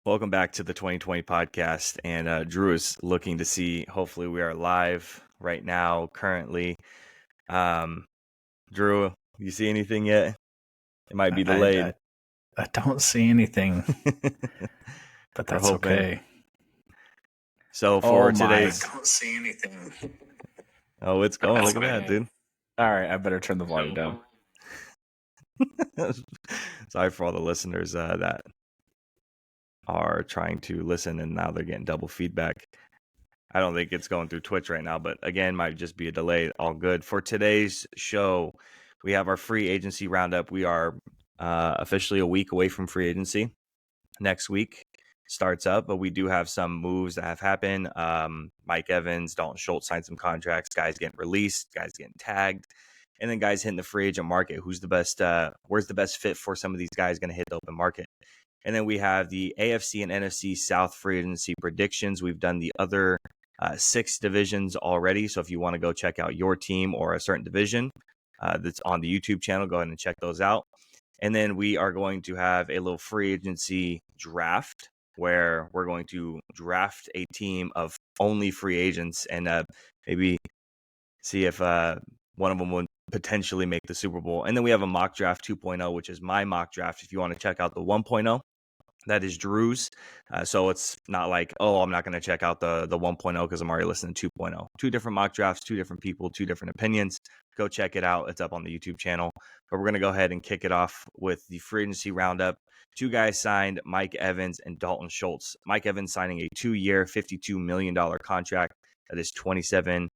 Welcome back to the 2020 podcast. And Drew is looking to see, hopefully, we are live right now, currently. Drew, you see anything yet? It might be delayed. I don't see anything, but We're that's hoping. okay. So for I today's. don't see anything. Oh, it's going. Look at that, dude. All right, I better turn the volume down. Sorry for all the listeners that are trying to listen and now they're getting double feedback. I don't think it's going through Twitch right now, but again, might just be a delay. All good. For today's show, we have our free agency roundup. We are officially a week away from free agency. Next week starts up, but we do have some moves that have happened. Mike Evans, Dalton Schultz signed some contracts. Guys getting released, guys getting tagged, and then guys hitting the free agent market. Who's the best? Where's the best fit for some of these guys going to hit the open market? And then we have the AFC and NFC South free agency predictions. We've done the other 6 divisions already. So if you want to go check out your team or a certain division that's on the YouTube channel, go ahead and check those out. And then we are going to have a little free agency draft where we're going to draft a team of only free agents and maybe see if one of them would potentially make the Super Bowl. And then we have a mock draft 2.0, which is my mock draft. If you want to check out the 1.0, that is Drew's. So it's not like, oh, I'm not going to check out the 1.0 because I'm already listening to 2.0. 2 different mock drafts, 2 different people, 2 different opinions. Go check it out. It's up on the YouTube channel. But we're going to go ahead and kick it off with the free agency roundup. 2 guys signed, Mike Evans and Dalton Schultz. Mike Evans signing a 2-year, $52 million contract. That is $27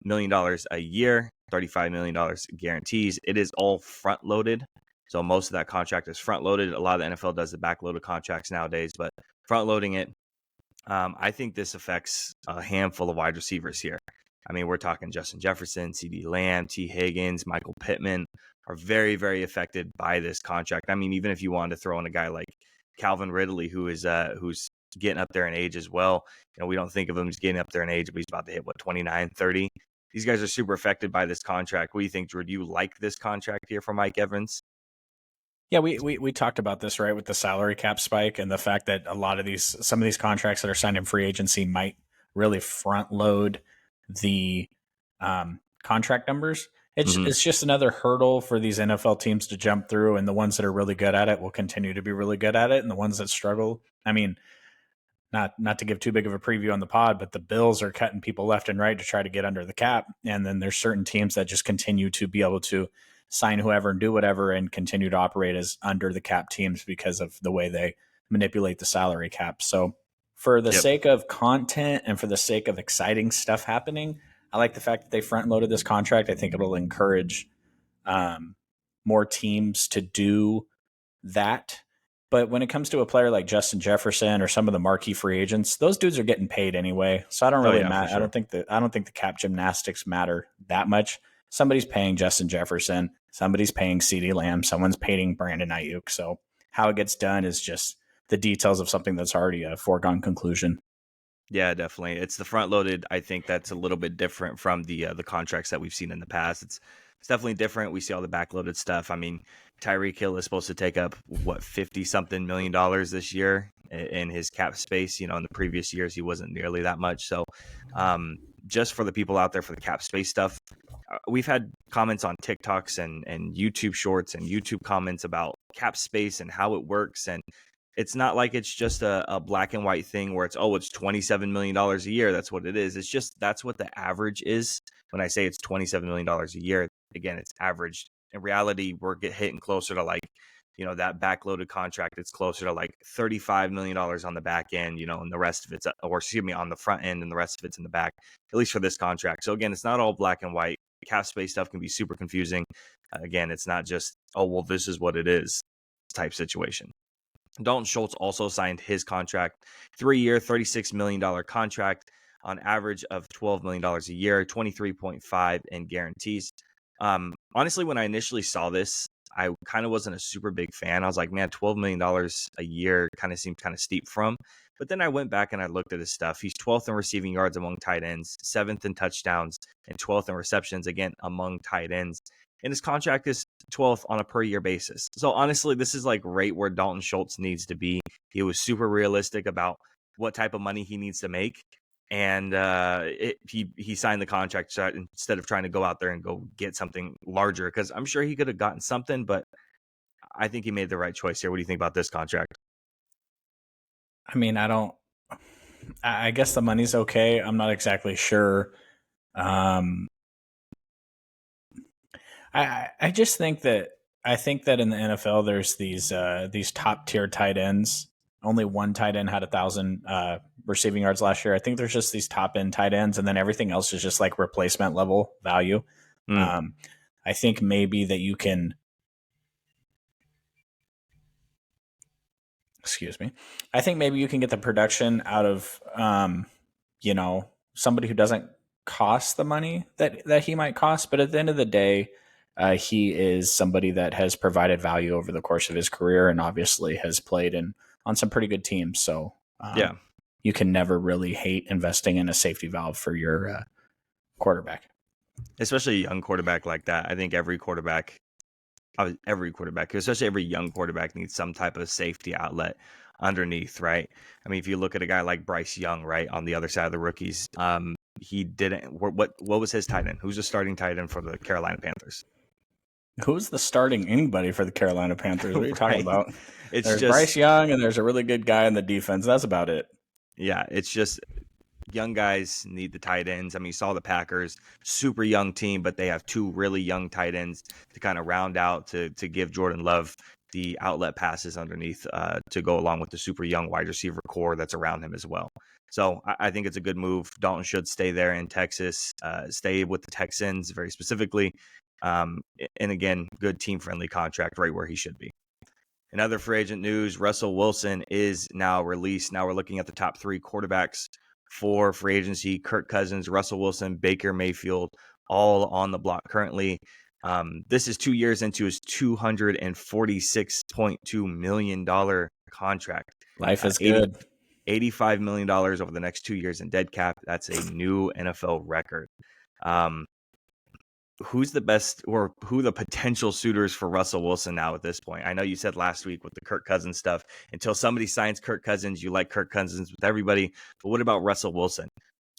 million a year, $35 million guarantees. It is all front loaded. So most of that contract is front loaded. A lot of the NFL does the back loaded contracts nowadays, but front loading it. I think this affects a handful of wide receivers here. I mean, we're talking Justin Jefferson, CeeDee Lamb, T. Higgins, Michael Pittman are very, very affected by this contract. I mean, even if you wanted to throw in a guy like Calvin Ridley, who's getting up there in age as well. You know, we don't think of him as getting up there in age, but he's about to hit, 29, 30. These guys are super affected by this contract. What do you think, Drew? Do you like this contract here for Mike Evans? Yeah, we talked about this, right, with the salary cap spike and the fact that some of these contracts that are signed in free agency might really front load the contract numbers. It's just another hurdle for these NFL teams to jump through, and the ones that are really good at it will continue to be really good at it, and the ones that struggle, I mean, not to give too big of a preview on the pod, but the Bills are cutting people left and right to try to get under the cap, and then there's certain teams that just continue to be able to sign whoever and do whatever and continue to operate as under the cap teams because of the way they manipulate the salary cap. So for the sake of content and for the sake of exciting stuff happening, I like the fact that they front loaded this contract. I think it'll encourage more teams to do that. But when it comes to a player like Justin Jefferson or some of the marquee free agents, those dudes are getting paid anyway. So I don't really matter. Sure. I don't think the cap gymnastics matter that much. Somebody's paying Justin Jefferson. Somebody's paying CeeDee Lamb. Someone's paying Brandon Ayuk. So how it gets done is just the details of something that's already a foregone conclusion. Yeah, definitely. It's the front loaded. I think that's a little bit different from the contracts that we've seen in the past. It's definitely different. We see all the backloaded stuff. I mean, Tyreek Hill is supposed to take up 50-something million this year in his cap space. You know, in the previous years, he wasn't nearly that much. So just for the people out there for the cap space stuff, we've had comments on TikToks and YouTube shorts and YouTube comments about cap space and how it works. And it's not like it's just a black and white thing where it's $27 million a year. That's what it is. It's just that's what the average is. When I say it's $27 million a year, again, it's averaged. In reality, we're hitting closer to that backloaded contract. It's closer to like $35 million on the back end, and the rest of it's, on the front end, and the rest of it's in the back, at least for this contract. So again, it's not all black and white. Cap space stuff can be super confusing. Again, it's not just, this is what it is type situation. Dalton Schultz also signed his contract, 3-year, $36 million contract on average of $12 million a year, 23.5 in guarantees. Honestly, when I initially saw this, I kind of wasn't a super big fan. I was like, man, $12 million a year kind of seemed kind of steep from. But then I went back and I looked at his stuff. He's 12th in receiving yards among tight ends, 7th in touchdowns, and 12th in receptions, again, among tight ends. and his contract is 12th on a per year basis. So honestly, this is like right where Dalton Schultz needs to be. He was super realistic about what type of money he needs to make. And he signed the contract instead of trying to go out there and go get something larger, because I'm sure he could have gotten something, but I think he made the right choice here. What do you think about this contract? I mean, I guess the money's okay. I'm not exactly sure. I just think that in the NFL there's these top tier tight ends. Only one tight end had 1,000 receiving yards last year. I think there's just these top end tight ends, and then everything else is just like replacement level value. I think maybe that you can. Excuse me. I think maybe you can get the production out of, somebody who doesn't cost the money that he might cost. But at the end of the day, he is somebody that has provided value over the course of his career, and obviously has played on some pretty good teams. So yeah, you can never really hate investing in a safety valve for your quarterback, especially a young quarterback like that. I think every quarterback, especially every young quarterback, needs some type of safety outlet underneath, right? I mean, if you look at a guy like Bryce Young, right, on the other side of the rookies, he didn't. What was his tight end? Who's the starting tight end for the Carolina Panthers? Who's the starting anybody for the Carolina Panthers? What are you talking about? There's just Bryce Young, and there's a really good guy in the defense. That's about it. Yeah, it's just young guys need the tight ends. I mean, you saw the Packers, super young team, but they have two really young tight ends to kind of round out to give Jordan Love the outlet passes underneath to go along with the super young wide receiver core that's around him as well. So I think it's a good move. Dalton should stay there in Texas, stay with the Texans very specifically. And again, good team-friendly contract right where he should be. In other free agent news, Russell Wilson is now released. Now we're looking at the top three quarterbacks for free agency: Kirk Cousins, Russell Wilson, Baker Mayfield, all on the block currently. This is 2 years into his $246.2 million contract. Life is good. $85 million over the next 2 years in dead cap. That's a new NFL record. Who's the best, or who the potential suitors for Russell Wilson now at this point? I know you said last week with the Kirk Cousins stuff, until somebody signs Kirk Cousins, you like Kirk Cousins with everybody. But what about Russell Wilson?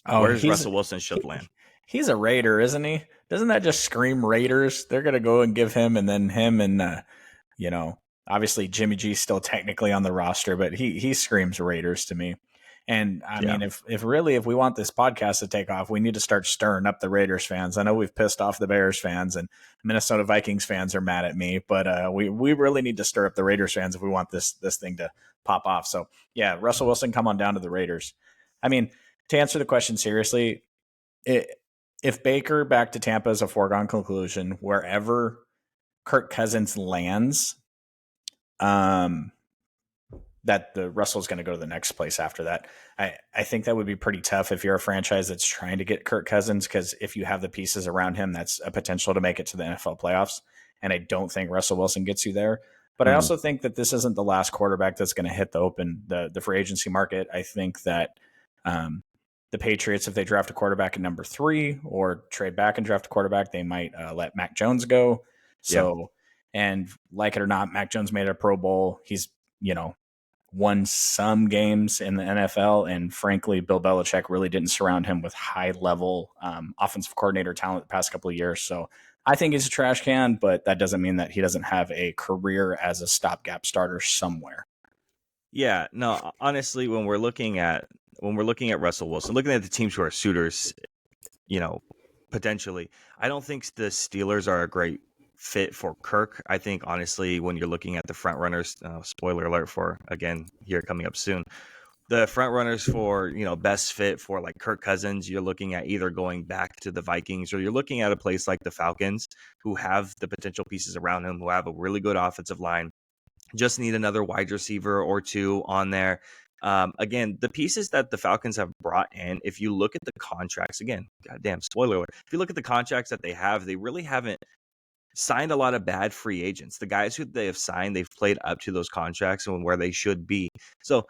Where's Russell Wilson should land? He's a Raider, isn't he? Doesn't that just scream Raiders? They're going to go and give him, and then him and, obviously Jimmy G's still technically on the roster, but he screams Raiders to me. And I mean, if we want this podcast to take off, we need to start stirring up the Raiders fans. I know we've pissed off the Bears fans, and Minnesota Vikings fans are mad at me, but we really need to stir up the Raiders fans if we want this thing to pop off. So yeah, Russell Wilson, come on down to the Raiders. I mean, to answer the question seriously, if Baker back to Tampa is a foregone conclusion, wherever Kirk Cousins lands, that the Russell's going to go to the next place after that. I think that would be pretty tough if you're a franchise that's trying to get Kirk Cousins, because if you have the pieces around him, that's a potential to make it to the NFL playoffs. And I don't think Russell Wilson gets you there. But I also think that this isn't the last quarterback that's going to hit the free agency market. I think that the Patriots, if they draft a quarterback at number 3 or trade back and draft a quarterback, they might let Mac Jones go. So, and like it or not, Mac Jones made a Pro Bowl. He's, won some games in the NFL, and frankly, Bill Belichick really didn't surround him with high-level offensive coordinator talent the past couple of years. So I think he's a trash can, but that doesn't mean that he doesn't have a career as a stopgap starter somewhere. Yeah, no, honestly, when we're looking at Russell Wilson, looking at the teams who are suitors, potentially, I don't think the Steelers are a great fit for Kirk. I think, honestly, when you're looking at the front runners, spoiler alert for, again, here coming up soon, the front runners for, best fit for like Kirk Cousins, you're looking at either going back to the Vikings, or you're looking at a place like the Falcons, who have the potential pieces around him, who have a really good offensive line, just need another wide receiver or two on there. Again, the pieces that the Falcons have brought in, if you look at the contracts, again, goddamn spoiler alert, if you look at the contracts that they have, they really haven't signed a lot of bad free agents. The guys who they have signed, they've played up to those contracts and where they should be. So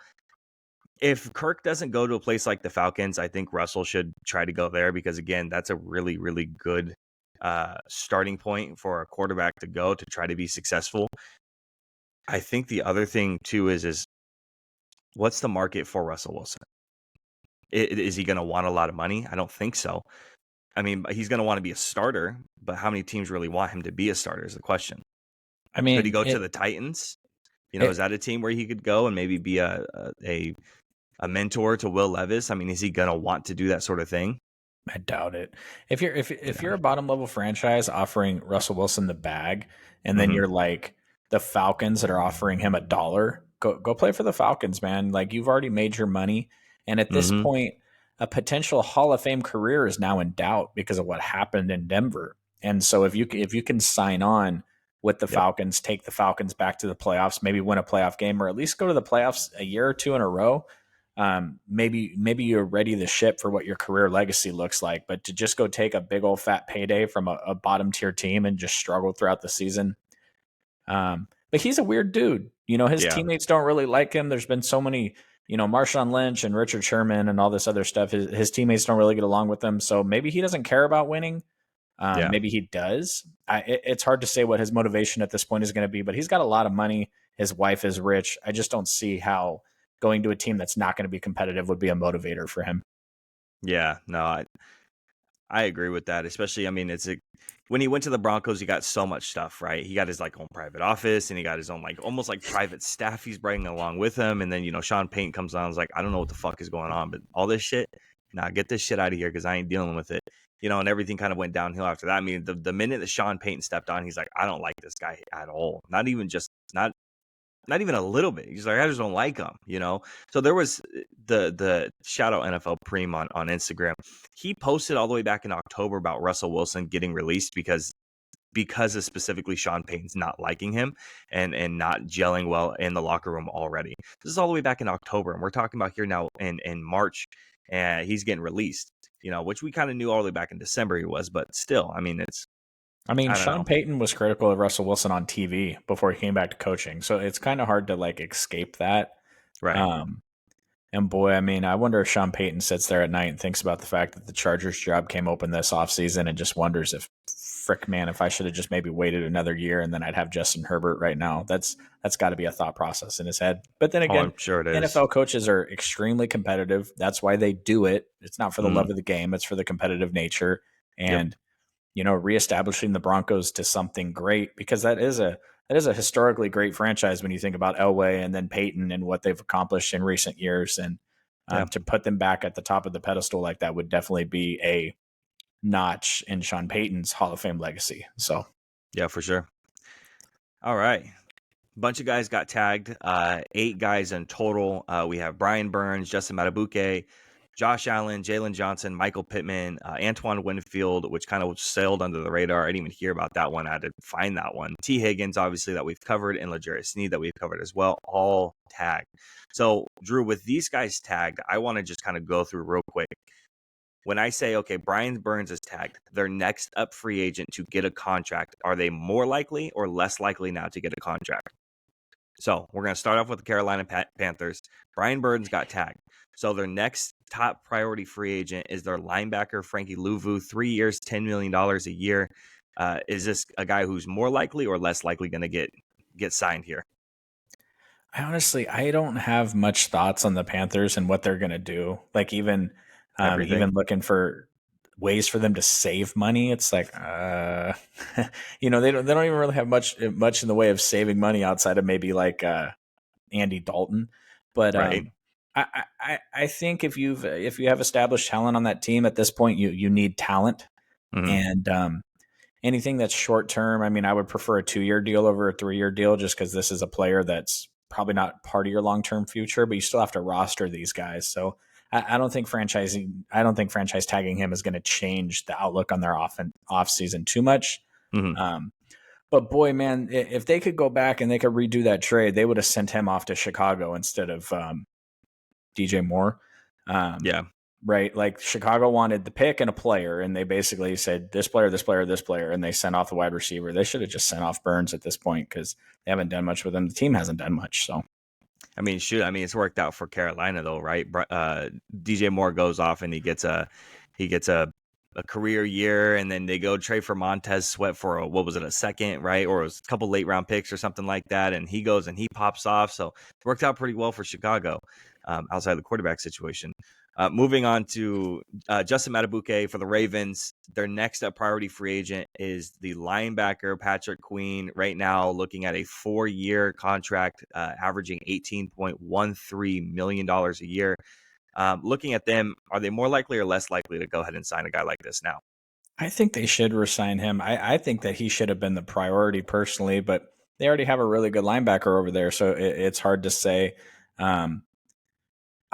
if Kirk doesn't go to a place like the Falcons, I think Russell should try to go there, because again, that's a really, really good starting point for a quarterback to go to try to be successful. I think the other thing too is what's the market for Russell Wilson? Is he going to want a lot of money? I don't think so. I mean, he's going to want to be a starter, but how many teams really want him to be a starter is the question. I Could he mean, go to the Titans? Is that a team where he could go and maybe be a mentor to Will Levis? I mean, is he going to want to do that sort of thing? I doubt it. If you're a bottom level franchise offering Russell Wilson the bag, and then you're like the Falcons that are offering him $1, go play for the Falcons, man. Like, you've already made your money, and at this point, a potential Hall of Fame career is now in doubt because of what happened in Denver. And so if you can sign on with the Falcons, take the Falcons back to the playoffs, maybe win a playoff game, or at least go to the playoffs a year or two in a row. Maybe you're ready to ship for what your career legacy looks like, but to just go take a big old fat payday from a bottom tier team and just struggle throughout the season. But he's a weird dude. His teammates don't really like him. There's been so many, Marshawn Lynch and Richard Sherman and all this other stuff. His teammates don't really get along with him. So maybe he doesn't care about winning. Maybe he does. It's hard to say what his motivation at this point is going to be, but he's got a lot of money. His wife is rich. I just don't see how going to a team that's not going to be competitive would be a motivator for him. Yeah, no, I agree with that. Especially, I mean, when he went to the Broncos, he got so much stuff, right? He got his own private office, and he got his own almost private staff he's bringing along with him. And then Sean Payton comes on, and is like, I don't know what the fuck is going on, but all this shit, get this shit out of here because I ain't dealing with it. And everything kind of went downhill after that. I mean, the minute that Sean Payton stepped on, he's like, I don't like this guy at all. Not even a little bit. He's like, I just don't like him, So there was the shout out NFL Preem on Instagram. He posted all the way back in October about Russell Wilson getting released because of specifically Sean Payton's not liking him and not gelling well in the locker room already. This is all the way back in October, and we're talking about here now in March, and he's getting released, which we kind of knew all the way back in December he was, but still, I mean, Sean Payton was critical of Russell Wilson on TV before he came back to coaching. So it's kind of hard to escape that. Right. And boy, I mean, I wonder if Sean Payton sits there at night and thinks about the fact that the Chargers job came open this offseason and just wonders if I should have just maybe waited another year and then I'd have Justin Herbert right now. That's got to be a thought process in his head. But then again, I'm sure it is. NFL coaches are extremely competitive. That's why they do it. It's not for the love of the game. It's for the competitive nature. And reestablishing the Broncos to something great, because that is a historically great franchise when you think about Elway and then Peyton and what they've accomplished in recent years. And to put them back at the top of the pedestal like that would definitely be a notch in Sean Payton's Hall of Fame legacy. So, yeah, for sure. All right. Bunch of guys got tagged. 8 guys in total. We have Brian Burns, Justin Matabuke, Josh Allen, Jalen Johnson, Michael Pittman, Antoine Winfield, which kind of sailed under the radar. I didn't even hear about that one. I had to find that one. T. Higgins, obviously, that we've covered, and L'Jarius Sneed that we've covered as well, all tagged. So, Drew, with these guys tagged, I want to just kind of go through real quick. When I say, okay, Brian Burns is tagged, their next up free agent to get a contract, are they more likely or less likely now to get a contract? So we're going to start off with the Carolina Panthers. Brian Burns got tagged. So their next top priority free agent is their linebacker, Frankie Louvu, 3 years, $10 million a year. Is this a guy who's more likely or less likely going to get signed here? I don't have much thoughts on the Panthers and what they're going to do. Even looking for ways for them to save money, it's like, they don't even really have much in the way of saving money outside of maybe Andy Dalton. But right. I think if you have established talent on that team at this point, you need talent. And anything that's short term, I mean, I would prefer a 2-year deal over a 3-year deal, just because this is a player that's probably not part of your long term future, but you still have to roster these guys. So I don't think franchise tagging him is going to change the outlook on their off season too much. But boy, man, if they could go back and they could redo that trade, they would have sent him off to Chicago instead of DJ Moore. Right. Chicago wanted the pick and a player, and they basically said this player, this player, this player, and they sent off the wide receiver. They should have just sent off Burns at this point because they haven't done much with him. The team hasn't done much. So, I mean, it's worked out for Carolina though, right? DJ Moore goes off and he gets a a career year, and then they go trade for Montez Sweat for a second, right? Or it was a couple late round picks or something like that. And he goes and he pops off. So it worked out pretty well for Chicago outside of the quarterback situation. Moving on to Justin Matabuke for the Ravens. Their next up priority free agent is the linebacker Patrick Queen. Right now, looking at a 4-year contract, averaging $18.13 million a year. Looking at them, are they more likely or less likely to go ahead and sign a guy like this now? I think they should resign him. I think that he should have been the priority personally, but they already have a really good linebacker over there, so it's hard to say.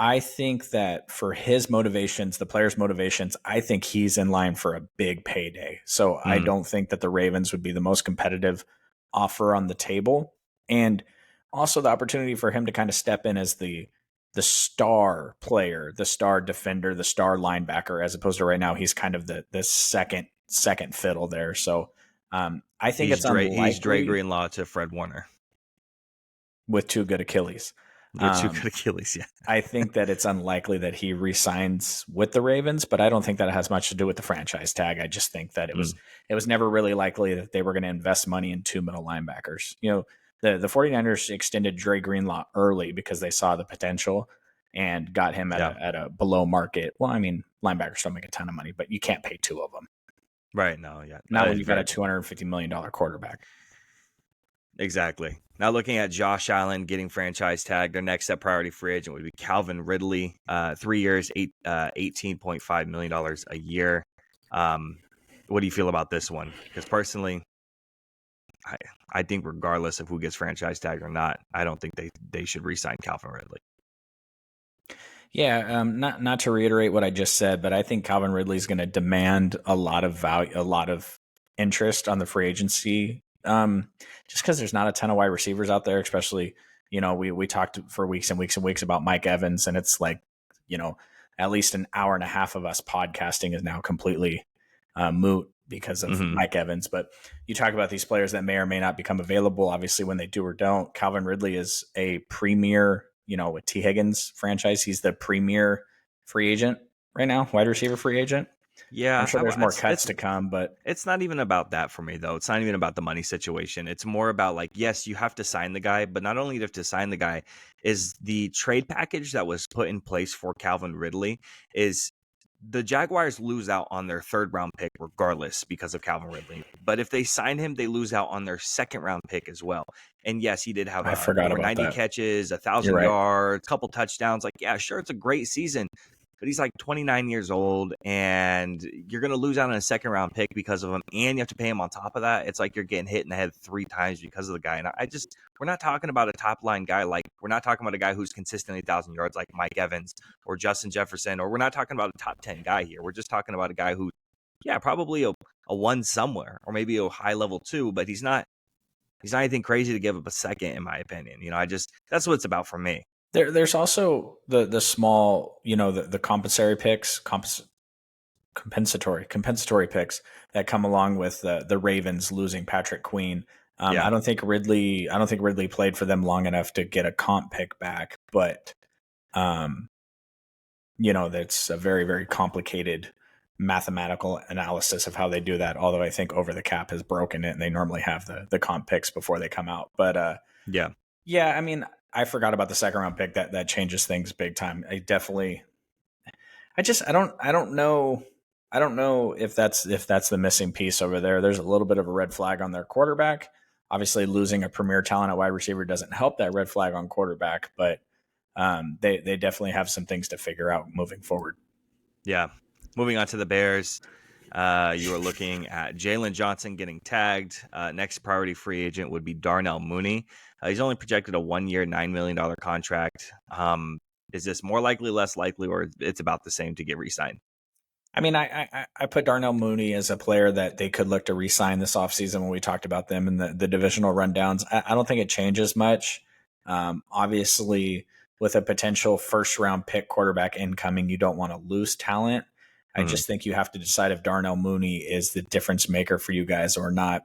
I think that for his motivations, the players' motivations, I think he's in line for a big payday. So I don't think that the Ravens would be the most competitive offer on the table. And also the opportunity for him to kind of step in as the star player, the star defender, the star linebacker, as opposed to right now, he's kind of the second fiddle there. So I think it's unlikely. He's Dre Greenlaw to Fred Warner. With two good Achilles. Yeah. I think that it's unlikely that he resigns with the Ravens, but I don't think that has much to do with the franchise tag. I just think that it was never really likely that they were going to invest money in two middle linebackers. You know, the 49ers extended Dre Greenlaw early because they saw the potential and got him at a below market. Well, I mean, linebackers don't make a ton of money, but you can't pay two of them. Right. No. Yeah. Not when you've got a $250 million quarterback. Exactly. Now looking at Josh Allen getting franchise tagged, their next step priority free agent would be Calvin Ridley, 3 years, $18.5 million a year. What do you feel about this one? Because personally, I think regardless of who gets franchise tagged or not, I don't think they should re-sign Calvin Ridley. Yeah, not to reiterate what I just said, but I think Calvin Ridley is going to demand a lot of value, a lot of interest on the free agency. Just because there's not a ton of wide receivers out there, especially, you know, we talked for weeks and weeks and weeks about Mike Evans, and it's like, you know, at least an hour and a half of us podcasting is now completely moot because of Mike Evans. But you talk about these players that may or may not become available. Obviously, when they do or don't, Calvin Ridley is a premier, you know, with T. Higgins franchise, he's the premier free agent right now, wide receiver free agent. Yeah, I'm sure there's more cuts to come, but it's not even about that for me, though. It's not even about the money situation. It's more about, like, yes, you have to sign the guy, but not only do you have to sign the guy, is the trade package that was put in place for Calvin Ridley is the Jaguars lose out on their 3rd round pick regardless because of Calvin Ridley. But if they sign him, they lose out on their 2nd round pick as well. And yes, he did have over 90 catches, 1,000 yards, couple touchdowns. Like, yeah, sure, it's a great season. But he's like 29 years old, and you're going to lose out on a 2nd round pick because of him, and you have to pay him on top of that. It's like you're getting hit in the head 3 times because of the guy. And we're not talking about a top line guy. Like, we're not talking about a guy who's consistently 1,000 yards like Mike Evans or Justin Jefferson, or we're not talking about a top 10 guy here. We're just talking about a guy who, yeah, probably a 1 somewhere, or maybe a high level 2, but he's not anything crazy to give up a 2nd, in my opinion. You know, that's what it's about for me. There's also the small, you know, the compensatory picks that come along with the Ravens losing Patrick Queen. I don't think Ridley played for them long enough to get a comp pick back, but you know, that's a very, very complicated mathematical analysis of how they do that. Although I think Over the Cap has broken it, and they normally have the comp picks before they come out. But yeah, I mean, I forgot about the 2nd round pick. That changes things big time. I don't know if that's the missing piece over there. There's a little bit of a red flag on their quarterback. Obviously, losing a premier talent at wide receiver doesn't help that red flag on quarterback, but they definitely have some things to figure out moving forward. Yeah. Moving on to the Bears. You are looking at Jalen Johnson getting tagged. Next priority free agent would be Darnell Mooney. He's only projected a 1-year, $9 million contract. Is this more likely, less likely, or it's about the same to get re-signed? I mean, I put Darnell Mooney as a player that they could look to re-sign this offseason when we talked about them in the divisional rundowns. I don't think it changes much. Obviously, with a potential 1st-round pick quarterback incoming, you don't want to lose talent. I just think you have to decide if Darnell Mooney is the difference maker for you guys or not.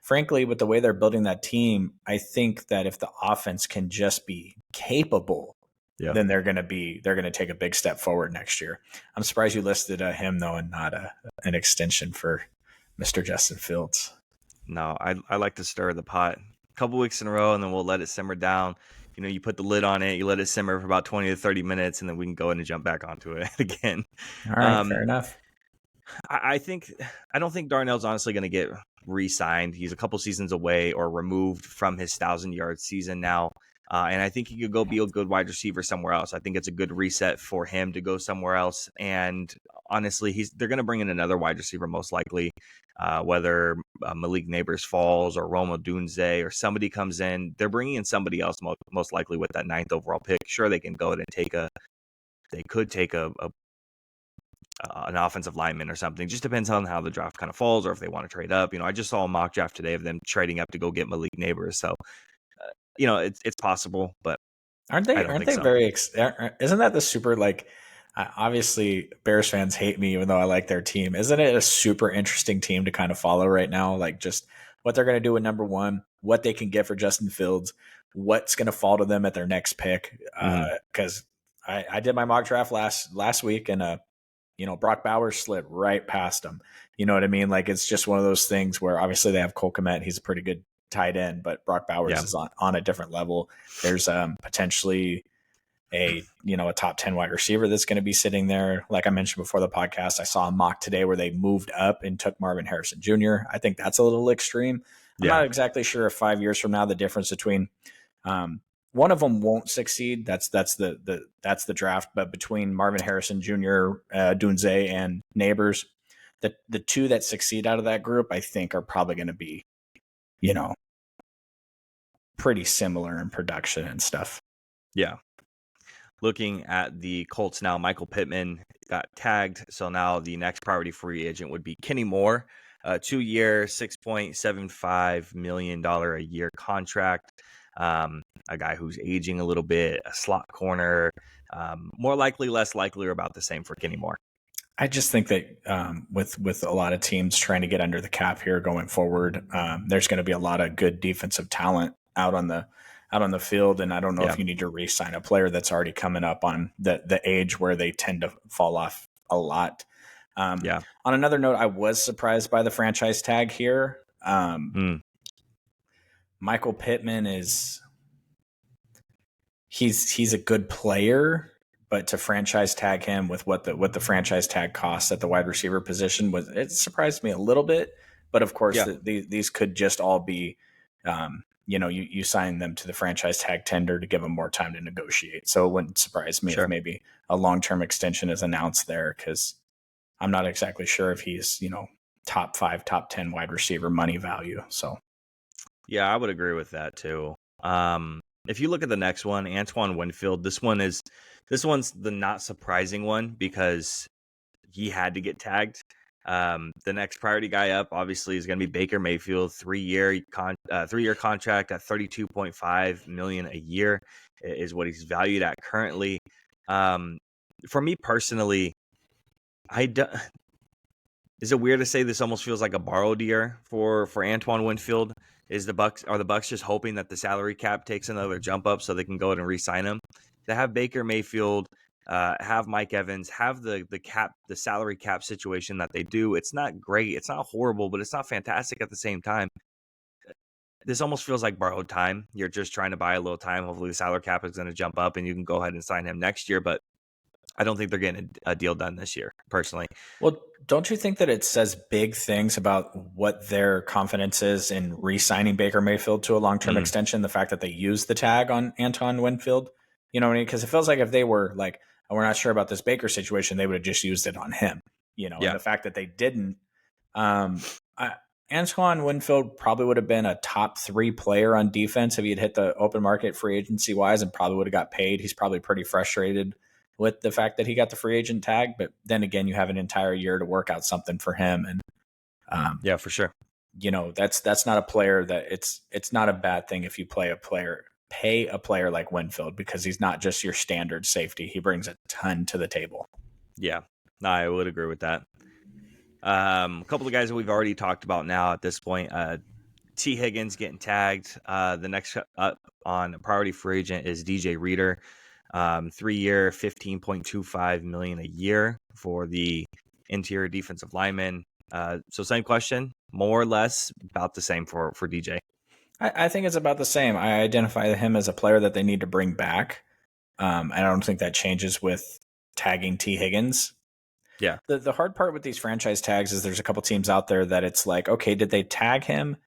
Frankly, with the way they're building that team, I think that if the offense can just be capable Yeah. then they're going to take a big step forward next year. I'm surprised you listed him though, and not an extension for Mr. Justin Fields. No, I like to stir the pot a couple weeks in a row, and then we'll let it simmer down. You put the lid on it, you let it simmer for about 20 to 30 minutes, and then we can go in and jump back onto it again. All right, fair enough. I don't think Darnell's honestly going to get re-signed. He's a couple seasons away or removed from his 1,000-yard season now. And I think he could go be a good wide receiver somewhere else. I think it's a good reset for him to go somewhere else. And honestly, they're going to bring in another wide receiver most likely, whether Malik Neighbors falls or Rome Odunze or somebody comes in. They're bringing in somebody else most likely with that 9th overall pick. Sure, they can go ahead and take an offensive lineman or something. Just depends on how the draft kind of falls or if they want to trade up. I just saw a mock draft today of them trading up to go get Malik Neighbors. So, it's possible, but aren't they so. very, isn't that the super, like, obviously Bears fans hate me even though I like their team. Isn't it a super interesting team to kind of follow right now? Like just what they're going to do with number 1, what they can get for Justin Fields, what's going to fall to them at their next pick. Cause I did my mock draft last week and, Brock Bowers slid right past him. You know what I mean? Like, it's just one of those things where obviously they have Cole Kmet. He's a pretty good tight end, but Brock Bowers is on a different level. There's potentially a top 10 wide receiver that's going to be sitting there. Like I mentioned before the podcast, I saw a mock today where they moved up and took Marvin Harrison Jr. I think that's a little extreme. I'm not exactly sure if 5 years from now, the difference between one of them won't succeed. That's the draft. But between Marvin Harrison Jr., Dunze, and Neighbors, the two that succeed out of that group, I think, are probably going to be, pretty similar in production and stuff. Yeah. Looking at the Colts now, Michael Pittman got tagged. So now the next priority free agent would be Kenny Moore, a 2-year, $6.75 million a year contract. A guy who's aging a little bit, a slot corner, more likely, less likely, or about the same for Kenny Moore. I just think that with a lot of teams trying to get under the cap here going forward, there's going to be a lot of good defensive talent out on the field, and I don't know if you need to re-sign a player that's already coming up on the age where they tend to fall off a lot. On another note, I was surprised by the franchise tag here. Michael Pittman he's a good player, but to franchise tag him with what the franchise tag costs at the wide receiver position it surprised me a little bit. But of course, these could just all be, you sign them to the franchise tag tender to give them more time to negotiate. So it wouldn't surprise me if maybe a long-term extension is announced there, because I'm not exactly sure if he's, top 5, top 10 wide receiver money value. So, yeah, I would agree with that too. If you look at the next one, Antoine Winfield, this one's the not surprising one because he had to get tagged. The next priority guy up, obviously, is going to be Baker Mayfield, 3-year contract at $32.5 million a year is what he's valued at currently. For me personally, is it weird to say this almost feels like a borrowed year for Antoine Winfield? Are the Bucs just hoping that the salary cap takes another jump up so they can go ahead and re-sign him? To have Baker Mayfield, have Mike Evans, have the salary cap situation that they do, it's not great. It's not horrible, but it's not fantastic at the same time. This almost feels like borrowed time. You're just trying to buy a little time. Hopefully the salary cap is going to jump up and you can go ahead and sign him next year. But I don't think they're getting a deal done this year, personally. Well, don't you think that it says big things about what their confidence is in re-signing Baker Mayfield to a long-term extension? The fact that they used the tag on Antoine Winfield, you know what I mean? Because it feels like if they were like, oh, we're not sure about this Baker situation, they would have just used it on him, And the fact that they didn't, Antoine Winfield probably would have been a top 3 player on defense if he had hit the open market free agency wise, and probably would have got paid. He's probably pretty frustrated with the fact that he got the free agent tag, but then again, you have an entire year to work out something for him. And yeah, for sure. That's not a player that it's not a bad thing if you pay a player like Winfield, because he's not just your standard safety. He brings a ton to the table. Yeah, no, I would agree with that. A couple of guys that we've already talked about now at this point, T. Higgins getting tagged. The next up on priority free agent is DJ Reader. 3-year, $15.25 million a year for the interior defensive lineman. So same question, more or less about the same for DJ. I think it's about the same. I identify him as a player that they need to bring back. I don't think that changes with tagging T. Higgins. Yeah. The hard part with these franchise tags is there's a couple teams out there that it's like, okay, did they tag him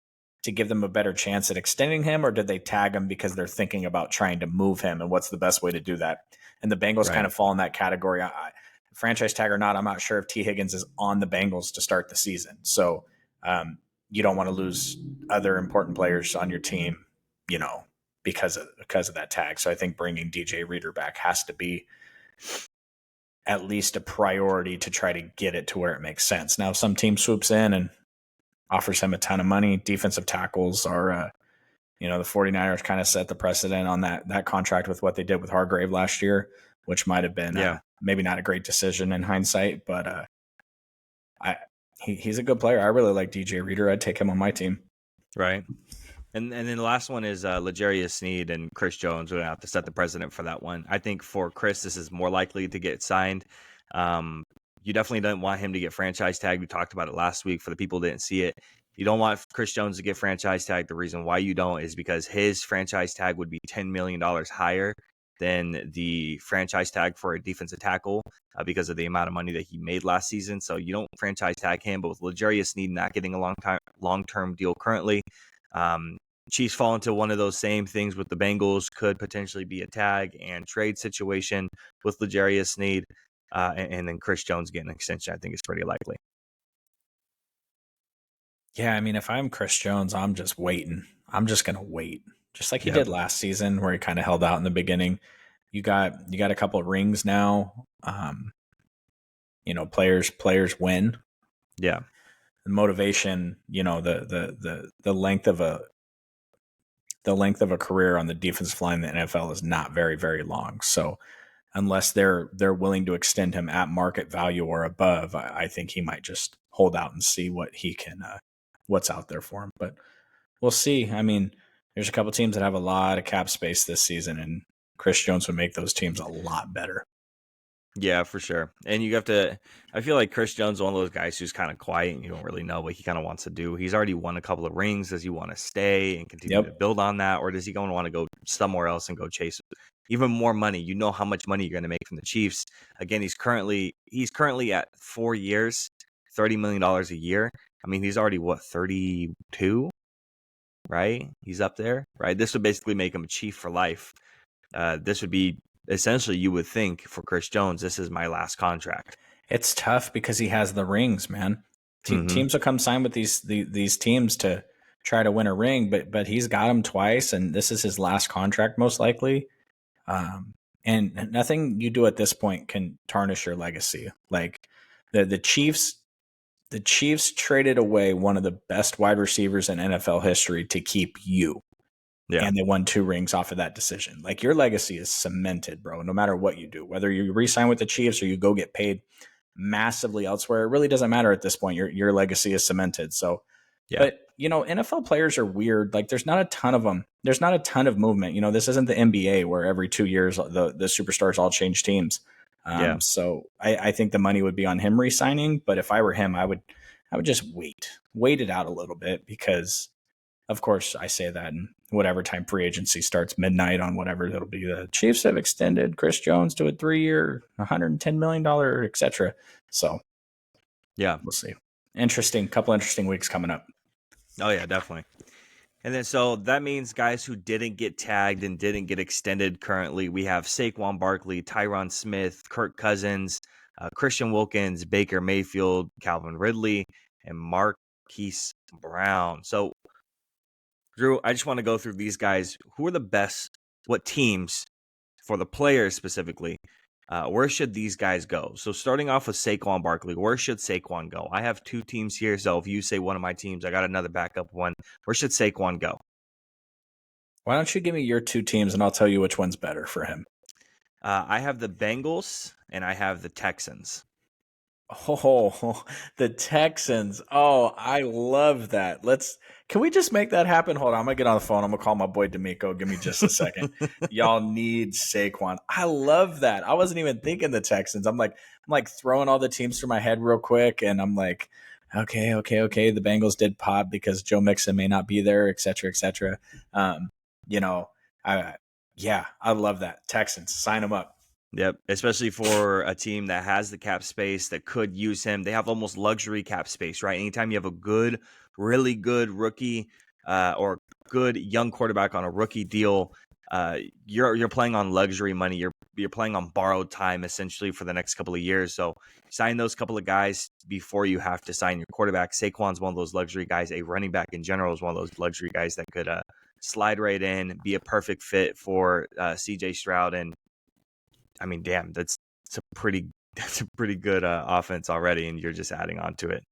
to give them a better chance at extending him, or did they tag him because they're thinking about trying to move him, and what's the best way to do that? And the Bengals kind of fall in that category. Franchise tag or not, I'm not sure if T. Higgins is on the Bengals to start the season. So you don't want to lose other important players on your team, because of that tag. So I think bringing DJ Reader back has to be at least a priority to try to get it to where it makes sense. Now, if some team swoops in and offers him a ton of money, defensive tackles are, the 49ers kind of set the precedent on that contract with what they did with Hargrave last year, which might have been maybe not a great decision in hindsight, but he's a good player. I really like DJ Reader. I'd take him on my team. Right. And then the last one is L'Jarius Sneed and Chris Jones. We're going to have to set the precedent for that one. I think for Chris, this is more likely to get signed. You definitely don't want him to get franchise tagged. We talked about it last week. For the people who didn't see it, you don't want Chris Jones to get franchise tagged. The reason why you don't is because his franchise tag would be $10 million higher than the franchise tag for a defensive tackle because of the amount of money that he made last season. So you don't franchise tag him. But with L'Jarius Sneed not getting a long-term deal currently, Chiefs fall into one of those same things with the Bengals. Could potentially be a tag and trade situation with L'Jarius Sneed, and then Chris Jones getting an extension. I think is pretty likely. Yeah, I mean, if I'm Chris Jones, I'm just waiting. I'm just gonna wait, just like he did last season, where he kind of held out in the beginning. You got a couple of rings now. Players win. Yeah. The motivation, the length of a career on the defensive line in the NFL is not very, very long. So unless they're willing to extend him at market value or above, I think he might just hold out and see what he can, what's out there for him. But we'll see. I mean, there's a couple teams that have a lot of cap space this season, and Chris Jones would make those teams a lot better. Yeah, for sure. And you have to, I feel like Chris Jones is one of those guys who's kind of quiet and you don't really know what he kind of wants to do. He's already won a couple of rings. Does he want to stay and continue to build on that? Or does he want to go somewhere else and go chase even more money? You know how much money you're going to make from the Chiefs. Again, he's currently at 4 years, $30 million a year. I mean, he's already 32, right? He's up there, right? This would basically make him a Chief for life. This would be, essentially, you would think for Chris Jones, this is my last contract. It's tough because he has the rings, man. Teams will come sign with these teams to try to win a ring, but he's got them twice, and this is his last contract most likely. And nothing you do at this point can tarnish your legacy. Like the Chiefs traded away one of the best wide receivers in NFL history to keep you. Yeah. And they won 2 rings off of that decision. Like, your legacy is cemented, bro, no matter what you do. Whether you re-sign with the Chiefs or you go get paid massively elsewhere, it really doesn't matter at this point. Your legacy is cemented. So, but, NFL players are weird. Like, there's not a ton of them. There's not a ton of movement. This isn't the NBA where every 2 years the superstars all change teams. So I think the money would be on him re-signing. But if I were him, I would just wait it out a little bit, because of course I say that, and whatever time free agency starts, midnight on whatever it'll be, the Chiefs have extended Chris Jones to a 3-year, $110 million, etc. So yeah, we'll see. Couple interesting weeks coming up. Oh yeah, definitely. And then, so that means guys who didn't get tagged and didn't get extended currently, we have Saquon Barkley, Tyron Smith, Kirk Cousins, Christian Wilkins, Baker Mayfield, Calvin Ridley, and Marquise Brown. So, Drew, I just want to go through these guys. Who are the best? What teams, for the players specifically, where should these guys go? So starting off with Saquon Barkley, where should Saquon go? I have 2 teams here, so if you say one of my teams, I got another backup one. Where should Saquon go? Why don't you give me your 2 teams, and I'll tell you which one's better for him. I have the Bengals, and I have the Texans. Oh, the Texans. Oh, I love that. Can we just make that happen? Hold on, I'm gonna get on the phone. I'm gonna call my boy D'Amico. Give me just a second. Y'all need Saquon. I love that. I wasn't even thinking the Texans. I'm like throwing all the teams through my head real quick, and I'm like, okay. The Bengals did pop because Joe Mixon may not be there, et cetera, et cetera. Um, you know, I yeah, I love that. Texans, sign them up. Yep, especially for a team that has the cap space that could use him. They have almost luxury cap space, right? Anytime you have a good, really good rookie or good young quarterback on a rookie deal, you're playing on luxury money. You're playing on borrowed time essentially for the next couple of years. So sign those couple of guys before you have to sign your quarterback. Saquon's one of those luxury guys. A running back in general is one of those luxury guys that could slide right in, be a perfect fit for CJ Stroud. And I mean, damn, that's a pretty good offense already, and you're just adding on to it.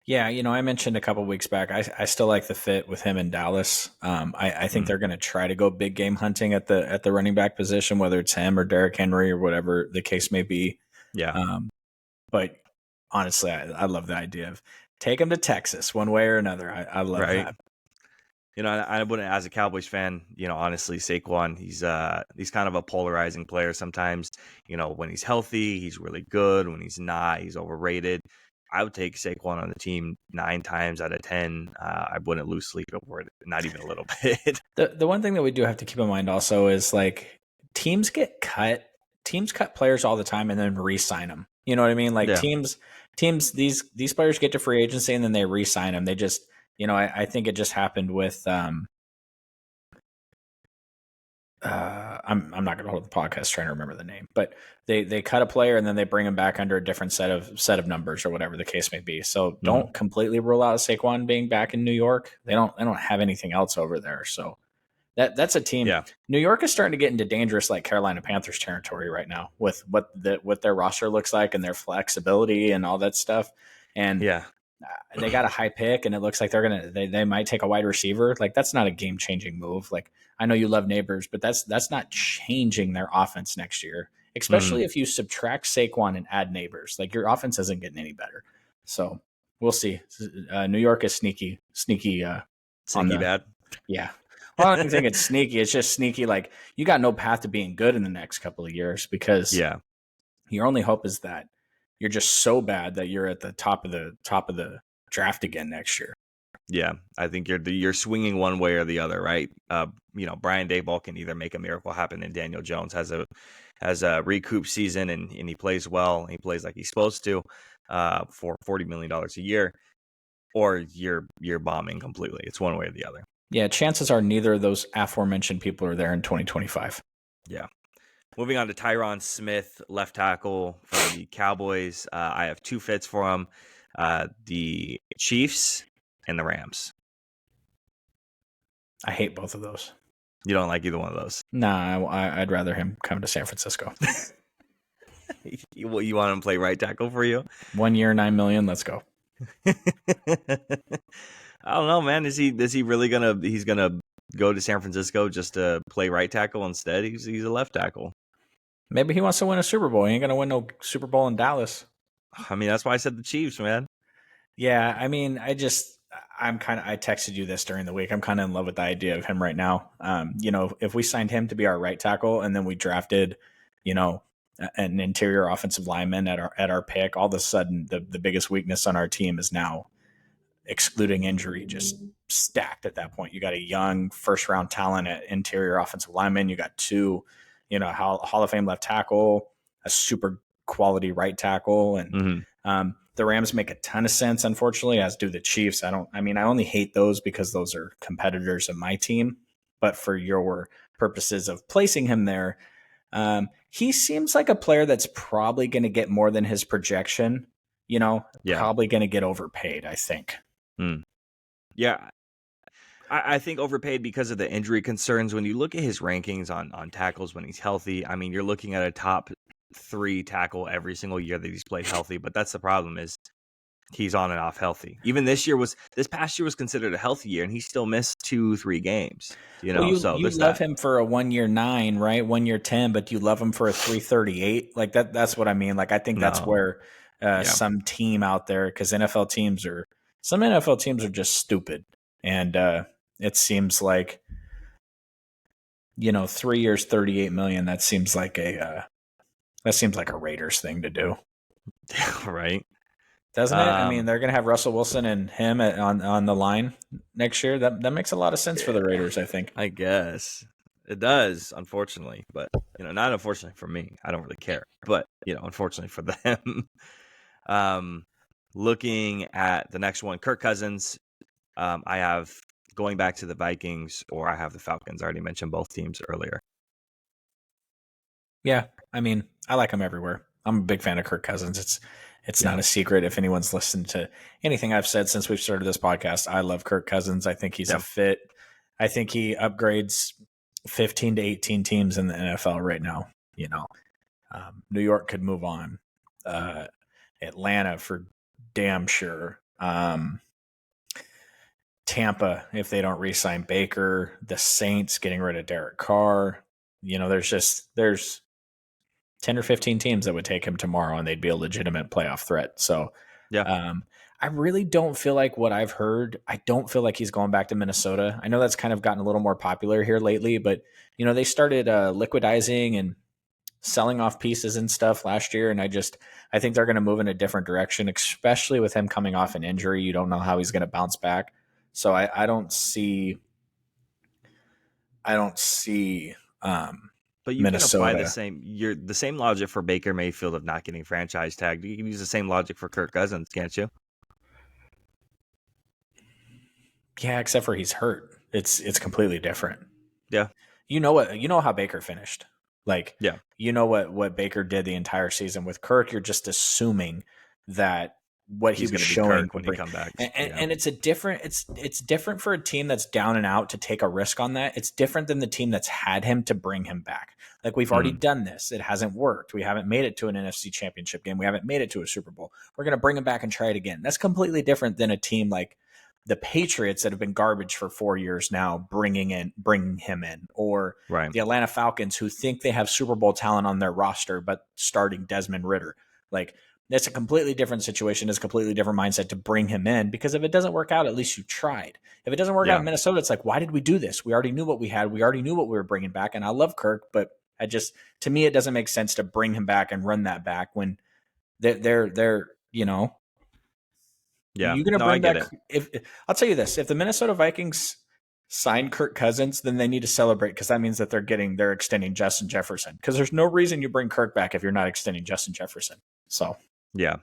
Yeah, I mentioned a couple weeks back. I still like the fit with him in Dallas. I think they're going to try to go big game hunting at the running back position, whether it's him or Derrick Henry or whatever the case may be. Yeah, But honestly, I love the idea of take him to Texas one way or another. I love right. that. I wouldn't, as a Cowboys fan, honestly, Saquon, he's kind of a polarizing player sometimes. When he's healthy, he's really good. When he's not, he's overrated. I would take Saquon on the team 9 times out of 10. I wouldn't lose sleep over it, not even a little bit. The one thing that we do have to keep in mind also is like teams cut players all the time and then re-sign them. You know what I mean? Like Yeah. teams these players get to free agency and then they re-sign them. They just I think it just happened with I'm not going to hold the podcast trying to remember the name, but they cut a player and then they bring him back under a different set of numbers or whatever the case may be. So don't completely rule out Saquon being back in New York. They don't have anything else over there. So that's a team. Yeah. New York is starting to get into dangerous like Carolina Panthers territory right now with what their roster looks like and their flexibility and all that stuff. And Yeah. they got a high pick and it looks like they might take a wide receiver. Like that's not a game changing move. Like I know you love Neighbors, but that's not changing their offense next year, especially if you subtract Saquon and add Neighbors. Like your offense isn't getting any better. So we'll see. New York is sneaky. Bad. Yeah. Well, I don't think it's sneaky. It's just sneaky. Like you got no path to being good in the next couple of years because your only hope is that you're just so bad that you're at the top of the draft again next year. Yeah, I think you're swinging one way or the other, right? Brian Daboll can either make a miracle happen, and Daniel Jones has a recoup season, and he plays well. He plays like he's supposed to for $40 million a year, or you're bombing completely. It's one way or the other. Yeah, chances are neither of those aforementioned people are there in 2025. Yeah. Moving on to Tyron Smith, left tackle for the Cowboys. I have 2 fits for him: the Chiefs and the Rams. I hate both of those. You don't like either one of those? Nah, I'd rather him come to San Francisco. You want him to play right tackle for you? 1 year, $9 million. Let's go. I don't know, man. Is he really he's gonna go to San Francisco just to play right tackle instead? He's a left tackle. Maybe he wants to win a Super Bowl. He ain't gonna win no Super Bowl in Dallas. I mean, that's why I said the Chiefs, man. Yeah, I mean, I texted you this during the week. I'm kind of in love with the idea of him right now. If we signed him to be our right tackle and then we drafted, an interior offensive lineman at our pick, all of a sudden the biggest weakness on our team is now, excluding injury, just stacked at that point. You got a young first round talent at interior offensive lineman. You got 2, Hall of Fame left tackle, a super quality right tackle. And the Rams make a ton of sense, unfortunately, as do the Chiefs. I only hate those because those are competitors of my team. But for your purposes of placing him there, he seems like a player that's probably going to get more than his projection. Probably going to get overpaid, I think. Yeah, I think overpaid because of the injury concerns. When you look at his rankings on tackles when he's healthy, I mean, you're looking at a top 3 tackle every single year that he's played healthy. But that's the problem, is he's on and off healthy. Even this past year was considered a healthy year, and he still missed 2-3 games. You love him for a 1 year 9, right? 1 year 10, but you love him for a 338. Like that's what I mean. Like I think that's where some team out there, because some NFL teams are just stupid. And it seems like, 3 years, $38 million. That seems like a Raiders thing to do, Right. doesn't it? I mean, they're going to have Russell Wilson and him on the line next year. That makes a lot of sense for the Raiders, I think. I guess it does, unfortunately, but not unfortunately for me. I don't really care, but unfortunately for them. Looking at the next one, Kirk Cousins. I have going back to the Vikings, or I have the Falcons. I already mentioned both teams earlier. Yeah, I mean, I like him everywhere. I'm a big fan of Kirk Cousins. It's not a secret if anyone's listened to anything I've said since we've started this podcast. I love Kirk Cousins. I think he's a fit. I think he upgrades 15 to 18 teams in the NFL right now. New York could move on. Atlanta for damn sure. Tampa, if they don't re-sign Baker. The Saints getting rid of Derek Carr. There's 10 or 15 teams that would take him tomorrow, and they'd be a legitimate playoff threat. So, I really don't feel like what I've heard. I don't feel like he's going back to Minnesota. I know that's kind of gotten a little more popular here lately, but they started liquidizing and selling off pieces and stuff last year, and I think they're going to move in a different direction, especially with him coming off an injury. You don't know how he's going to bounce back. So I don't see. But you Minnesota. can apply the same logic for Baker Mayfield of not getting franchise tagged. You can use the same logic for Kirk Cousins, can't you? Yeah, except for he's hurt. It's completely different. Yeah. You know how Baker finished. Like, yeah. What Baker did the entire season. With Kirk, you're just assuming that what he's he was showing when he come back. And it's different for a team that's down and out to take a risk on that. It's different than the team that's had him to bring him back. Like, we've already done this. It hasn't worked. We haven't made it to an NFC championship game. We haven't made it to a Super Bowl. We're going to bring him back and try it again. That's completely different than a team like the Patriots that have been garbage for 4 years now, bringing him in, or the Atlanta Falcons, who think they have Super Bowl talent on their roster, but starting Desmond Ridder. Like, that's a completely different situation. It's a completely different mindset to bring him in, because if it doesn't work out, at least you tried. If it doesn't work out in Minnesota, it's like, why did we do this? We already knew what we had. We already knew what we were bringing back. And I love Kirk, but to me, it doesn't make sense to bring him back and run that back when they're Yeah, you're gonna bring back. If I'll tell you this, if the Minnesota Vikings sign Kirk Cousins, then they need to celebrate, because that means that they're extending Justin Jefferson. Because there's no reason you bring Kirk back if you're not extending Justin Jefferson. So yeah.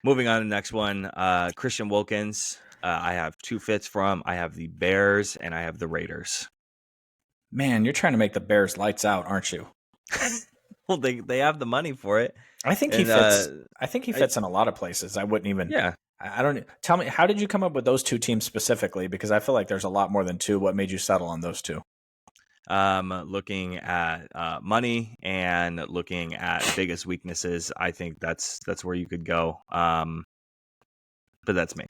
Moving on to the next one, Christian Wilkins. I have two fits from. I have the Bears and I have the Raiders. Man, you're trying to make the Bears lights out, aren't you? Well, they have the money for it. I think he fits. I think he fits in a lot of places. I wouldn't even. Yeah. I don't. Tell me, how did you come up with those two teams specifically? Because I feel like there's a lot more than two. What made you settle on those two? Looking at money and looking at biggest weaknesses, I think that's where you could go. But that's me.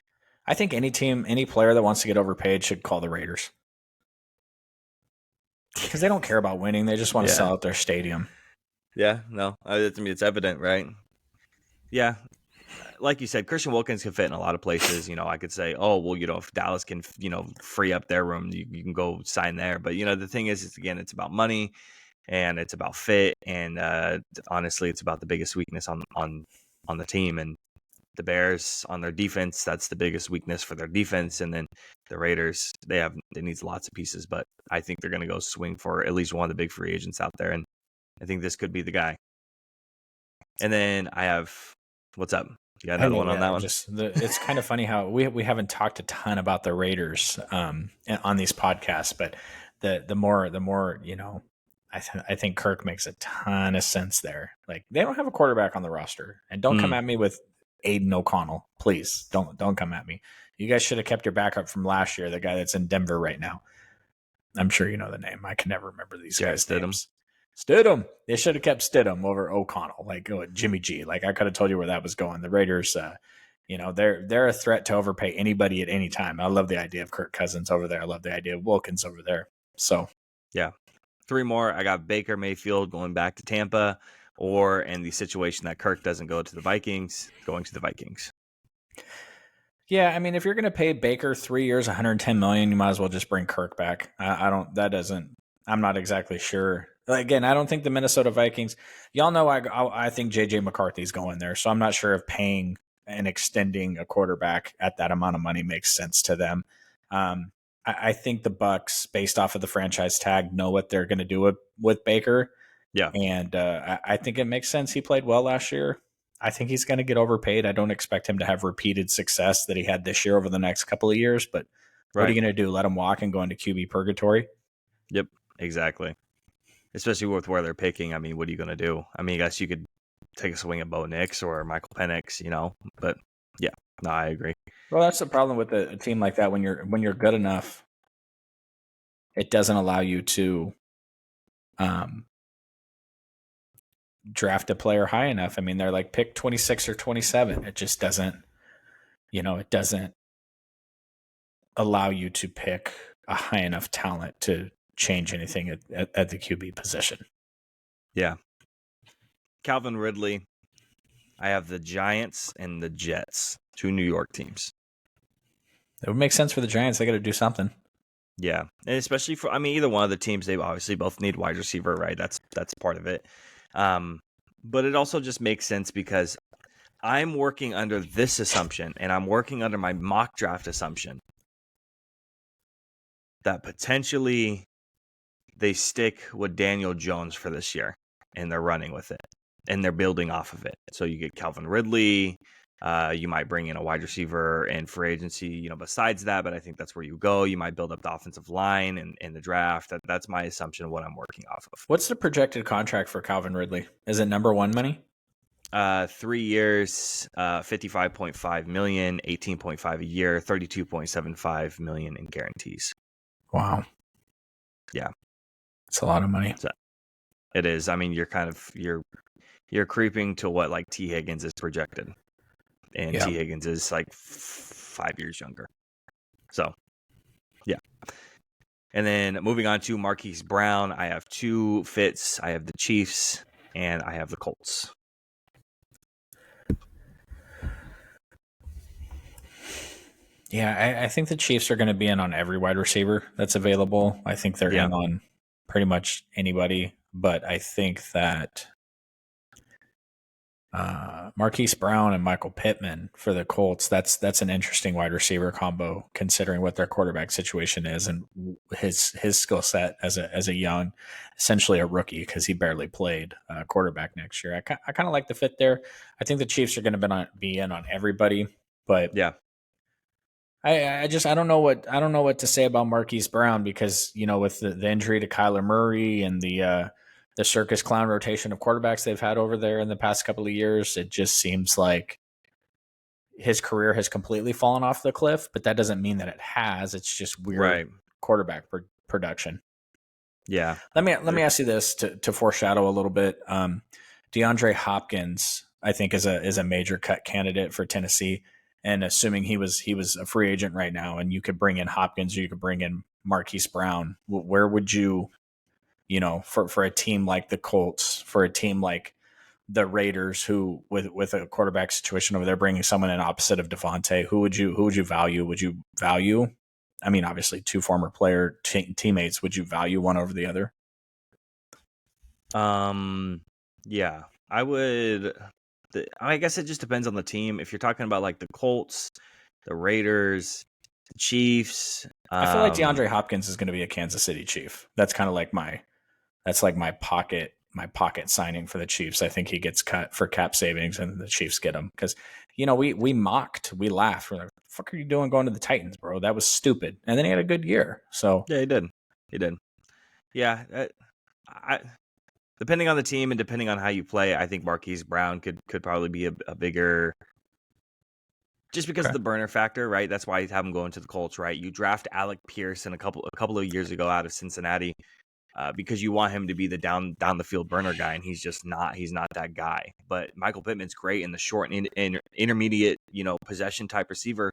I think any player that wants to get overpaid should call the Raiders, because they don't care about winning. They just want to sell out their stadium. Yeah, no, I mean, it's evident, right? Yeah. Like you said, Christian Wilkins can fit in a lot of places. I could say, oh, well, if Dallas can, free up their room, you can go sign there. But, the thing is, it's about money and it's about fit. And honestly, it's about the biggest weakness on the team. And the Bears on their defense, that's the biggest weakness for their defense. And then the Raiders, they needs lots of pieces. But I think they're going to go swing for at least one of the big free agents out there. And I think this could be the guy. And then I have, what's up? You got another one on that one? It's kind of funny how we haven't talked a ton about the Raiders on these podcasts, but the more I think Kirk makes a ton of sense there. Like, they don't have a quarterback on the roster, and don't come at me with Aiden O'Connell, please. Don't come at me. You guys should have kept your backup from last year, the guy that's in Denver right now. I'm sure you know the name. I can never remember these guys' names. Stidham. They should have kept Stidham over O'Connell, like Jimmy G. Like, I could have told you where that was going. The Raiders, they're a threat to overpay anybody at any time. I love the idea of Kirk Cousins over there. I love the idea of Wilkins over there. So, yeah. Three more. I got Baker Mayfield going back to Tampa. or in the situation that Kirk doesn't go to the Vikings, going to the Vikings. Yeah, I mean, if you're going to pay Baker 3 years, 110 million, you might as well just bring Kirk back. I don't. That doesn't. I'm not exactly sure. Again, I don't think the Minnesota Vikings. Y'all know I think JJ McCarthy's going there, so I'm not sure if paying and extending a quarterback at that amount of money makes sense to them. I think the Bucks, based off of the franchise tag, know what they're going to do with Baker. Yeah, And I think it makes sense. He played well last year. I think he's going to get overpaid. I don't expect him to have repeated success that he had this year over the next couple of years. But what are you going to do? Let him walk and go into QB purgatory? Yep, exactly. Especially with where they're picking. I mean, what are you going to do? I mean, I guess you could take a swing at Bo Nix or Michael Penix, but yeah, no, I agree. Well, that's the problem with a team like that. When you're good enough, it doesn't allow you to draft a player high enough. I mean, they're like pick 26 or 27. It just doesn't, it doesn't allow you to pick a high enough talent to change anything at the QB position. Yeah. Calvin Ridley. I have the Giants and the Jets, 2 New York teams. It would make sense for the Giants. They got to do something. Yeah, and especially for, either one of the teams, they obviously both need wide receiver, right? That's part of it. But it also just makes sense because I'm working under this assumption, and I'm working under my mock draft assumption that potentially they stick with Daniel Jones for this year, and they're running with it, and they're building off of it. So you get Calvin Ridley. You might bring in a wide receiver and free agency, besides that, but I think that's where you go. You might build up the offensive line in the draft. That's my assumption of what I'm working off of. What's the projected contract for Calvin Ridley? Is it number one money? 3 years, $55.5 million, 18.5 a year, $32.75 million in guarantees. Wow. Yeah. It's a lot of money. So it is. I mean, you're creeping to what like T. Higgins is projected. And T. Higgins is like 5 years younger. So, yeah. And then moving on to Marquise Brown, I have 2 fits. I have the Chiefs and I have the Colts. Yeah, I think the Chiefs are going to be in on every wide receiver that's available. I think they're in on pretty much anybody, but I think that Marquise Brown and Michael Pittman for the Colts, that's an interesting wide receiver combo considering what their quarterback situation is and his skill set as a young, essentially a rookie because he barely played quarterback next year. I kind of like the fit there. I think the Chiefs are going to be in on everybody, but yeah. I don't know what to say about Marquise Brown because with the injury to Kyler Murray and the circus clown rotation of quarterbacks they've had over there in the past couple of years, it just seems like his career has completely fallen off the cliff. But that doesn't mean that it has. It's just weird quarterback production. Yeah. Let me ask you this to foreshadow a little bit. DeAndre Hopkins, I think, is a major cut candidate for Tennessee. And assuming he was a free agent right now, and you could bring in Hopkins or you could bring in Marquise Brown, where would you, for a team like the Colts, for a team like the Raiders, who with a quarterback situation over there, bringing someone in opposite of Devontae, who would you value? Would you value? I mean, obviously, 2 former player teammates. Would you value one over the other? Yeah, I would. I guess it just depends on the team. If you're talking about like the Colts, the Raiders, the Chiefs, I feel like DeAndre Hopkins is going to be a Kansas City Chief. That's kind of like my pocket signing for the Chiefs. I think he gets cut for cap savings, and the Chiefs get him because we laughed. We're like, "What the fuck are you doing going to the Titans, bro? That was stupid." And then he had a good year. So yeah, he did. Yeah, depending on the team and depending on how you play, I think Marquise Brown could probably be a bigger, just because of the burner factor, right? That's why you have him going to the Colts, right? You draft Alec Pierce a couple of years ago out of Cincinnati because you want him to be the down the field burner guy, and he's just not. He's not that guy. But Michael Pittman's great in the short and intermediate, possession type receiver,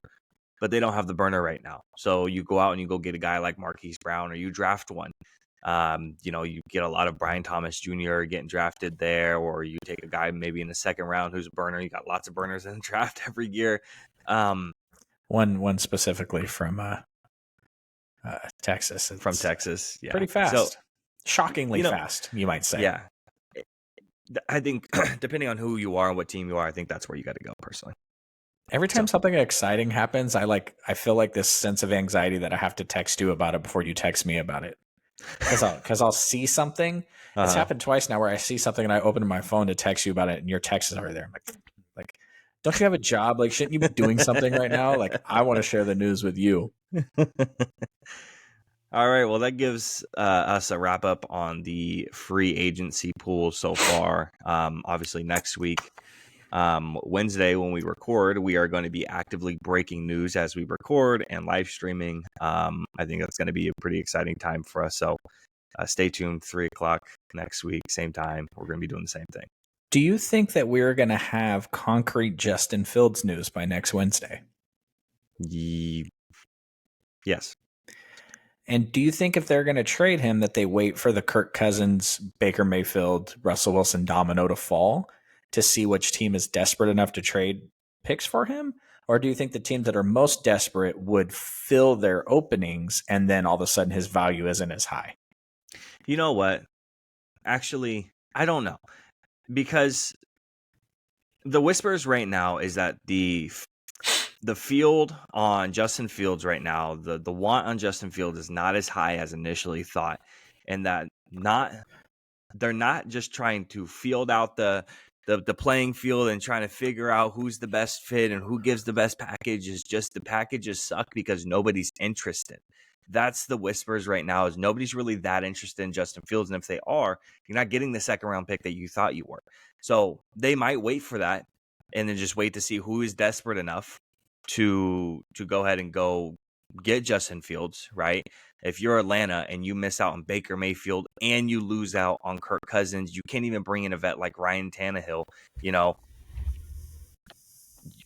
but they don't have the burner right now. So you go out and you go get a guy like Marquise Brown, or you draft one. You get a lot of Brian Thomas Jr. getting drafted there, or you take a guy maybe in the second round who's a burner. You got lots of burners in the draft every year. One specifically from Texas. From Texas, yeah. Pretty fast. So, shockingly fast, you might say. Yeah. I think depending on who you are and what team you are, I think that's where you got to go personally. Every time something exciting happens, I feel like this sense of anxiety that I have to text you about it before you text me about it. Because I'll see something. It's happened twice now where I see something and I open my phone to text you about it, and your text is already there. I'm like, don't you have a job? Like, shouldn't you be doing something right now? Like, I want to share the news with you. All right. Well, that gives us a wrap up on the free agency pool so far. Obviously, next week, Wednesday, when we record, we are going to be actively breaking news as we record and live streaming. I think that's going to be a pretty exciting time for us. So stay tuned. 3:00 next week, same time. We're going to be doing the same thing. Do you think that we're going to have concrete Justin Fields news by next Wednesday? Yes. And do you think if they're going to trade him that they wait for the Kirk Cousins, Baker Mayfield, Russell Wilson domino to fall to see which team is desperate enough to trade picks for him? Or do you think the teams that are most desperate would fill their openings and then all of a sudden his value isn't as high? You know what? Actually, I don't know. Because the whispers right now is that the field on Justin Fields right now, the want on Justin Fields is not as high as initially thought, and that they're not just trying to field out the playing field and trying to figure out who's the best fit and who gives the best package. Is just the packages suck because nobody's interested. That's the whispers right now, is nobody's really that interested in Justin Fields. And if they are, you're not getting the second round pick that you thought you were. So they might wait for that and then just wait to see who is desperate enough to go ahead and go get Justin Fields, right? If you're Atlanta and you miss out on Baker Mayfield and you lose out on Kirk Cousins, you can't even bring in a vet like Ryan Tannehill,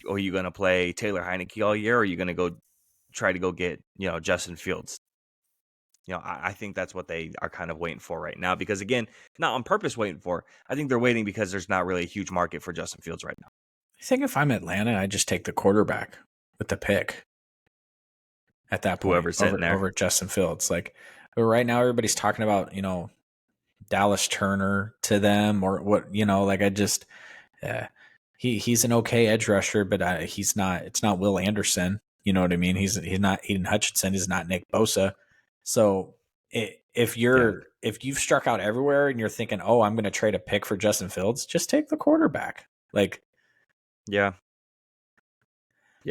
Are you going to play Taylor Heineke all year, or are you going to go try to go get, Justin Fields? I think that's what they are kind of waiting for right now, because again, not on purpose waiting for. I think they're waiting because there's not really a huge market for Justin Fields right now. I think if I'm Atlanta, I just take the quarterback with the pick at that point. Whoever's sitting there over Justin Fields. Like, right now, everybody's talking about, Dallas Turner to them, or what, he's an okay edge rusher, but he's not. It's not Will Anderson. You know what I mean? He's not Aiden Hutchinson. He's not Nick Bosa. So if you've struck out everywhere and you're thinking, oh, I'm going to trade a pick for Justin Fields, just take the quarterback. Yeah.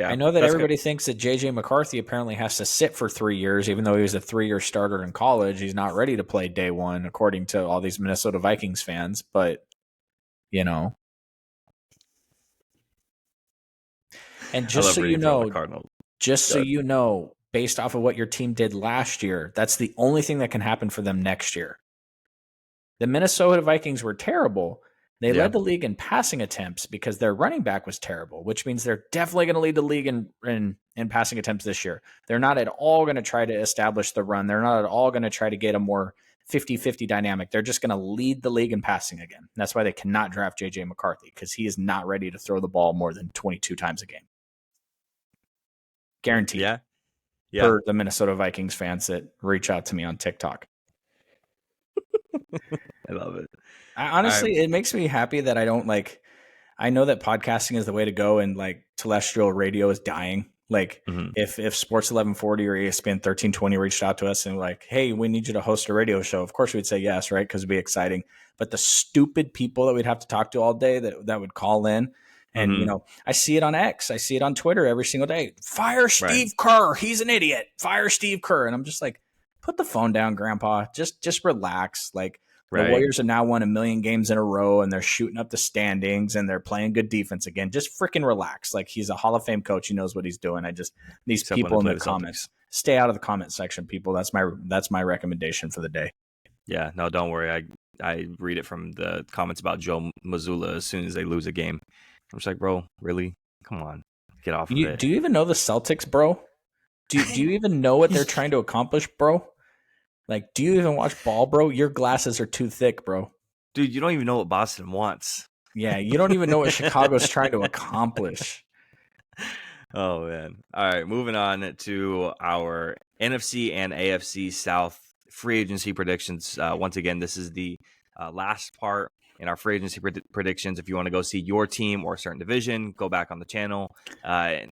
I know that everybody thinks that JJ McCarthy apparently has to sit for 3 years, even though he was a 3-year starter in college. He's not ready to play day one, according to all these Minnesota Vikings fans. But, and just so you know, based off of what your team did last year, that's the only thing that can happen for them next year. The Minnesota Vikings were terrible. They led the league in passing attempts because their running back was terrible, which means they're definitely going to lead the league in passing attempts this year. They're not at all going to try to establish the run. They're not at all going to try to get a more 50-50 dynamic. They're just going to lead the league in passing again. That's why they cannot draft J.J. McCarthy, because he is not ready to throw the ball more than 22 times a game. Guaranteed. Yeah. For the Minnesota Vikings fans that reach out to me on TikTok. I love it. Honestly, it makes me happy that I don't I know that podcasting is the way to go, and terrestrial radio is dying. If Sports 1140 or ESPN 1320 reached out to us and hey, we need you to host a radio show, of course we'd say yes, right? Because it'd be exciting. But the stupid people that we'd have to talk to all day that would call in, and I see it on X, I see it on Twitter every single day. Fire Steve Kerr, he's an idiot. Fire Steve Kerr, and I'm just put the phone down, Grandpa. Just relax. The Warriors have now won 1 million games in a row, and they're shooting up the standings, and they're playing good defense again. Just freaking relax. He's a Hall of Fame coach. He knows what he's doing. These people in the comments, stay out of the comment section, people. That's my recommendation for the day. Yeah, no, don't worry. I read it from the comments about Joe Mazzulla as soon as they lose a game. I'm just bro, really? Come on, get off of it. Do you even know the Celtics, bro? Do you even know what they're trying to accomplish, bro? Like, do you even watch ball, bro? Your glasses are too thick, bro. Dude, you don't even know what Boston wants. Yeah, you don't even know what Chicago's trying to accomplish. Oh man. All right, moving on to our NFC and AFC South free agency predictions. Once again, this is the last part in our free agency predictions. If you want to go see your team or a certain division, go back on the channel.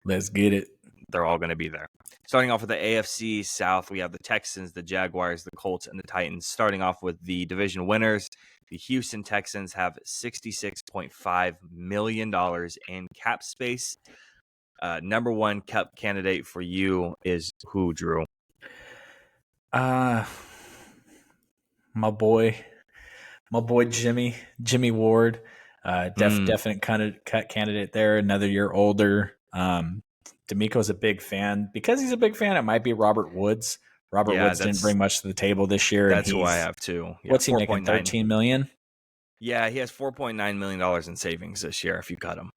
Let's get it. They're all going to be there. Starting off with the AFC South, we have the Texans, the Jaguars, the Colts, and the Titans. Starting off with the division winners, the Houston Texans have $66.5 million in cap space. Number one cap candidate for you is who, Drew? My boy Jimmy Ward. Definite cut candidate there. Another year older. D'Amico's a big fan. Because he's a big fan, it might be Robert Woods. Robert Woods didn't bring much to the table this year. That's who I have too. Yeah, what's he making? $13 million? Yeah, he has $4.9 million in savings this year if you cut him.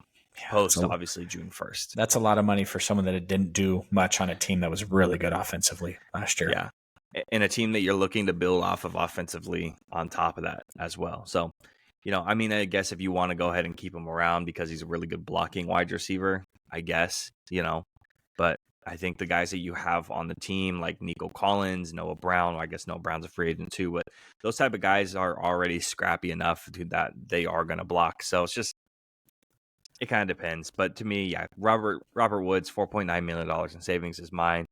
Post, obviously, June 1st. That's a lot of money for someone that didn't do much on a team that was really good offensively last year. Yeah, and a team that you're looking to build off of offensively on top of that as well. So, I mean, I guess if you want to go ahead and keep him around because he's a really good blocking wide receiver, I guess, but I think the guys that you have on the team, like Nico Collins, Noah Brown, I guess Noah Brown's a free agent too, but those type of guys are already scrappy enough that they are going to block. So it kind of depends. But to me, yeah, Robert Woods, $4.9 million in savings is mine.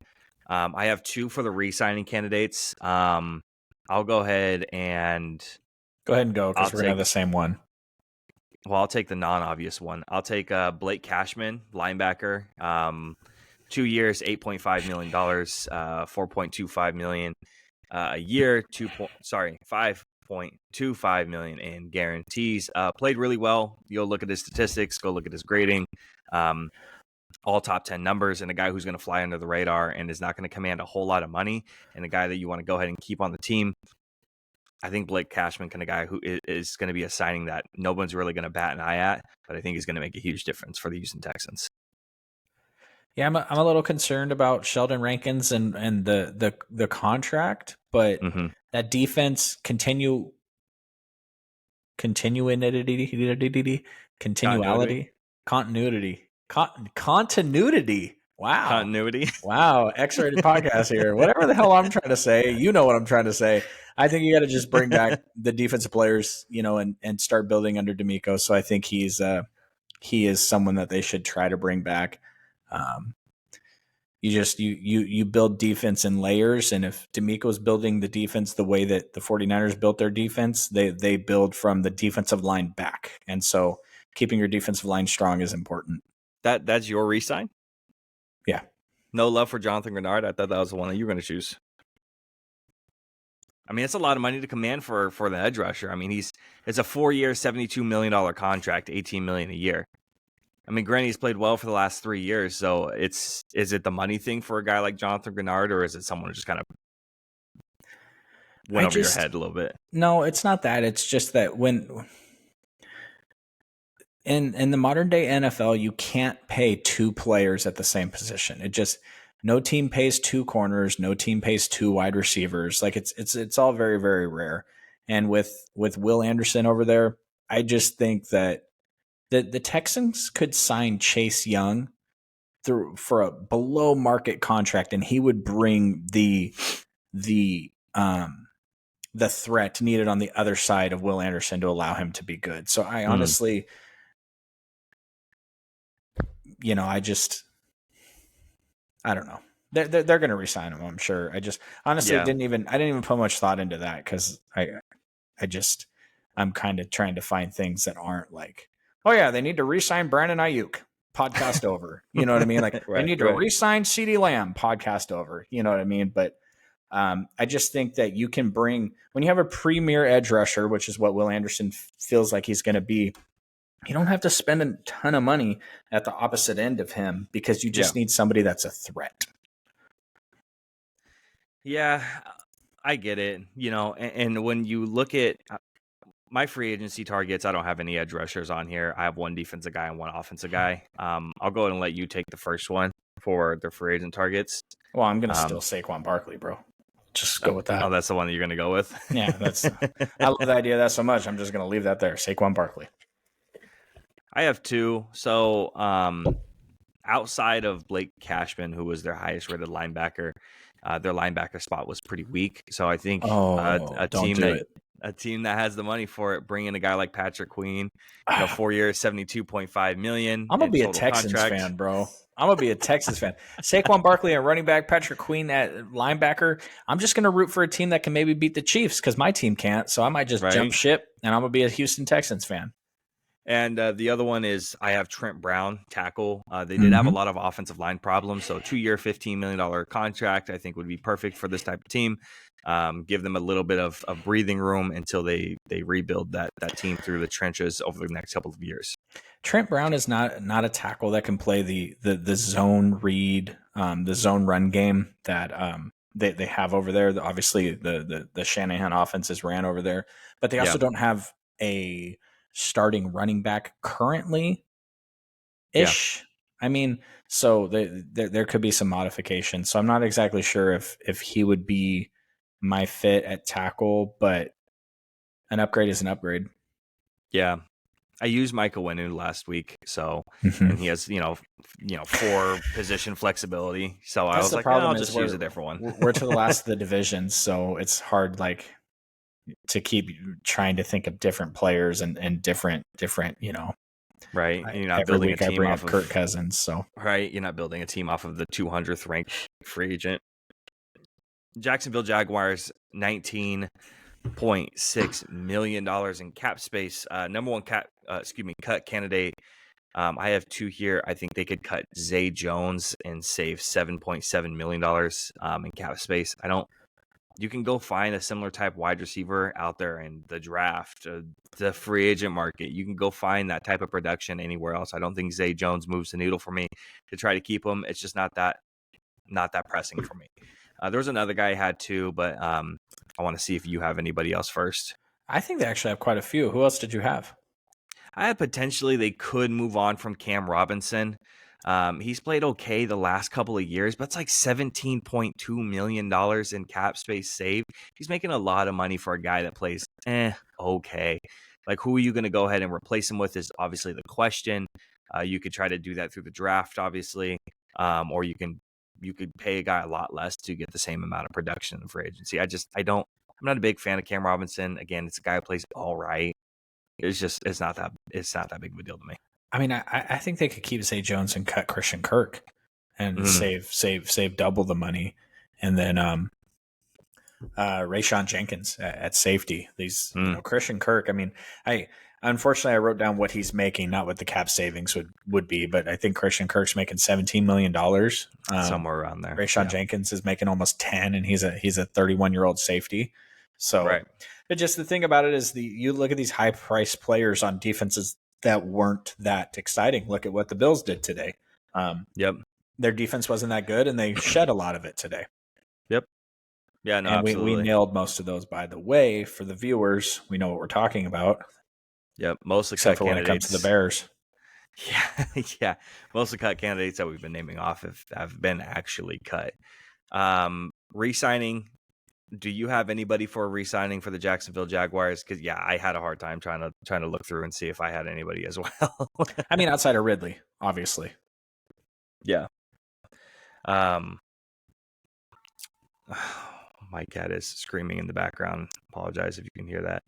I have two for the re-signing candidates. I'll go ahead and go because we're going to have the same one. Well, I'll take the non-obvious one. I'll take Blake Cashman, linebacker. 2 years, $8.5 million, $4.25 million a year. $5.25 million in guarantees. Played really well. You'll look at his statistics. Go look at his grading. All top 10 numbers, and a guy who's going to fly under the radar and is not going to command a whole lot of money, and a guy that you want to go ahead and keep on the team. I think Blake Cashman kind of guy who is going to be a signing that no one's really going to bat an eye at, but I think he's going to make a huge difference for the Houston Texans. Yeah, I'm a little concerned about Sheldon Rankins and the contract, but that defense continuity. Wow. Continuity. Wow. X-rated podcast here. Whatever the hell I'm trying to say, you know what I'm trying to say. I think you got to just bring back the defensive players, and start building under D'Amico. So I think he is someone that they should try to bring back. You build defense in layers, and if D'Amico's building the defense the way that the 49ers built their defense, they build from the defensive line back. And so keeping your defensive line strong is important. That's your re-sign? Yeah. No love for Jonathan Grenard? I thought that was the one that you were going to choose. I mean, it's a lot of money to command for the edge rusher. I mean, it's a 4-year, $72 million contract, $18 million a year. I mean, granted, he's played well for the last 3 years, so is it the money thing for a guy like Jonathan Grenard, or is it someone who just kind of went over your head a little bit? No, it's not that. It's just that when in the modern day NFL, you can't pay two players at the same position. No team pays two corners, no team pays two wide receivers. Like it's all very, very rare. And with Will Anderson over there, I just think that the Texans could sign Chase Young for a below market contract, and he would bring the threat needed on the other side of Will Anderson to allow him to be good. So I honestly, I don't know. They're going to re-sign him, I'm sure. I just honestly didn't even put much thought into that because I'm kind of trying to find things that aren't like, oh yeah, they need to re-sign Brandon Ayuk. Podcast over. You know what I mean? Like they need to re-sign CeeDee Lamb. Podcast over. You know what I mean? But I just think that you can bring, when you have a premier edge rusher, which is what Will Anderson feels like he's going to be, you don't have to spend a ton of money at the opposite end of him because you just need somebody that's a threat. Yeah, I get it. And when you look at my free agency targets, I don't have any edge rushers on here. I have one defensive guy and one offensive guy. I'll go ahead and let you take the first one for the free agent targets. Well, I'm going to still Saquon Barkley, bro. just go with that. Oh, that's the one that you're going to go with? Yeah, I love the idea of that so much. I'm just going to leave that there. Saquon Barkley. I have two. So, outside of Blake Cashman, who was their highest rated linebacker, their linebacker spot was pretty weak. So I think a team that has the money for it, bring in a guy like Patrick Queen, 4 years, $72.5 million. I'm gonna be a Texans fan, bro. I'm gonna be a Texans fan. Saquon Barkley and running back Patrick Queen at linebacker. I'm just gonna root for a team that can maybe beat the Chiefs because my team can't. So I might just jump ship and I'm gonna be a Houston Texans fan. And the other one is I have Trent Brown, tackle. They did have a lot of offensive line problems. So 2-year, $15 million contract, I think would be perfect for this type of team. Give them a little bit of breathing room until they rebuild that team through the trenches over the next couple of years. Trent Brown is not a tackle that can play the zone read, the zone run game that they have over there. Obviously, the Shanahan offenses ran over there, but they also don't have a starting running back currently ish. I mean, so there could be some modifications. So I'm not exactly sure if he would be my fit at tackle, but an upgrade is an upgrade. Yeah. I used Michael Winu last week, so and he has 4 position flexibility. So I was like, I'll just use a different one. We're to the last of the divisions, so it's hard to keep trying to think of different players and different right. And you're not building a team off of Kirk Cousins, so right. You're not building a team off of the 200th ranked free agent. Jacksonville Jaguars, $19.6 million in cap space. Number one cut candidate. I have 2 here. I think they could cut Zay Jones and save $7.7 million in cap space. You can go find a similar type wide receiver out there in the draft, the free agent market. You can go find that type of production anywhere else. I don't think Zay Jones moves the needle for me to try to keep him. It's just not that pressing for me. There was another guy I had too, but I want to see if you have anybody else first. I think they actually have quite a few. Who else did you have? I had potentially they could move on from Cam Robinson. He's played okay the last couple of years, but it's like $17.2 million in cap space saved. He's making a lot of money for a guy that plays okay. Like, who are you going to go ahead and replace him with is obviously the question. You could try to do that through the draft, obviously, or you could pay a guy a lot less to get the same amount of production in free agency. I'm not a big fan of Cam Robinson. Again, it's a guy who plays all right. It's not that big of a deal to me. I mean, I think they could keep Zay Jones and cut Christian Kirk and save double the money. And then Rayshon Jenkins at safety. Christian Kirk. I mean, unfortunately I wrote down what he's making, not what the cap savings would be, but I think Christian Kirk's making $17 million. Somewhere around there. Rayshon Jenkins is making almost 10, and he's a 31-year-old safety. So right. But just the thing about it is you look at these high priced players on defenses that weren't that exciting. Look at what the Bills did today. Yep. Their defense wasn't that good, and they shed a lot of it today. Yep. Yeah, no, and absolutely. we nailed most of those, by the way. For the viewers, we know what we're talking about. Yep. Most of except for when it comes to the Bears. Yeah. Most of the cut candidates that we've been naming off have been actually cut. Re-signing. Do you have anybody for re-signing for the Jacksonville Jaguars? Because I had a hard time trying to look through and see if I had anybody as well. I mean, outside of Ridley, obviously. Yeah. My cat is screaming in the background. Apologize if you can hear that.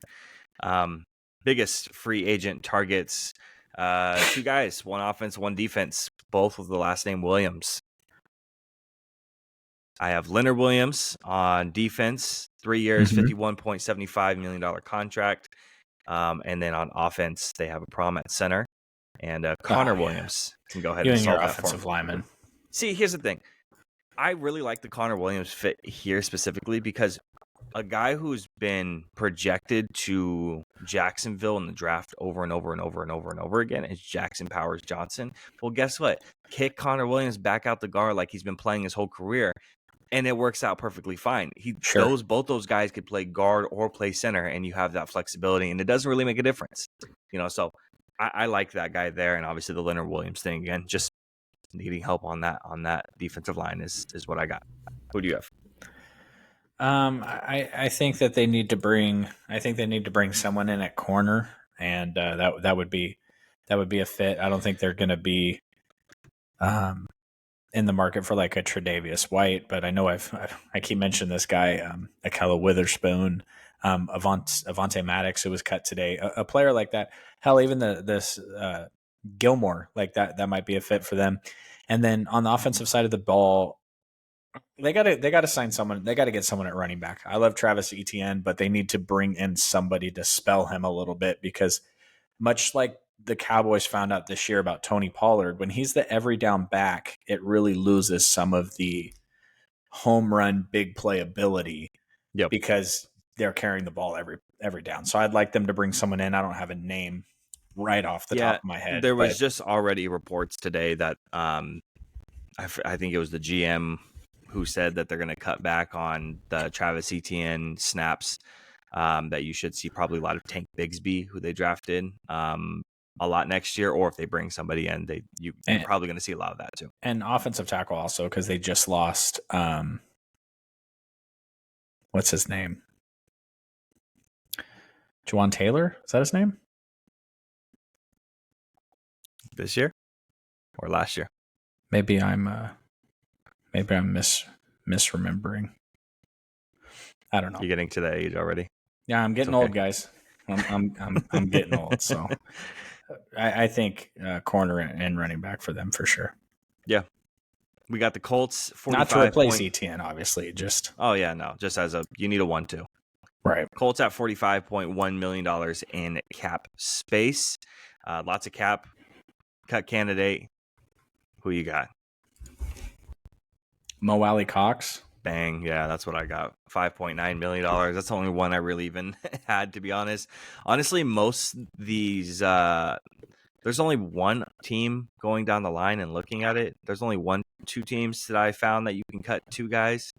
Biggest free agent targets. 2 guys, 1 offense, 1 defense, both with the last name Williams. I have Leonard Williams on defense, 3 years, $51.75 million contract. And then on offense, they have a problem at center. And Connor Williams can go ahead and solve that offensive lineman. See, here's the thing. I really like the Connor Williams fit here specifically because a guy who's been projected to Jacksonville in the draft over and over and over and over and over again is Jackson Powers Johnson. Well, guess what? Kick Connor Williams back out the guard like he's been playing his whole career, and it works out perfectly fine. Both those guys could play guard or play center, and you have that flexibility, and it doesn't really make a difference. So I like that guy there, and obviously the Leonard Williams thing again, just needing help on that defensive line is what I got. Who do you have? I think that they need to bring. I think they need to bring someone in at corner, and that would be a fit. I don't think they're going to be in the market for like a Tre'Davious White, but I know I keep mentioning this guy, Akella Witherspoon, Avante Maddox, who was cut today, a player like that. Hell, even this Gilmore, like that might be a fit for them. And then on the offensive side of the ball, they gotta sign someone. They gotta get someone at running back. I love Travis Etienne, but they need to bring in somebody to spell him a little bit, because much like the Cowboys found out this year about Tony Pollard, when he's the every down back, it really loses some of the home run big play ability. Yep. Because they're carrying the ball every down. So I'd like them to bring someone in. I don't have a name right off the top of my head. There was just already reports today that I think it was the GM who said that they're going to cut back on the Travis Etienne snaps. That you should see probably a lot of Tank Bigsby, who they drafted a lot next year, or if they bring somebody in, you're probably going to see a lot of that too. And offensive tackle also, because they just lost what's his name? Juwan Taylor? Is that his name? This year or last year? Maybe I'm misremembering. I don't know. You're getting to that age already. Yeah, I'm getting old, guys. I'm getting old. So I think corner and running back for them for sure. Yeah. We got the Colts. Not to replace Etienne, obviously. Just just as you need a 1-2. Right. Colts at $45.1 million in cap space. Lots of cap. Cut candidate. Who you got? Mo Alley Cox. Bang. Yeah, that's what I got. $5.9 million. That's the only one I really even had, to be honest. Honestly, most these, there's only one team going down the line and looking at it. There's only two teams that I found that you can cut two guys.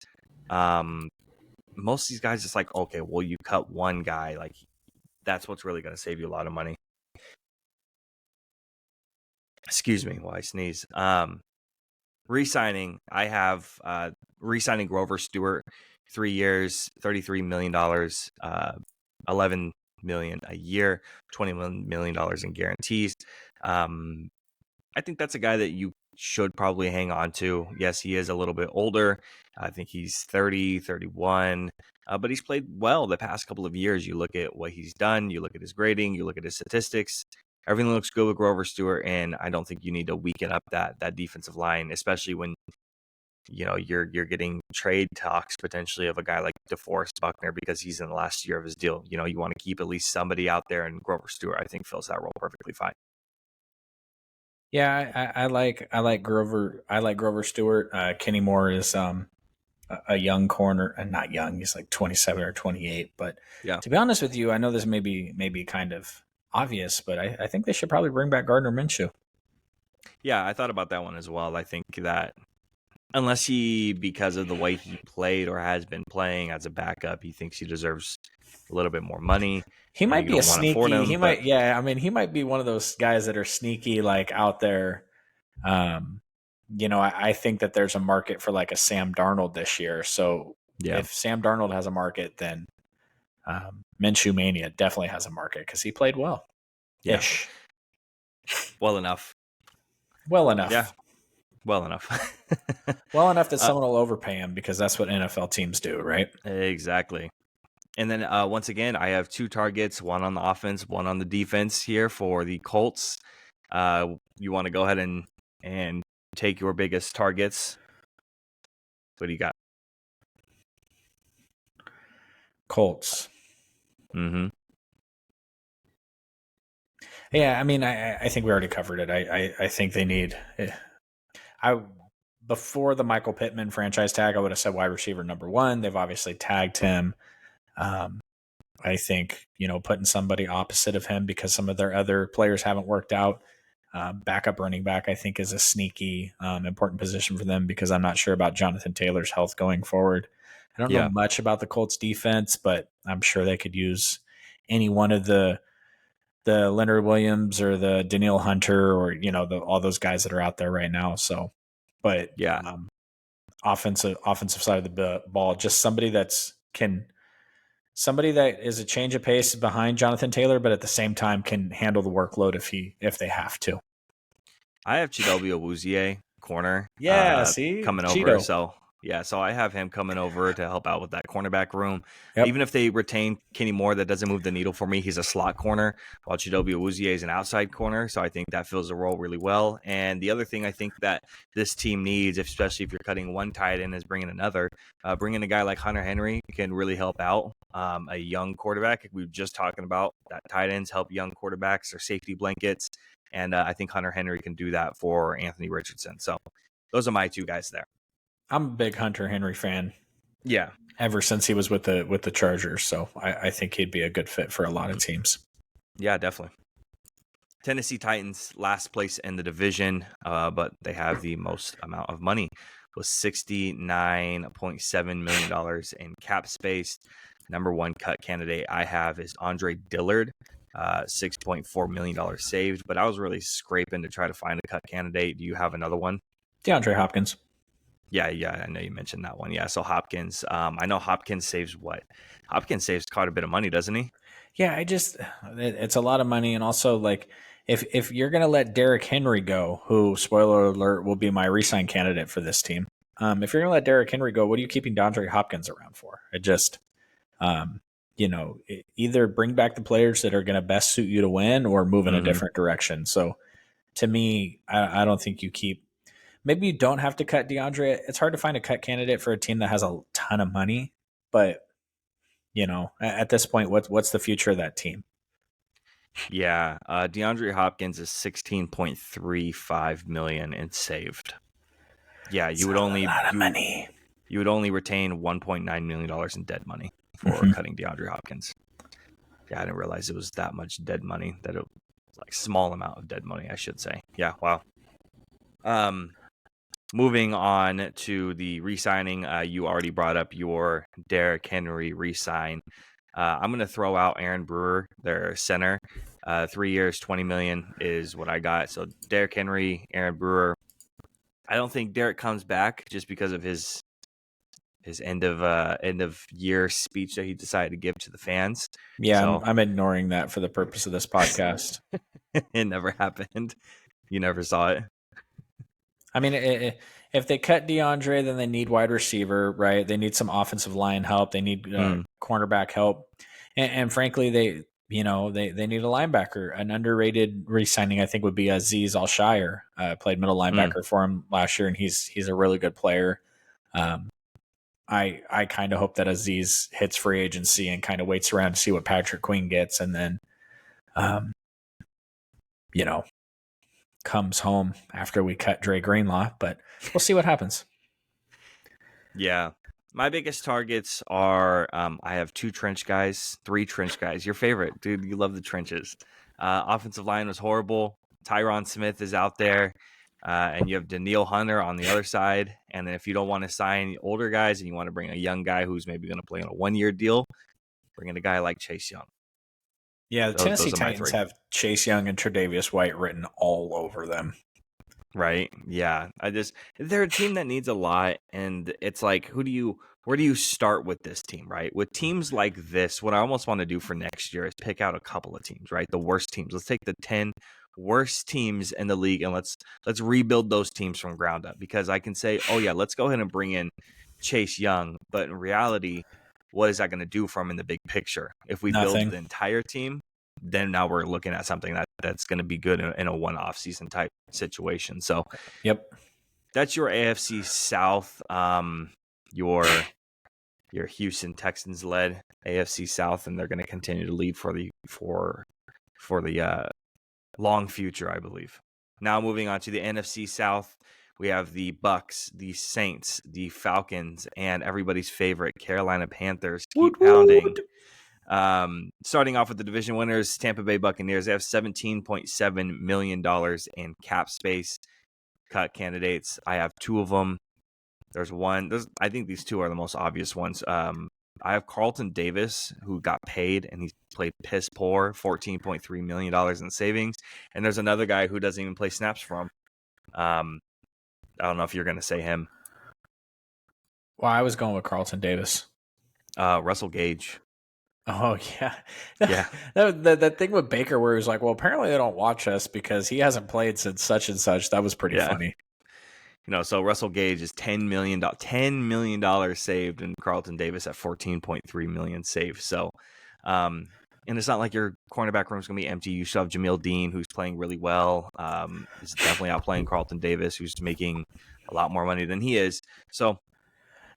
Most of these guys, it's like, okay, well, you cut one guy. Like, that's what's really going to save you a lot of money. Excuse me while I sneeze. Re-signing, I have re-signing Grover Stewart, 3 years, $33 million, $11 million a year, $21 million in guarantees. I think that's a guy that you should probably hang on to. Yes, he is a little bit older. I think he's 30, 31, but he's played well the past couple of years. You look at what he's done, you look at his grading, you look at his statistics. Everything looks good with Grover Stewart, and I don't think you need to weaken up that defensive line, especially when you're getting trade talks potentially of a guy like DeForest Buckner because he's in the last year of his deal. You want to keep at least somebody out there, and Grover Stewart, I think, fills that role perfectly fine. Yeah, I like Grover. I like Grover Stewart. Kenny Moore is a young corner, and not young. He's like 27 or 28. But yeah, to be honest with you, I know this may be kind of obvious, but I think they should probably bring back Gardner Minshew. Yeah, I thought about that one as well. I think that unless he, because of the way he played or has been playing as a backup, he thinks he deserves a little bit more money. He might be a sneaky. He might be one of those guys that are sneaky, like out there. I think that there's a market for like a Sam Darnold this year. So if Sam Darnold has a market, then Minshew Mania definitely has a market because he played well. Ish. Well enough. Yeah. Well enough. Well enough that someone will overpay him because that's what NFL teams do, right? Exactly. And then once again, I have two targets, one on the offense, one on the defense here for the Colts. You want to go ahead and take your biggest targets? What do you got? Colts. Mm-hmm. Yeah, I mean, I think we already covered it. I think they need. Before the Michael Pittman franchise tag, I would have said wide receiver number 1. They've obviously tagged him. I think putting somebody opposite of him because some of their other players haven't worked out. Backup running back, I think, is a sneaky important position for them because I'm not sure about Jonathan Taylor's health going forward. I don't know much about the Colts defense, but I'm sure they could use any one of the Leonard Williams or the Danielle Hunter or all those guys that are out there right now. So, but offensive side of the ball. Just somebody somebody that is a change of pace behind Jonathan Taylor, but at the same time can handle the workload if they have to. I have Chidobe Awuzie, corner, Yeah, see, coming over. Cheeto. So I have him coming over to help out with that cornerback room. Yep. Even if they retain Kenny Moore, that doesn't move the needle for me. He's a slot corner, while Chidobe Awuzie is an outside corner. So I think that fills the role really well. And the other thing I think that this team needs, especially if you're cutting one tight end, is bringing another. Bringing a guy like Hunter Henry can really help out a young quarterback. We were just talking about that tight ends help young quarterbacks or safety blankets. And I think Hunter Henry can do that for Anthony Richardson. So those are my two guys there. I'm a big Hunter Henry fan. Yeah. Ever since he was with the Chargers. So I think he'd be a good fit for a lot of teams. Yeah, definitely. Tennessee Titans, last place in the division, but they have the most amount of money with $69.7 million in cap space. Number one cut candidate I have is Andre Dillard. $6.4 million saved, but I was really scraping to try to find a cut candidate. Do you have another one? DeAndre Hopkins. Yeah, I know you mentioned that one. Yeah, so Hopkins. I know Hopkins saves what? Hopkins saves quite a bit of money, doesn't he? Yeah, it's a lot of money, and also like if you're gonna let Derrick Henry go, who spoiler alert will be my re-sign candidate for this team. If you're gonna let Derrick Henry go, what are you keeping DeAndre Hopkins around for? It just either bring back the players that are going to best suit you to win or move in a different direction. So to me, I don't think you keep, maybe you don't have to cut DeAndre. It's hard to find a cut candidate for a team that has a ton of money, but at this point, what's the future of that team? Yeah. DeAndre Hopkins is $16.35 million and saved. Yeah. You would only retain $1.9 million in dead money for cutting DeAndre Hopkins. Yeah, I didn't realize it was that much dead money. That it was like small amount of dead money, I should say. Yeah, wow. Moving on to the re-signing, you already brought up your Derrick Henry re-sign. I'm going to throw out Aaron Brewer, their center. 3 years, $20 million is what I got. So Derrick Henry, Aaron Brewer. I don't think Derrick comes back just because of his end of year speech that he decided to give to the fans. Yeah, so, I'm ignoring that for the purpose of this podcast. It never happened. You never saw it. I mean, if they cut DeAndre, then they need wide receiver, right? They need some offensive line help. They need cornerback help, and frankly, they need a linebacker. An underrated re-signing, I think, would be Azeez Al-Shaair. Played middle linebacker for him last year, and he's a really good player. I kind of hope that Azeez hits free agency and kind of waits around to see what Patrick Queen gets, and then, comes home after we cut Dre Greenlaw. But we'll see what happens. Yeah. My biggest targets are I have three trench guys. Your favorite, dude. You love the trenches. Offensive line was horrible. Tyron Smith is out there. And you have Danielle Hunter on the other side. And then if you don't want to sign older guys and you want to bring a young guy who's maybe going to play on a 1-year deal, bring in a guy like Chase Young. Yeah, the Tennessee Titans have Chase Young and Tre'Davious White written all over them. Right. Yeah. They're a team that needs a lot. And it's like, where do you start with this team, right? With teams like this, what I almost want to do for next year is pick out a couple of teams, right? The worst teams. Let's take the 10 worst teams in the league and let's rebuild those teams from ground up, because I can say, oh yeah, let's go ahead and bring in Chase Young. But in reality, what is that going to do for him in the big picture? If we build the entire team, then now we're looking at something that's going to be good in a one-off season type situation. So, yep, that's your AFC South. Your Houston Texans led AFC South, and they're going to continue to lead for the long future, I believe. Now moving on to the NFC South, we have the Bucks, the Saints, the Falcons, and everybody's favorite Carolina Panthers keep pounding. Starting off with the division winners, Tampa Bay Buccaneers. They have $17.7 million in cap space. Cut candidates, I have two of them. I think these two are the most obvious ones. I have Carlton Davis, who got paid, and he's played piss poor, $14.3 million in savings. And there's another guy who doesn't even play snaps for him. I don't know if you're going to say him. Well, I was going with Carlton Davis. Russell Gage. Oh yeah, Yeah, that thing with Baker where he was like, "Well, apparently they don't watch us because he hasn't played since such and such." That was pretty yeah. funny. So Russell Gage is $10 million saved, and Carlton Davis at 14.3 million saved. So, and it's not like your cornerback room is going to be empty. You still have Jamil Dean, who's playing really well. Is definitely outplaying Carlton Davis, who's making a lot more money than he is. So, I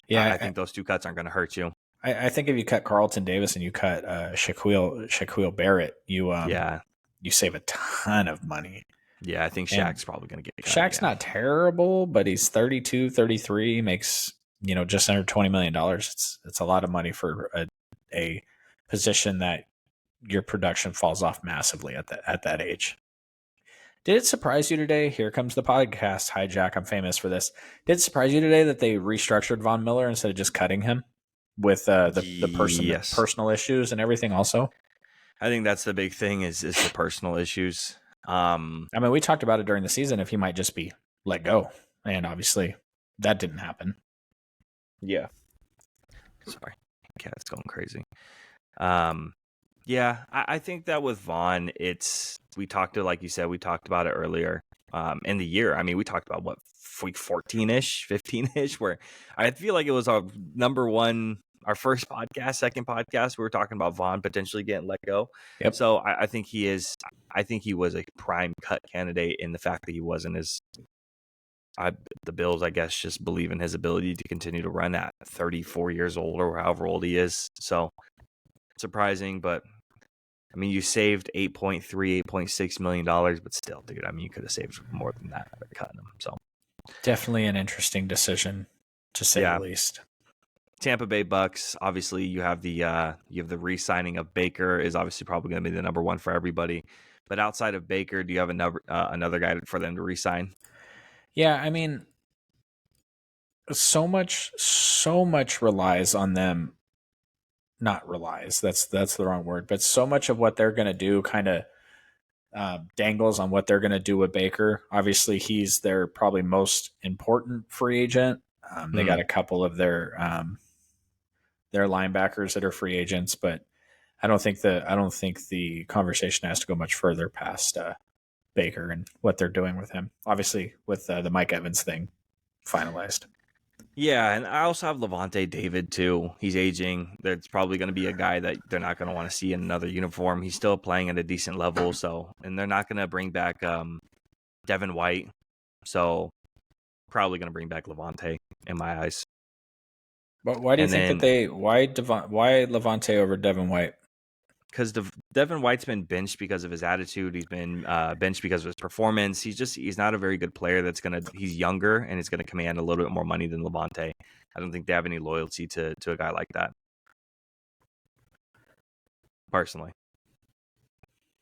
Yeah, think those two cuts aren't going to hurt you. I think if you cut Carlton Davis and you cut Shaquille Barrett, Yeah, you save a ton of money. I think And Shaq's probably going to get cut. Shaq's not terrible, but he's 32, 33, makes just under $20 million. It's a lot of money for a position that your production falls off massively at that age. Did it surprise you today? Here comes the podcast hijack. I'm famous for this. Did it surprise you today that they restructured Von Miller instead of just cutting him with the personal issues and everything? Also, I think that's the big thing is the personal issues. I mean, we talked about it during the season if he might just be let go, and obviously that didn't happen. Yeah. Sorry, cat's going crazy. Yeah, I think that with Vaughn, we talked about it earlier in the year. I mean, we talked about week 14-ish, 15-ish, where I feel like it was our number one, our first podcast, second podcast. We were talking about Vaughn potentially getting let go. Yep. So I think he is. I think he was a prime cut candidate in the fact that he wasn't as. The Bills, I guess, just believe in his ability to continue to run at 34 years old or however old he is. So surprising, but I mean, you saved $8.6 million, but still, dude, I mean, you could have saved more than that by cutting him. So definitely an interesting decision, to say the least. Tampa Bay Bucks, obviously, you have the re-signing of Baker is obviously probably going to be the number one for everybody. But outside of Baker, do you have another guy for them to re-sign? Yeah, I mean, so much relies on them. Not relies. That's the wrong word. But so much of what they're going to do kind of dangles on what they're going to do with Baker. Obviously, he's their probably most important free agent. They got a couple of their linebackers that are free agents, but I don't think the conversation has to go much further past Baker and what they're doing with him. Obviously, with the Mike Evans thing finalized. Yeah, and I also have Levante David too. He's aging. There's probably going to be a guy that they're not going to want to see in another uniform. He's still playing at a decent level, and they're not going to bring back Devin White. So probably going to bring back Levante in my eyes. But why do you think why Levante over Devin White? Because Devin White's been benched because of his attitude. He's been benched because of his performance. He's not a very good player. He's younger and is gonna command a little bit more money than Levante. I don't think they have any loyalty to a guy like that. Personally,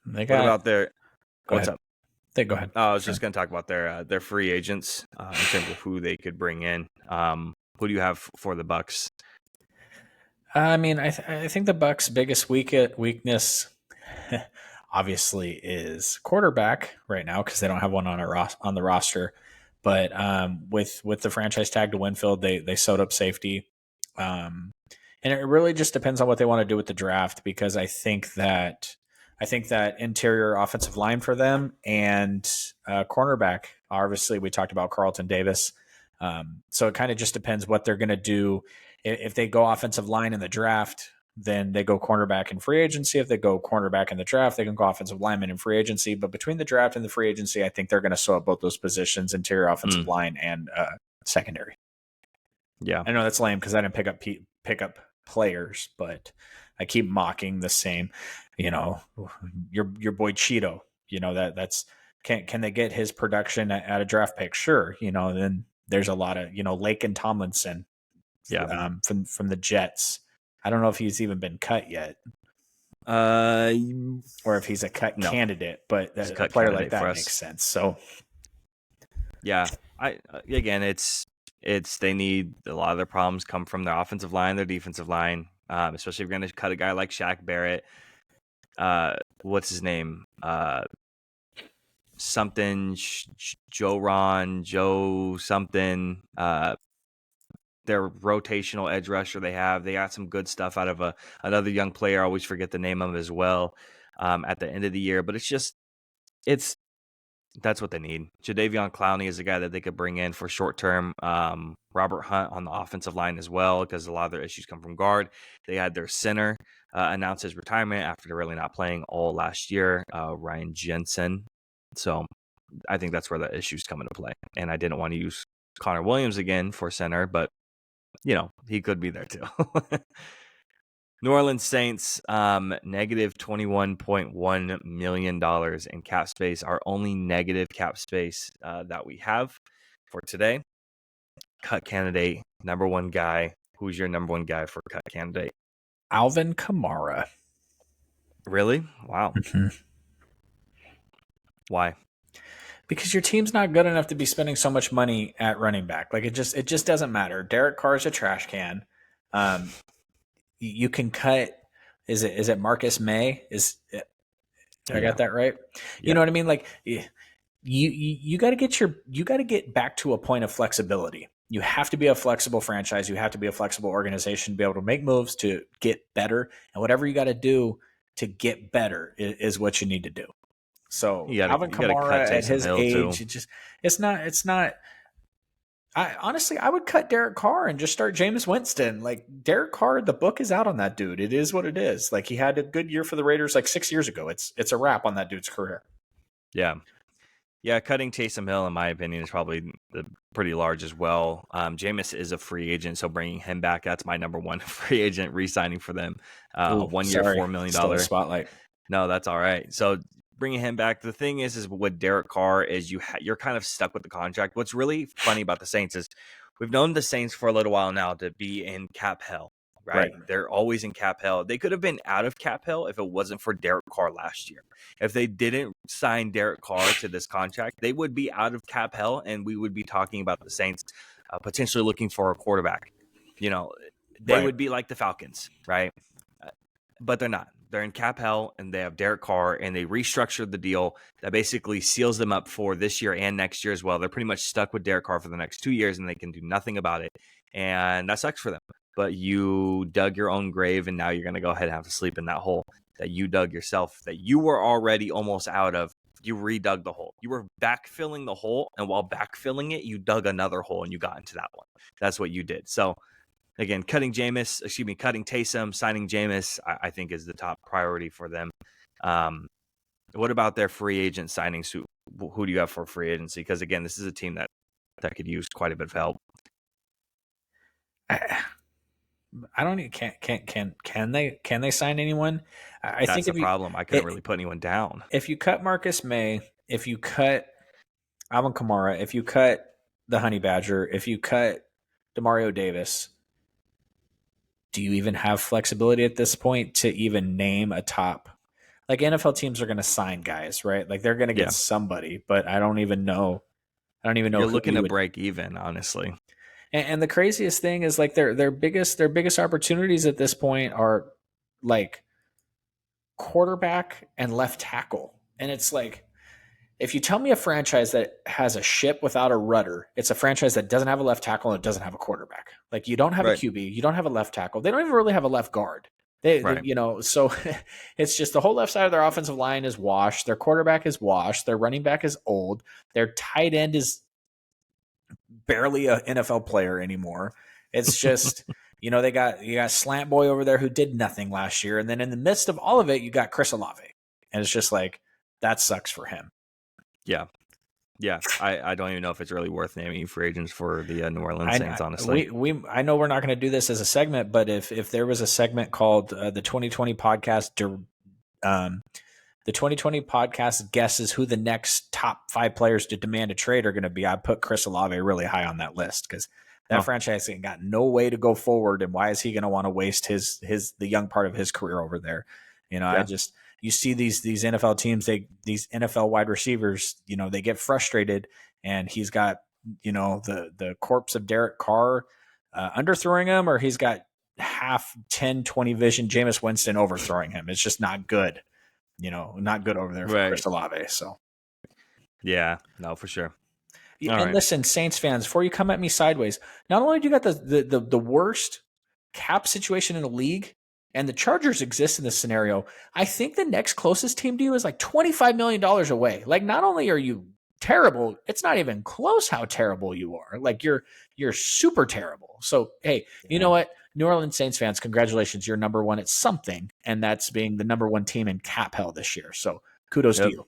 what about their? What's up? Go ahead. I was just gonna talk about their free agents in terms of who they could bring in. Who do you have for the Bucks? I mean, I think the Bucks' biggest weakness, obviously, is quarterback right now because they don't have one on the roster. But with the franchise tag to Winfield, they sewed up safety, and it really just depends on what they want to do with the draft because I think that interior offensive line for them and cornerback. Obviously, we talked about Carlton Davis, so it kind of just depends what they're going to do. If they go offensive line in the draft, then they go cornerback in free agency. If they go cornerback in the draft, they can go offensive lineman in free agency. But between the draft and the free agency, I think they're going to sew up both those positions, interior offensive line and secondary. Yeah. I know that's lame because I didn't pick up players, but I keep mocking the same, your boy Cheeto, that's can they get his production at a draft pick? Sure. Then there's a lot of, Laken Tomlinson. Yeah. From the Jets. I don't know if he's even been cut yet. Or if he's a cut candidate, but a player like that makes sense. So yeah, they need a lot of their problems come from their offensive line, their defensive line, especially if you're going to cut a guy like Shaq Barrett. What's his name? Something Joe something. their rotational edge rusher they have. They got some good stuff out of another young player. I always forget the name of as well at the end of the year. But that's what they need. Jadeveon Clowney is a guy that they could bring in for short term. Robert Hunt on the offensive line as well, because a lot of their issues come from guard. They had their center announce his retirement after really not playing all last year, Ryan Jensen. So I think that's where the issues come into play. And I didn't want to use Connor Williams again for center, but he could be there too. New Orleans Saints, negative $21.1 million in cap space, our only negative cap space that we have for today. Cut candidate, number one guy. Who's your number one guy for cut candidate? Alvin Kamara. Really? Wow. Mm-hmm. Why? Because your team's not good enough to be spending so much money at running back. Like it just doesn't matter. Derek Carr is a trash can. You can cut. Is it Marcus May? Did I got that right? You know what I mean? Like you got to get back to a point of flexibility. You have to be a flexible franchise. You have to be a flexible organization to be able to make moves to get better. And whatever you got to do to get better is what you need to do. So Alvin Kamara at his age, it's not. I honestly, I would cut Derek Carr and just start Jameis Winston. Like Derek Carr, the book is out on that dude. It is what it is. Like he had a good year for the Raiders like 6 years ago. It's a wrap on that dude's career. Yeah. Cutting Taysom Hill, in my opinion, is probably pretty large as well. Jameis is a free agent, so bringing him back, that's my number one free agent re-signing for them. 1 year, $4 million. Still a spotlight. No, that's all right. So bringing him back, the thing is with Derek Carr is you're kind of stuck with the contract. What's really funny about the Saints is we've known the Saints for a little while now to be in cap hell. Right? They're always in cap hell. They could have been out of cap hell if it wasn't for Derek Carr last year. If they didn't sign Derek Carr to this contract, they would be out of cap hell, and we would be talking about the Saints potentially looking for a quarterback. They would be like the Falcons, right? But they're not. They're in cap hell, and they have Derek Carr, and they restructured the deal that basically seals them up for this year and next year as well. They're pretty much stuck with Derek Carr for the next 2 years, and they can do nothing about it. And that sucks for them. But you dug your own grave, and now you're going to go ahead and have to sleep in that hole that you dug yourself, that you were already almost out of. You redug the hole. You were backfilling the hole, and while backfilling it, you dug another hole, and you got into that one. That's what you did. So, again, cutting Taysom, signing Jameis, I think is the top priority for them. What about their free agent signings? Who do you have for free agency? Because, again, this is a team that could use quite a bit of help. I don't need, can they sign anyone? That's the problem. I couldn't really put anyone down. If you cut Marcus May, if you cut Alvin Kamara, if you cut the Honey Badger, if you cut Demario Davis, do you even have flexibility at this point to even name a top? Like NFL teams are going to sign guys, right? Like they're going to get somebody, but I don't even know. You're looking to break even, honestly. And the craziest thing is like their biggest opportunities at this point are like quarterback and left tackle. And it's like, if you tell me a franchise that has a ship without a rudder, it's a franchise that doesn't have a left tackle and doesn't have a quarterback. Like you don't have a QB, you don't have a left tackle. They don't even really have a left guard. They so it's just the whole left side of their offensive line is washed. Their quarterback is washed. Their running back is old. Their tight end is barely an NFL player anymore. It's just, you got Slant Boy over there who did nothing last year. And then in the midst of all of it, you got Chris Olave. And it's just like, that sucks for him. Yeah. Yeah. I don't even know if it's really worth naming free agents for the New Orleans Saints, honestly. I know we're not going to do this as a segment, but if there was a segment called the 2020 podcast, the 2020 podcast guesses who the next top 5 players to demand a trade are going to be, I put Chris Olave really high on that list because that franchise ain't got no way to go forward. And why is he going to want to waste the young part of his career over there? You see these NFL teams, these NFL wide receivers, they get frustrated, and he's got, the corpse of Derek Carr underthrowing him, or he's got half 10-20 vision Jameis Winston overthrowing him. It's just not good. Not good over there for Chris Olave. So, yeah, no, for sure. All And right. listen, Saints fans, before you come at me sideways, not only do you got the worst cap situation in the league, and the Chargers exist in this scenario, I think the next closest team to you is like $25 million away. Like, not only are you terrible, it's not even close how terrible you are. Like, you're super terrible. So, hey, you know what? New Orleans Saints fans, congratulations. You're number one at something, and that's being the number one team in cap hell this year. So kudos to you.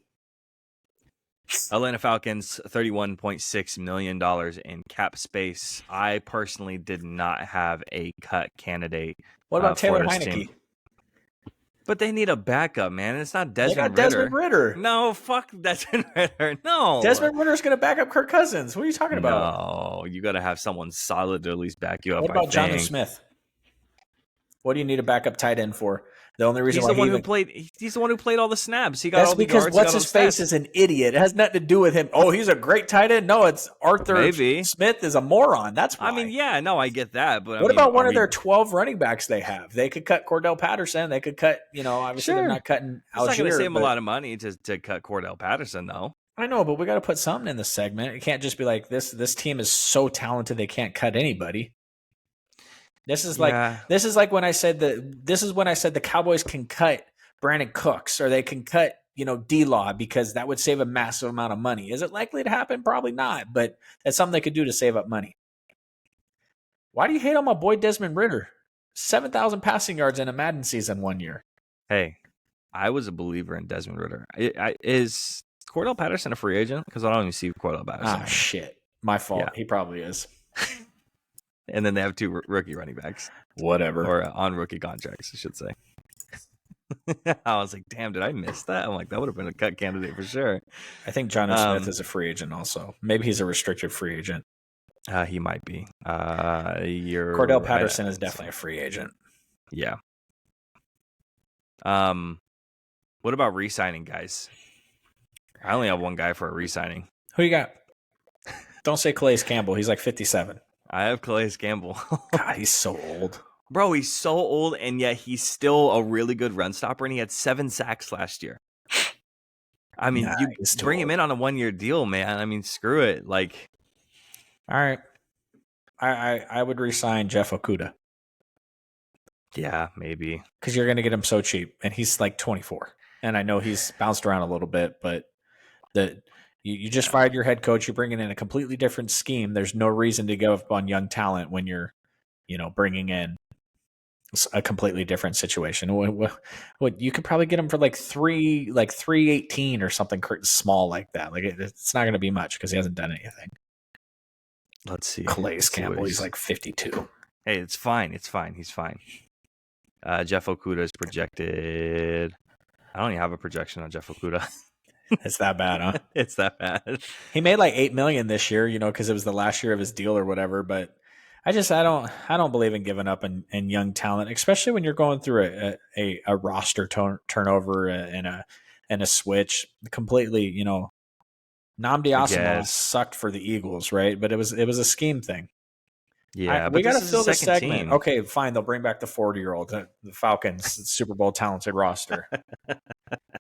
Atlanta Falcons, $31.6 million in cap space. I personally did not have a cut candidate. What about Taylor this Heineke? team. But they need a backup, man. It's not They Desmond got Ritter. Desmond Ritter. No, fuck Desmond Ritter. No. Desmond Ritter's going to back up Kirk Cousins. What are you talking about? No, you got to have someone solid to at least back you up. What about Jonathan Smith? What do you need a backup tight end for? The only reason he's the one who played. He's the one who played all the snaps. He got all the yards. That's because what's his face is an idiot. It has nothing to do with him. Oh, he's a great tight end. No, it's Arthur Smith is a moron. That's why. I mean, yeah, no, I get that. But what about one of their 12 running backs they have? They could cut Cordell Patterson. They could cut. Obviously they're not cutting. It's not going to save them a lot of money to cut Cordell Patterson, though. I know, but we got to put something in the segment. It can't just be like this team is so talented they can't cut anybody. This is like when I said the Cowboys can cut Brandon Cooks or they can cut, D-Law because that would save a massive amount of money. Is it likely to happen? Probably not, but that's something they could do to save up money. Why do you hate on my boy Desmond Ritter? 7,000 passing yards in a Madden season 1 year. Hey, I was a believer in Desmond Ritter. Is Cordell Patterson a free agent? Because I don't even see Cordell Patterson. Ah, shit. My fault. Yeah. He probably is. And then they have 2 rookie running backs. Whatever. Or on rookie contracts, I should say. I was like, damn, did I miss that? I'm like, that would have been a cut candidate for sure. I think Jonathan Smith is a free agent also. Maybe he's a restricted free agent. He might be. Cordell Patterson is definitely a free agent. Yeah. What about re-signing guys? I only have one guy for a re-signing. Who you got? Don't say Calais Campbell. He's like 57. I have Calais Campbell. God, he's so old. Bro, he's so old, and yet he's still a really good run stopper, and he had 7 sacks last year. I mean, you bring him in on a 1-year deal, man. I mean, screw it. Like, all right. I would re-sign Jeff Okudah. Yeah, maybe. Because you're going to get him so cheap, and he's like 24. And I know he's bounced around a little bit, but you just fired your head coach. You're bringing in a completely different scheme. There's no reason to give up on young talent when you're, bringing in a completely different situation. What you could probably get him for like 318 or something small like that. Like it's not going to be much because he hasn't done anything. Let's see. Calais Campbell, he's like 52. Hey, it's fine. It's fine. He's fine. Jeff Okudah is projected. I don't even have a projection on Jeff Okudah. It's that bad, huh? It's that bad. He made like $8 million this year, because it was the last year of his deal or whatever. But I don't believe in giving up in young talent, especially when you're going through a roster turnover and a switch. Completely, Nnamdi Asomugha sucked for the Eagles, right? But it was a scheme thing. Yeah, we got to fill the segment. Team. Okay, fine. They'll bring back the 40-year-old, the Falcons Super Bowl talented roster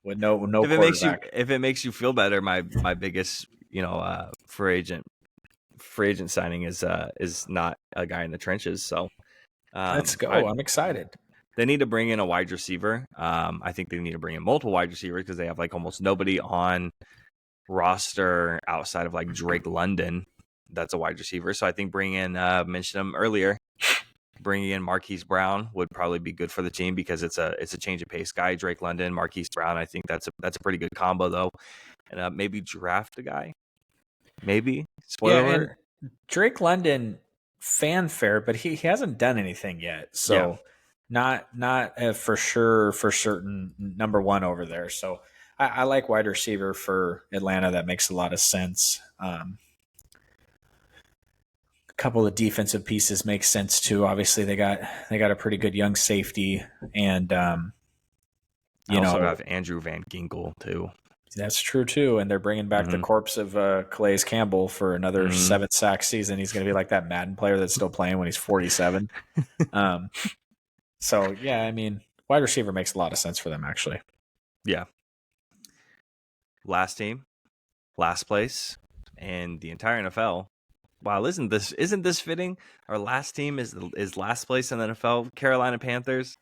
with no quarterback. If it makes you feel better, my biggest free agent signing is not a guy in the trenches. So let's go. I'm excited. They need to bring in a wide receiver. I think they need to bring in multiple wide receivers because they have like almost nobody on roster outside of like Drake London. That's a wide receiver. So I think bringing in, mentioned him earlier, bringing in Marquise Brown would probably be good for the team because it's a change of pace guy. Drake London, Marquise Brown. I think that's a pretty good combo though. And maybe draft a guy. Maybe. Spoiler alert. Drake London, fanfare, but he hasn't done anything yet. So not for sure, for certain, number one over there. So I like wide receiver for Atlanta. That makes a lot of sense. Couple of defensive pieces make sense too. Obviously, they got a pretty good young safety, and also have Andrew Van Ginkel too. That's true too, and they're bringing back the corpse of Calais Campbell for another 7-sack season. He's going to be like that Madden player that's still playing when he's 47. So yeah, I mean, wide receiver makes a lot of sense for them actually. Yeah. Last team, last place. in the entire NFL. Wow, isn't this fitting? Our last team is last place in the NFL, Carolina Panthers.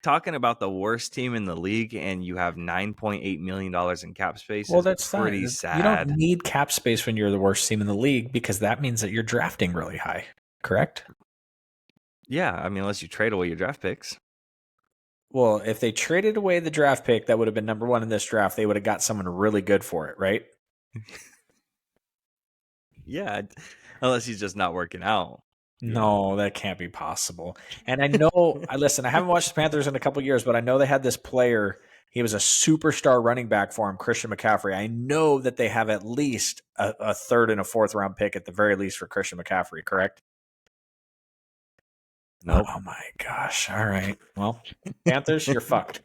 Talking about the worst team in the league, and you have $9.8 million in cap space Well, is that's pretty fine. You don't sad. need cap space when you're the worst team in the league because that means that you're drafting really high, correct? Yeah, I mean, unless you trade away your draft picks. Well, if they traded away the draft pick that would have been number one in this draft, they would have got someone really good for it, right? Yeah, unless he's just not working out. No, that can't be possible. And I know, I haven't watched the Panthers in a couple years, but I know they had this player. He was a superstar running back for him, Christian McCaffrey. I know that they have at least a third and a fourth round pick at the very least for Christian McCaffrey, correct? Nope. Oh my gosh. All right. Well, Panthers, you're fucked.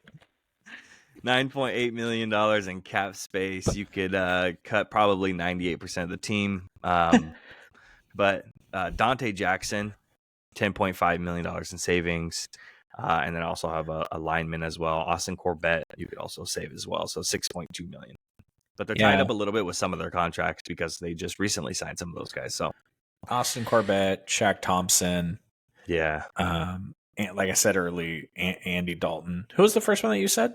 $9.8 million in cap space. You could cut probably 98% of the team. But Dante Jackson, $10.5 million in savings. And then also have a lineman as well. Austin Corbett, you could also save as well. So $6.2 million. But they're tied up a little bit with some of their contracts because they just recently signed some of those guys. So Austin Corbett, Shaq Thompson. Yeah. And like I said earlier, Andy Dalton. Who was the first one that you said?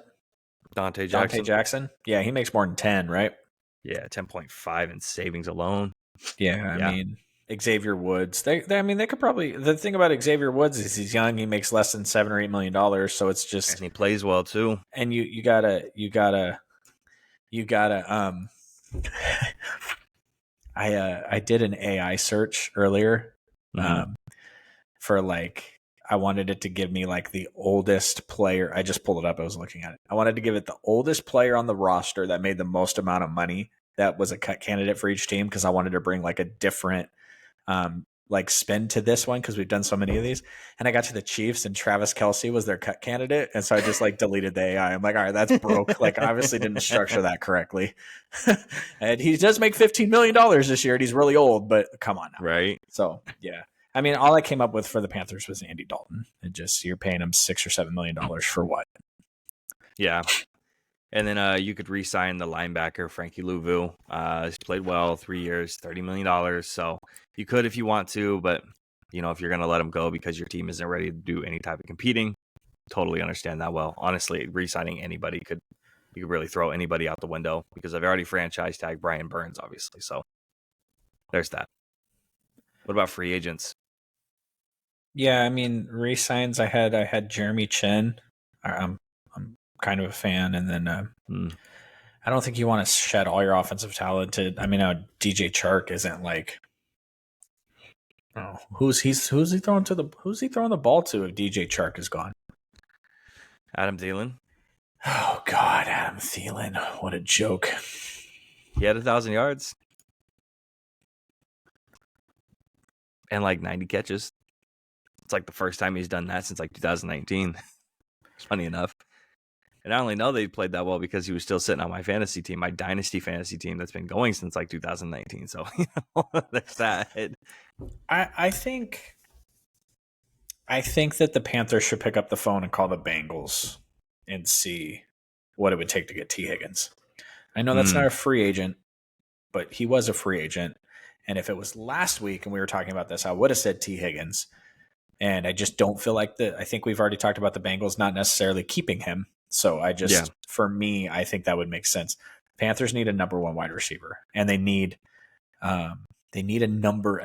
Dante Jackson. Dante Jackson. Yeah, he makes more than 10, right? Yeah, 10.5 in savings alone. Yeah, I mean, Xavier Woods. They could probably. The thing about Xavier Woods is he's young. He makes less than $7 or $8 million. So it's just, and he plays well too. And you gotta. I did an AI search earlier, for like, I wanted it to give me like the oldest player. I just pulled it up. I was looking at it. I wanted to give it the oldest player on the roster that made the most amount of money that was a cut candidate for each team, because I wanted to bring like a different like spin to this one because we've done so many of these. And I got to the Chiefs and Travis Kelce was their cut candidate. And so I just like deleted the AI. I'm like, all right, that's broke. Like, obviously didn't structure that correctly. And he does make $15 million this year and he's really old, but come on now. Right. So yeah. I mean, all I came up with for the Panthers was Andy Dalton. And just, you're paying him $6 or $7 million for what? Yeah. And then you could re-sign the linebacker, Frankie Louvu. He's played well, 3 years, $30 million. So you could if you want to, but, if you're going to let him go because your team isn't ready to do any type of competing, totally understand that well. Honestly, re-signing anybody you could really throw anybody out the window because I've already franchise tagged Brian Burns, obviously. So there's that. What about free agents? Yeah, I mean, re-signs, I had Jeremy Chin. I'm kind of a fan, and then I don't think you want to shed all your offensive talent to. I mean, DJ Chark isn't like, who's he throwing the ball to if DJ Chark is gone? Adam Thielen. Oh God, Adam Thielen, what a joke! He had 1,000 yards and like 90 catches. It's like the first time he's done that since like 2019. Funny enough. And I only know they played that well because he was still sitting on my fantasy team, my dynasty fantasy team that's been going since like 2019. So there's that. I think that the Panthers should pick up the phone and call the Bengals and see what it would take to get T. Higgins. I know that's not a free agent, but he was a free agent. And if it was last week and we were talking about this, I would have said T. Higgins. And I just don't feel like I think we've already talked about the Bengals not necessarily keeping him. So for me, I think that would make sense. Panthers need a number one wide receiver, and they need an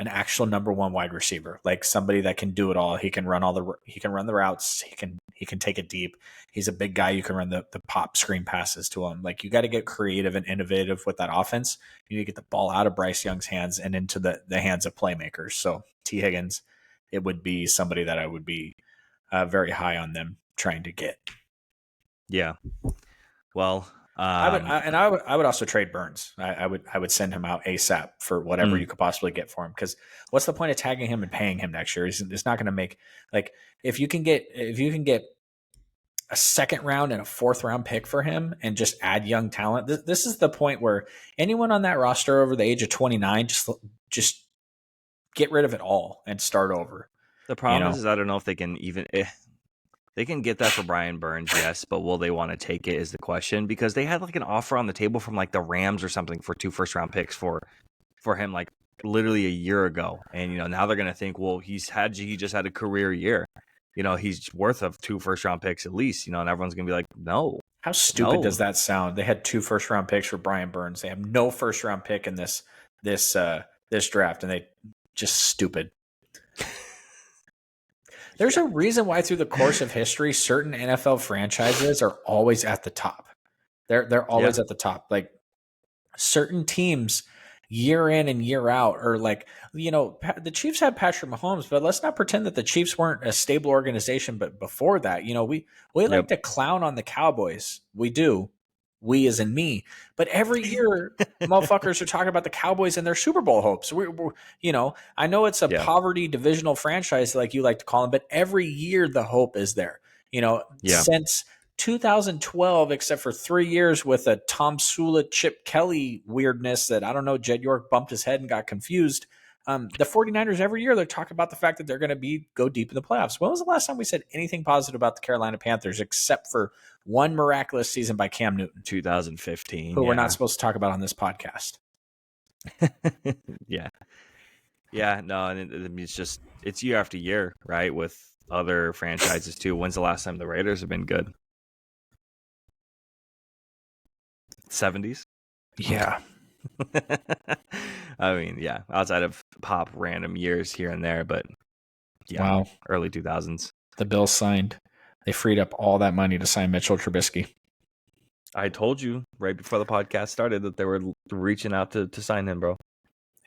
actual number one wide receiver, like somebody that can do it all. He can run the routes. He can take it deep. He's a big guy. You can run the pop screen passes to him. Like, you got to get creative and innovative with that offense. You need to get the ball out of Bryce Young's hands and into the hands of playmakers. So T. Higgins, it would be somebody that I would be very high on them trying to get. Yeah. Well, I would also trade Burns. I would send him out ASAP for whatever you could possibly get for him. Because what's the point of tagging him and paying him next year? It's not going to make, like, if you can get a second round and a fourth round pick for him and just add young talent. This is the point where anyone on that roster over the age of 29, just get rid of it all and start over. The problem is I don't know if they can even. They can get that for Brian Burns, yes, but will they want to take it is the question, because they had like an offer on the table from like the Rams or something for 2 first-round picks for for him like literally a year ago, and now they're gonna think, well, he just had a career year. He's worth of 2 first-round picks at least. And everyone's gonna be like, no. How stupid does that sound? They had 2 first-round picks for Brian Burns. They have no first-round pick in this draft, and they just stupid. There's a reason why through the course of history, certain NFL franchises are always at the top. They're always at the top. Like certain teams, year in and year out, or like the Chiefs had Patrick Mahomes, but let's not pretend that the Chiefs weren't a stable organization. But before that, we like to clown on the Cowboys. We do. We as in me, but every year motherfuckers are talking about the Cowboys and their Super Bowl hopes. We're I know it's a poverty divisional franchise like you like to call them, but every year the hope is there, since 2012, except for 3 years with a Tom Sula, Chip Kelly weirdness that I don't know, Jed York bumped his head and got confused. The 49ers every year, they're talking about the fact that they're going to go deep in the playoffs. When was the last time we said anything positive about the Carolina Panthers except for one miraculous season by Cam Newton? 2015. Who we're not supposed to talk about on this podcast. Yeah. No, and it's year after year, right? With other franchises too. When's the last time the Raiders have been good? 70s? Yeah. I mean, yeah, outside of pop random years here and there, but wow, early 2000s. The Bills they freed up all that money to sign Mitchell Trubisky. I told you right before the podcast started that they were reaching out to sign him, bro.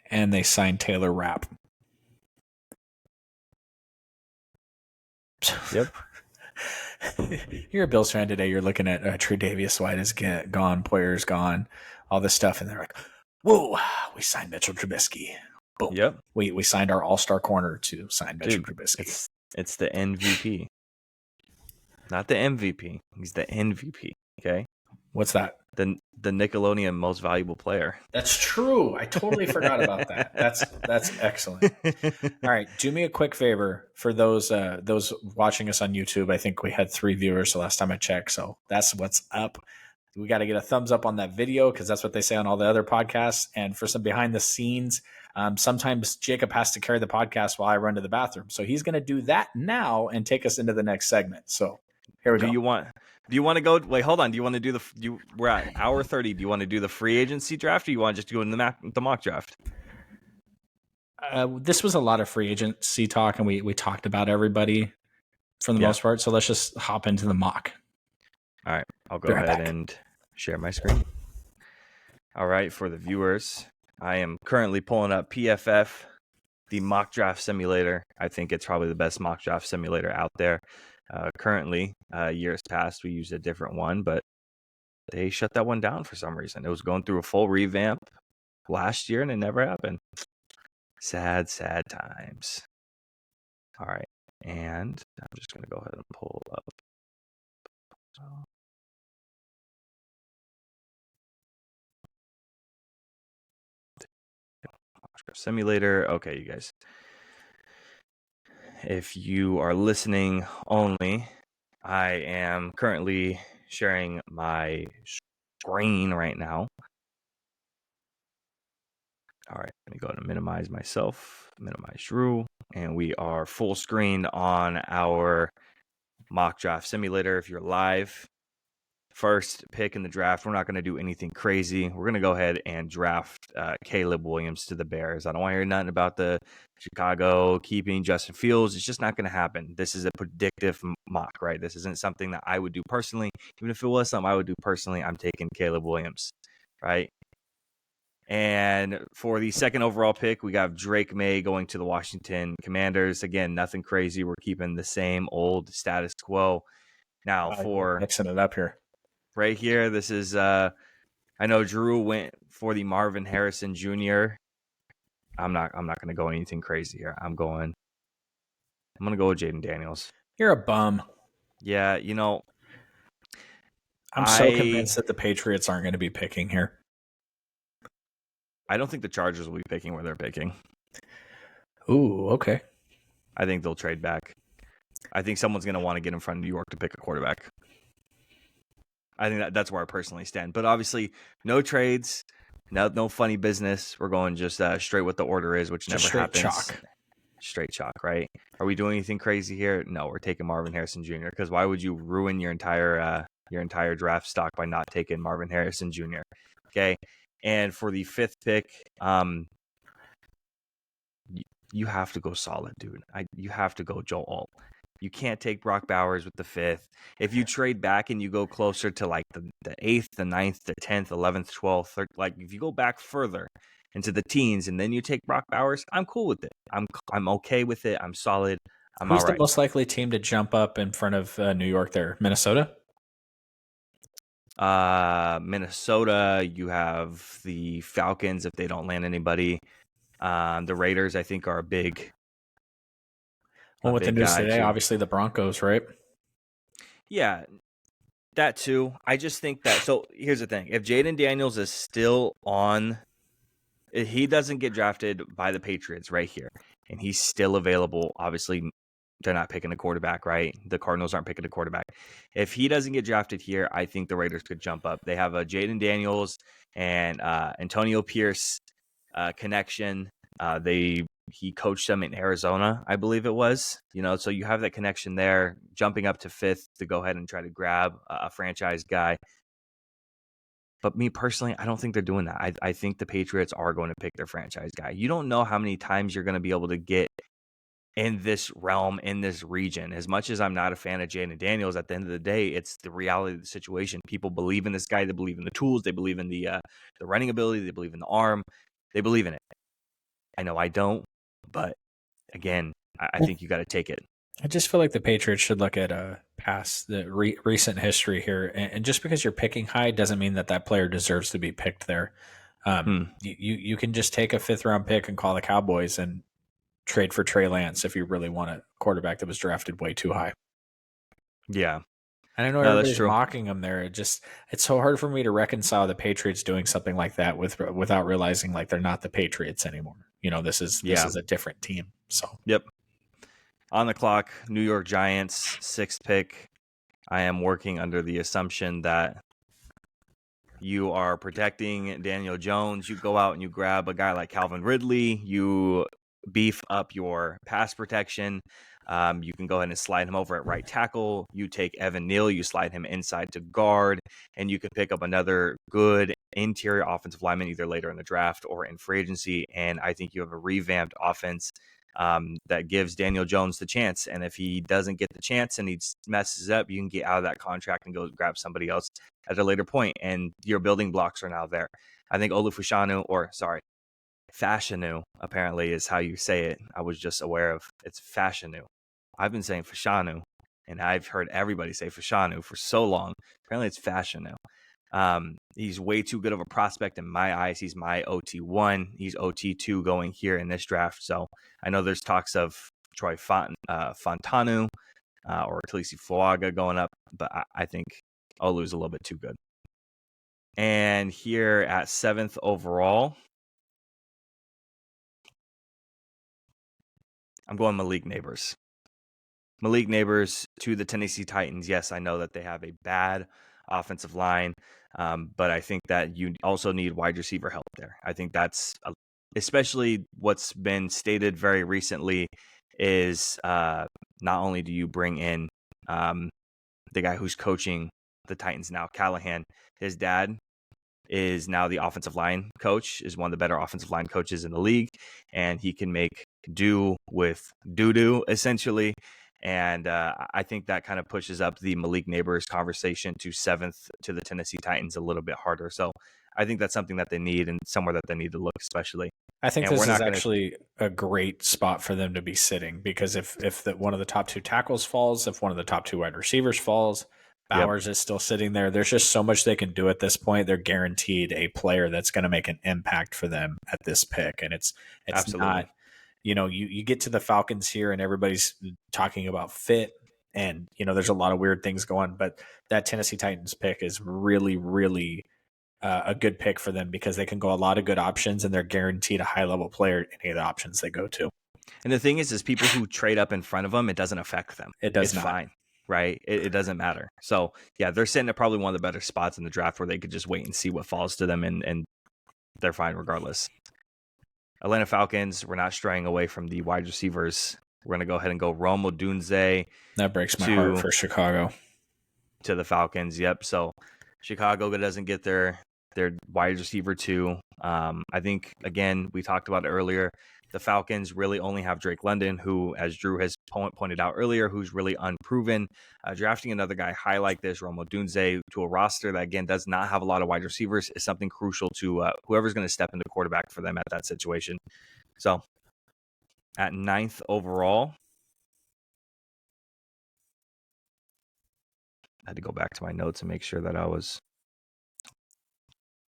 And they signed Taylor Rapp. Yep. You're a Bills fan today. You're looking at Tre'Davious White is gone, Poyer's gone, all this stuff, and they're like, "Whoa, we signed Mitchell Trubisky." Boom. Yep. We signed our all-star corner to sign Mitchell Trubisky. It's the MVP, not the MVP. He's the MVP. Okay. What's that? The Nickelodeon Most Valuable Player. That's true. I totally forgot about that. That's excellent. All right, do me a quick favor for those watching us on YouTube. I think we had 3 viewers the last time I checked, so that's what's up. We got to get a thumbs up on that video because that's what they say on all the other podcasts. And for some behind the scenes, sometimes Jacob has to carry the podcast while I run to the bathroom, so he's going to do that now and take us into the next segment. So here we go. Do you want to go? Wait, hold on. Do you want to do we're at hour 30. Do you want to do the free agency draft, or you want to just go in the mock draft? This was a lot of free agency talk, and we talked about everybody for the most part. So let's just hop into the mock. All right, I'll go ahead and share my screen. All right, for the viewers, I am currently pulling up PFF, the mock draft simulator. I think it's probably the best mock draft simulator out there. Currently, years past, we used a different one, but they shut that one down for some reason. It was going through a full revamp last year, and it never happened. Sad times. All right, and I'm just going to go ahead and pull up. Simulator. Okay, you guys. If you are listening only, I am currently sharing my screen right now. All right, let me go ahead and minimize myself, minimize Drew, and we are full screen on our mock draft simulator. If you're live, first pick in the draft, we're not going to do anything crazy. We're going to go ahead and draft Caleb Williams to the Bears. I don't want to hear nothing about the Chicago keeping Justin Fields. It's just not going to happen. This is a predictive mock, right? This isn't something that I would do personally. Even if it was something I would do personally, I'm taking Caleb Williams, right? And for the second overall pick, we got Drake May going to the Washington Commanders. Again, nothing crazy. We're keeping the same old status quo. Now for mixing it up here. Right here, this is I know Drew went for the Marvin Harrison Jr. I'm not gonna go anything crazy here. I'm gonna go with Jaden Daniels. You're a bum. Yeah, I'm so convinced that the Patriots aren't going to be picking here. I don't think the Chargers will be picking where they're picking. Ooh, okay. I think they'll trade back. I think someone's going to want to get in front of New York to pick a quarterback. I think that's where I personally stand. But obviously, no trades. No funny business. We're going just straight what the order is, which Just never straight happens. chalk. Straight chalk, right? Are we doing anything crazy here? No, we're taking Marvin Harrison Jr. Because why would you ruin your entire draft stock by not taking Marvin Harrison Jr.? Okay, and for the 5th pick, you have to go solid, dude. You have to go Joel Alt. You can't take Brock Bowers with the 5th. If you trade back and you go closer to like the 8th, the 9th, the 10th, 11th, 12th, like if you go back further into the teens and then you take Brock Bowers, I'm cool with it. I'm okay with it. I'm solid. I'm Who's all the right. most likely team to jump up in front of New York there? Minnesota? Minnesota, you have the Falcons if they don't land anybody. The Raiders, I think, are a big Well, with the news guy today, too. obviously the Broncos, right? Yeah, that too. I just think that. So here's the thing: if Jaden Daniels is still on, if he doesn't get drafted by the Patriots right here, and he's still available, obviously they're not picking a quarterback, right? The Cardinals aren't picking a quarterback. If he doesn't get drafted here, I think the Raiders could jump up. They have a Jaden Daniels and Antonio Pierce connection. He coached them in Arizona, I believe it was. So you have that connection there, jumping up to 5th to go ahead and try to grab a franchise guy. But me personally, I don't think they're doing that. I think the Patriots are going to pick their franchise guy. You don't know how many times you're going to be able to get in this realm, in this region. As much as I'm not a fan of Jaden Daniels, at the end of the day, it's the reality of the situation. People believe in this guy. They believe in the tools. They believe in the running ability. They believe in the arm. They believe in it. I know I don't, but again, I think you got to take it. I just feel like the Patriots should look at past the recent history here, and just because you're picking high doesn't mean that player deserves to be picked there. You can just take a 5th round pick and call the Cowboys and trade for Trey Lance if you really want a quarterback that was drafted way too high. Yeah. And I know everybody's mocking him there. It's so hard for me to reconcile the Patriots doing something like that without realizing like they're not the Patriots anymore. This is a different team. So yep. On the clock, New York Giants, 6th pick. I am working under the assumption that you are protecting Daniel Jones. You go out and you grab a guy like Calvin Ridley. You beef up your pass protection. You can go ahead and slide him over at right tackle. You take Evan Neal, you slide him inside to guard, and you can pick up another good interior offensive lineman either later in the draft or in free agency. And I think you have a revamped offense that gives Daniel Jones the chance. And if he doesn't get the chance and he messes up, you can get out of that contract and go grab somebody else at a later point, and your building blocks are now there. I think Fashanu apparently is how you say it. I was just aware of it's Fashanu. I've been saying Fashanu, and I've heard everybody say Fashanu for so long. Apparently it's Fashanu. He's way too good of a prospect in my eyes. He's my OT1. He's OT2 going here in this draft. So I know there's talks of Troy Fontanu or Talisi Fuaga going up, but I think Olu's a little bit too good. And here at 7th overall, I'm going Malik Nabers. Malik Nabers to the Tennessee Titans. Yes, I know that they have a bad offensive line, but I think that you also need wide receiver help there. I think that's especially what's been stated very recently is not only do you bring in the guy who's coaching the Titans now, Callahan, his dad is now the offensive line coach, is one of the better offensive line coaches in the league, and he can make do with doo-doo, essentially. And I think that kind of pushes up the Malik Nabers conversation to 7th to the Tennessee Titans a little bit harder. So I think that's something that they need and somewhere that they need to look, especially. I think this is actually a great spot for them to be sitting, because if one of the top 2 tackles falls, if one of the top 2 wide receivers falls, Bowers is still sitting there. There's just so much they can do at this point. They're guaranteed a player that's going to make an impact for them at this pick. And it's Absolutely not, you get to the Falcons here and everybody's talking about fit, and, there's a lot of weird things going, but that Tennessee Titans pick is really, really a good pick for them, because they can go a lot of good options and they're guaranteed a high level player in any of the options they go to. And the thing is people who trade up in front of them, it doesn't affect them. It's fine. Right? It doesn't matter. So yeah, they're sitting at probably one of the better spots in the draft where they could just wait and see what falls to them and they're fine regardless. Atlanta Falcons, we're not straying away from the wide receivers. We're going to go ahead and go Rome Odunze. That breaks my heart for Chicago. To the Falcons, yep. So Chicago doesn't get their wide receiver too. I think, again, we talked about it earlier, the Falcons really only have Drake London, who, as Drew has pointed out earlier, who's really unproven. Drafting another guy high like this, Rome Odunze, to a roster that, again, does not have a lot of wide receivers is something crucial to whoever's going to step into quarterback for them at that situation. So at 9th overall, I had to go back to my notes and make sure that I was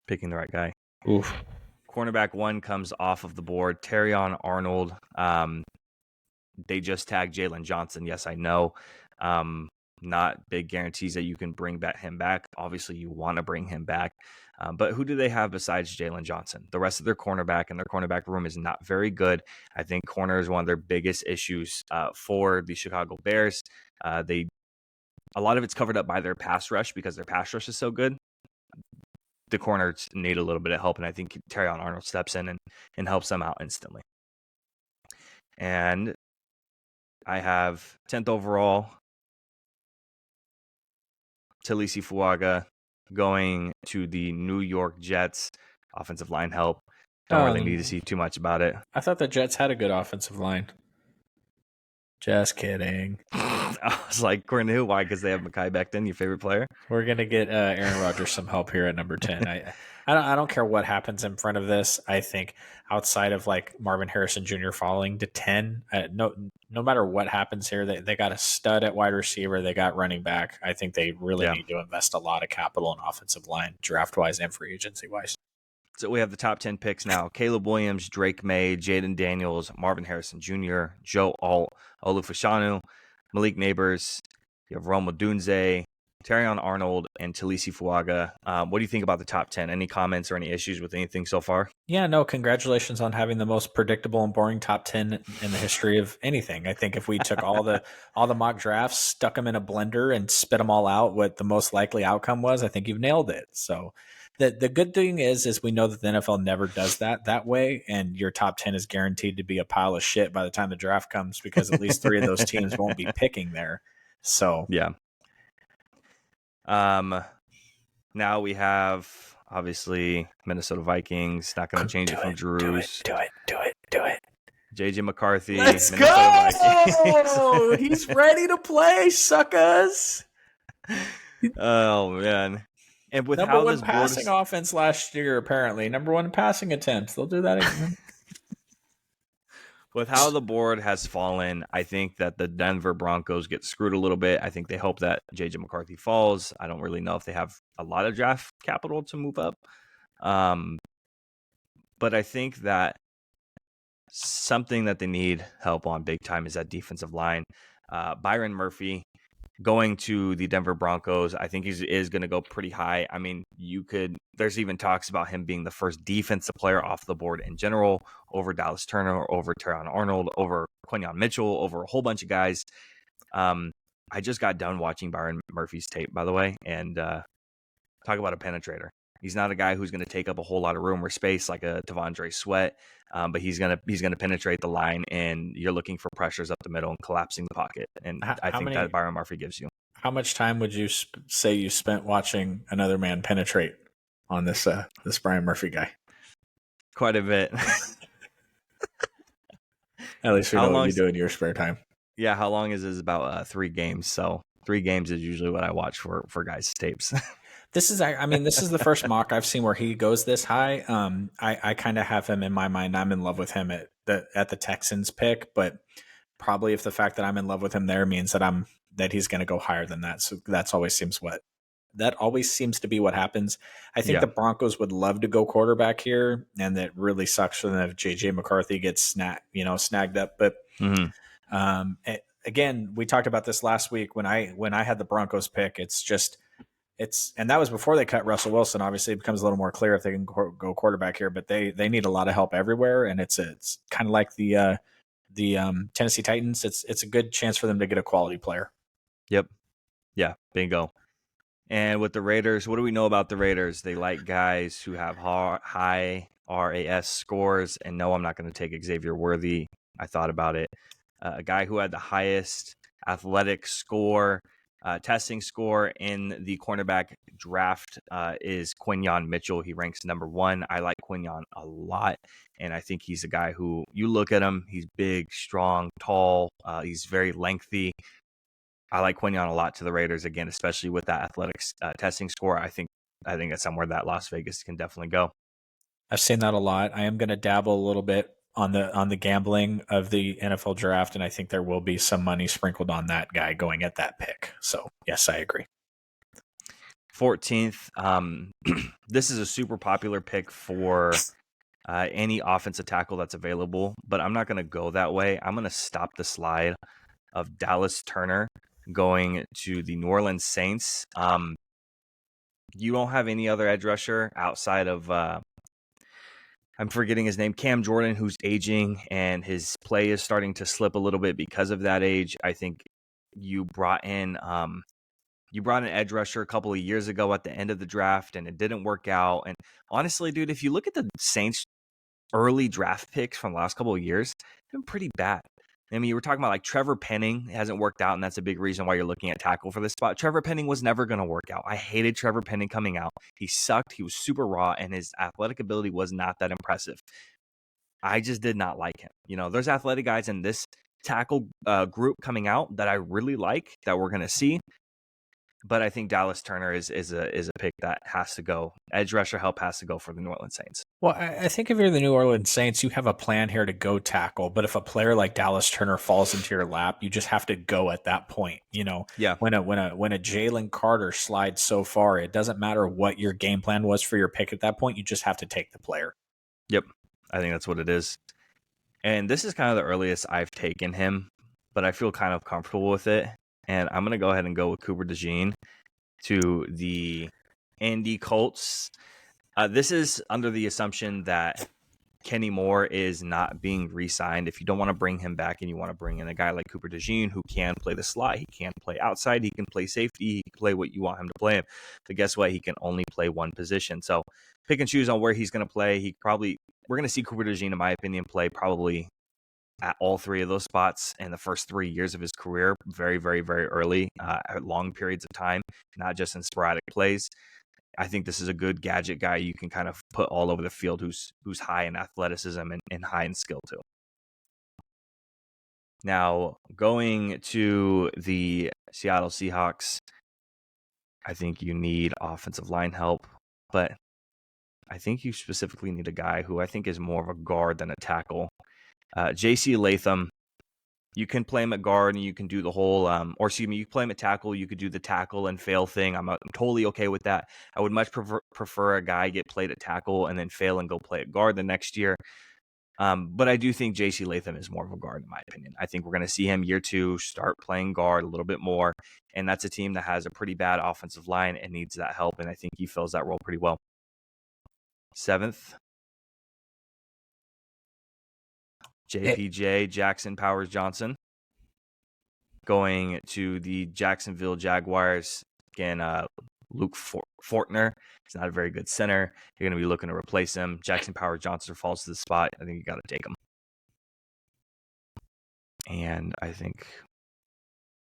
picking the right guy. Oof. Cornerback 1 comes off of the board. Terrion Arnold. They just tagged Jalen Johnson. Yes, I know. Not big guarantees that you can bring him back. Obviously, you want to bring him back. But who do they have besides Jalen Johnson? The rest of their cornerback and their cornerback room is not very good. I think corner is one of their biggest issues for the Chicago Bears. A lot of it's covered up by their pass rush because their pass rush is so good. The corners need a little bit of help, and I think Terrion Arnold steps in and helps them out instantly. And I have 10th overall, Talisi Fuaga, going to the New York Jets. Offensive line help. Don't really need to see too much about it. I thought the Jets had a good offensive line. Just kidding. I was like, Cornu, why? Because they have Mekhi Becton, your favorite player. We're gonna get Aaron Rodgers some help here at number 10. I don't care what happens in front of this. I think outside of like Marvin Harrison Jr. falling to 10, no matter what happens here, they got a stud at wide receiver. They got running back. I think they really need to invest a lot of capital in offensive line, draft wise and free agency wise. So we have the top 10 picks now. Caleb Williams, Drake May, Jaden Daniels, Marvin Harrison Jr., Joe Alt, Olufashanu, Malik Neighbors. You have Rome Odunze, Terrion Arnold, and Talisi Fuaga. What do you think about the top 10? Any comments or any issues with anything so far? Yeah, no, congratulations on having the most predictable and boring top 10 in the history of anything. I think if we took all the mock drafts, stuck them in a blender and spit them all out, what the most likely outcome was, I think you've nailed it. So the good thing is we know that the NFL never does that way, and your top 10 is guaranteed to be a pile of shit by the time the draft comes because at least 3 of those teams won't be picking there. So yeah. Now we have obviously Minnesota Vikings. Not going to change it from Drew's. Do it. JJ McCarthy. Let's go! He's ready to play, suckers. Oh man. And with number one passing offense last year, apparently. Number 1 passing attempts. They'll do that again. With how the board has fallen, I think that the Denver Broncos get screwed a little bit. I think they hope that J.J. McCarthy falls. I don't really know if they have a lot of draft capital to move up. But I think that something that they need help on big time is that defensive line. Byron Murphy going to the Denver Broncos, I think he is going to go pretty high. I mean, there's even talks about him being the first defensive player off the board in general, over Dallas Turner, over Terrion Arnold, over Quinyon Mitchell, over a whole bunch of guys. I just got done watching Byron Murphy's tape, by the way, and talk about a penetrator. He's not a guy who's going to take up a whole lot of room or space like a T'Vondre Sweat, but he's going to penetrate the line, and you're looking for pressures up the middle and collapsing the pocket. And I think that Byron Murphy gives you. How much time would you say you spent watching another man penetrate on this Byron Murphy guy? Quite a bit. At least you know what you do in your spare time. Yeah, how long is this? About 3 games. So 3 games is usually what I watch for guys' tapes. This is the first mock I've seen where he goes this high. I kind of have him in my mind. I'm in love with him at the Texans pick, but probably if the fact that I'm in love with him there means that he's going to go higher than that. So that always seems to be what happens. I think the Broncos would love to go quarterback here, and that really sucks for them if JJ McCarthy gets snagged up. But again, we talked about this last week when I had the Broncos pick. And that was before they cut Russell Wilson. Obviously, it becomes a little more clear if they can go quarterback here, but they need a lot of help everywhere, and it's kind of like the Tennessee Titans. It's a good chance for them to get a quality player. Yep. Yeah. Bingo. And with the Raiders, what do we know about the Raiders? They like guys who have high RAS scores. And no, I'm not going to take Xavier Worthy. I thought about it. A guy who had the highest athletic score, testing score in the cornerback draft is Quinyon Mitchell. He ranks number 1. I like Quinyon a lot. And I think he's a guy who, you look at him, he's big, strong, tall. He's very lengthy. I like Quinyon a lot to the Raiders, again, especially with that athletics testing score. I think that's somewhere that Las Vegas can definitely go. I've seen that a lot. I am going to dabble a little bit on the gambling of the NFL draft, and I think there will be some money sprinkled on that guy going at that pick. So yes, I agree. 14th. This is a super popular pick for any offensive tackle that's available, but I'm not going to go that way. I'm going to stop the slide of Dallas Turner going to the New Orleans Saints. You don't have any other edge rusher outside of I'm forgetting his name, Cam Jordan, who's aging and his play is starting to slip a little bit because of that age. I think you brought in an edge rusher a couple of years ago at the end of the draft, and it didn't work out. And honestly, dude, if you look at the Saints' early draft picks from the last couple of years, they've been pretty bad. I mean, you were talking about like Trevor Penning hasn't worked out, and that's a big reason why you're looking at tackle for this spot. Trevor Penning was never going to work out. I hated Trevor Penning coming out. He sucked. He was super raw, and his athletic ability was not that impressive. I just did not like him. You know, there's athletic guys in this tackle group coming out that I really like that we're going to see. But I think Dallas Turner is a pick that has to go. Edge rusher help has to go for the New Orleans Saints. Well, I think if you're the New Orleans Saints, you have a plan here to go tackle. But if a player like Dallas Turner falls into your lap, you just have to go at that point. You know, yeah. When a Jalen Carter slides so far, it doesn't matter what your game plan was for your pick at that point. You just have to take the player. Yep, I think that's what it is. And this is kind of the earliest I've taken him, but I feel kind of comfortable with it. And I'm going to go ahead and go with Cooper DeJean to the Indy Colts. This is under the assumption that Kenny Moore is not being re-signed. If you don't want to bring him back and you want to bring in a guy like Cooper DeJean who can play the slot, he can play outside, he can play safety, he can play what you want him to play him. But guess what? He can only play one position. So pick and choose on where he's going to play. We're going to see Cooper DeJean, in my opinion, play probably at all 3 of those spots in the first 3 years of his career, very, very, very early, at long periods of time, not just in sporadic plays. I think this is a good gadget guy you can kind of put all over the field who's high in athleticism and high in skill too. Now, going to the Seattle Seahawks, I think you need offensive line help, but I think you specifically need a guy who I think is more of a guard than a tackle. J.C. Latham, you can play him at guard and you can do the whole, you play him at tackle, you could do the tackle and fail thing. I'm totally okay with that. I would much prefer a guy get played at tackle and then fail and go play at guard the next year. But I do think J.C. Latham is more of a guard, in my opinion. I think we're going to see him year 2 start playing guard a little bit more. And that's a team that has a pretty bad offensive line and needs that help. And I think he fills that role pretty well. 7th. JPJ, Jackson Powers Johnson, going to the Jacksonville Jaguars. Again, Luke Fortner is not a very good center. You're going to be looking to replace him. Jackson Powers Johnson falls to the spot. I think you got to take him. And I think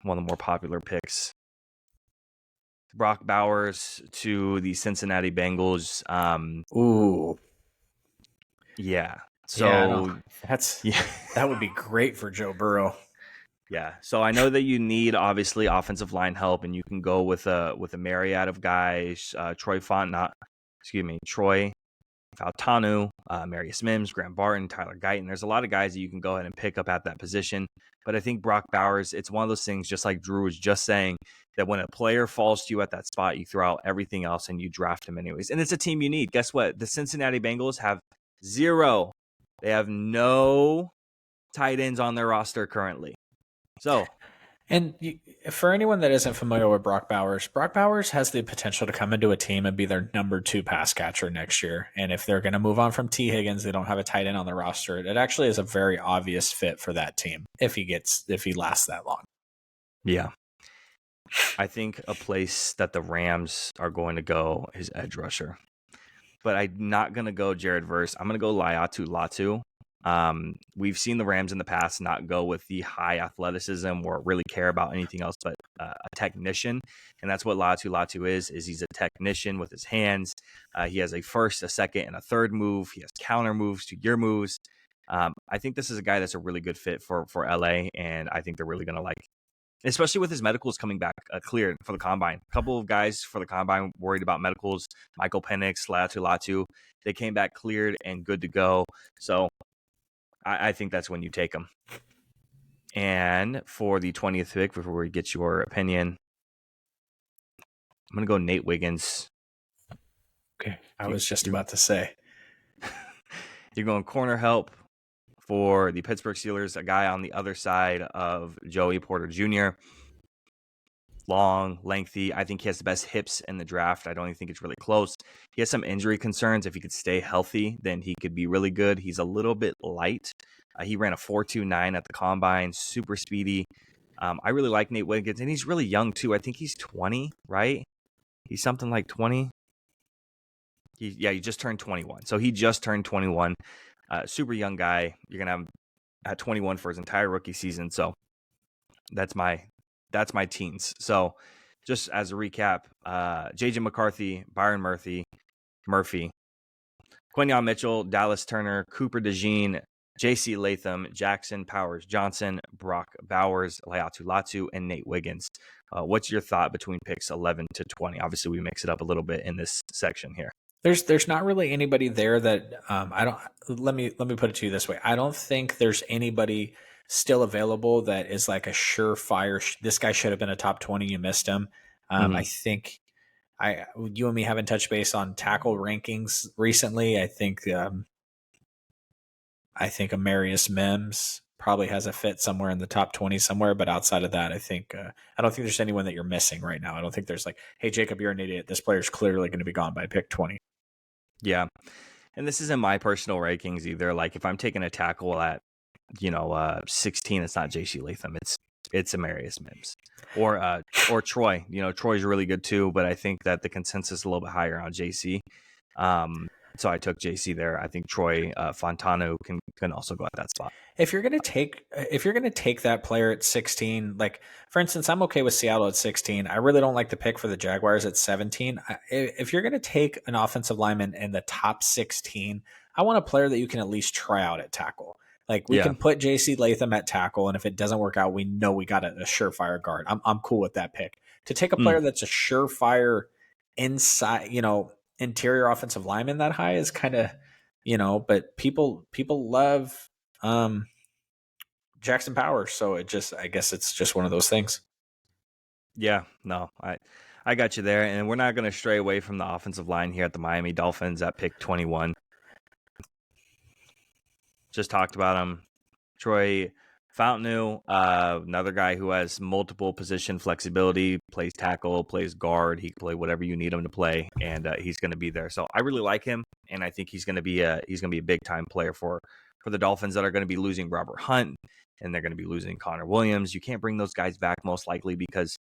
one of the more popular picks, Brock Bowers to the Cincinnati Bengals. Ooh. Yeah. So that would be great for Joe Burrow. Yeah. So I know that you need obviously offensive line help, and you can go with a myriad of guys. Troy Fautanu, Marius Mims, Graham Barton, Tyler Guyton. There's a lot of guys that you can go ahead and pick up at that position. But I think Brock Bowers, it's one of those things, just like Drew was just saying, that when a player falls to you at that spot, you throw out everything else and you draft him anyways. And it's a team you need. Guess what? The Cincinnati Bengals have 0. They have no tight ends on their roster currently. So, and for anyone that isn't familiar with Brock Bowers has the potential to come into a team and be their number 2 pass catcher next year. And if they're going to move on from T. Higgins, they don't have a tight end on the roster. It actually is a very obvious fit for that team if he lasts that long. Yeah. I think a place that the Rams are going to go is edge rusher. But I'm not going to go Jared Verse. I'm going to go Laiatu Latu. We've seen the Rams in the past not go with the high athleticism or really care about anything else but a technician. And that's what Laiatu Latu is he's a technician with his hands. He has a first, a second, and a third move. He has counter moves to your moves. I think this is a guy that's a really good fit for LA, and I think they're really going to like, especially with his medicals coming back cleared for the combine. A couple of guys for the combine worried about medicals. Michael Penix, Latu Latu, they came back cleared and good to go. So I think that's when you take them. And for the 20th pick, before we get your opinion, I'm going to go Nate Wiggins. Okay, I was just about to say. You're going corner help for the Pittsburgh Steelers, a guy on the other side of Joey Porter Jr. Long, lengthy. I think he has the best hips in the draft. I don't even think it's really close. He has some injury concerns. If he could stay healthy, then he could be really good. He's a little bit light. He ran a 4.29 at the combine, super speedy. I really like Nate Wiggins, and he's really young too. I think he's 20, right? He's something like 20. He just turned 21. So he just turned 21. Super young guy. You're going to have at 21 for his entire rookie season. So that's my teens. So just as a recap, J.J. McCarthy, Byron Murphy, Quinyon Mitchell, Dallas Turner, Cooper DeJean, J.C. Latham, Jackson Powers Johnson, Brock Bowers, Laiatu Latu, and Nate Wiggins. What's your thought between picks 11 to 20? Obviously, we mix it up a little bit in this section here. There's not really anybody there that I don't. Let me put it to you this way. I don't think there's anybody still available that is like a surefire. This guy should have been a top 20. You missed him. I think you and me haven't touched base on tackle rankings recently. I think Amarius Mims probably has a fit somewhere in the top 20 somewhere, but outside of that, I think I don't think there's anyone that you're missing right now. I don't think there's like, hey Jacob, you're an idiot. This player's clearly going to be gone by pick 20. Yeah, and this isn't my personal rankings either. Like if I'm taking a tackle at 16, it's not J.C. Latham. It's Amarius Mims or Troy. Troy's really good too, but I think that the consensus is a little bit higher on J.C. So I took JC there. I think Troy Fontano can also go at that spot. If you're gonna take that player at 16, like for instance, I'm okay with Seattle at 16. I really don't like the pick for the Jaguars at 17. If you're gonna take an offensive lineman in the top 16, I want a player that you can at least try out at tackle. Like we can put JC Latham at tackle, and if it doesn't work out, we know we got a surefire guard. I'm cool with that pick. To take a player that's a surefire inside, interior offensive lineman that high is kind of, but people love Jackson Powers, so I guess it's just one of those things. Yeah, no, I got you there, and we're not going to stray away from the offensive line here at the Miami Dolphins at pick 21. Just talked about him, Troy Fountain, another guy who has multiple position flexibility, plays tackle, plays guard. He can play whatever you need him to play, and he's going to be there. So I really like him, and I think he's going to be a big time player for the Dolphins that are going to be losing Robert Hunt, and they're going to be losing Connor Williams. You can't bring those guys back most likely because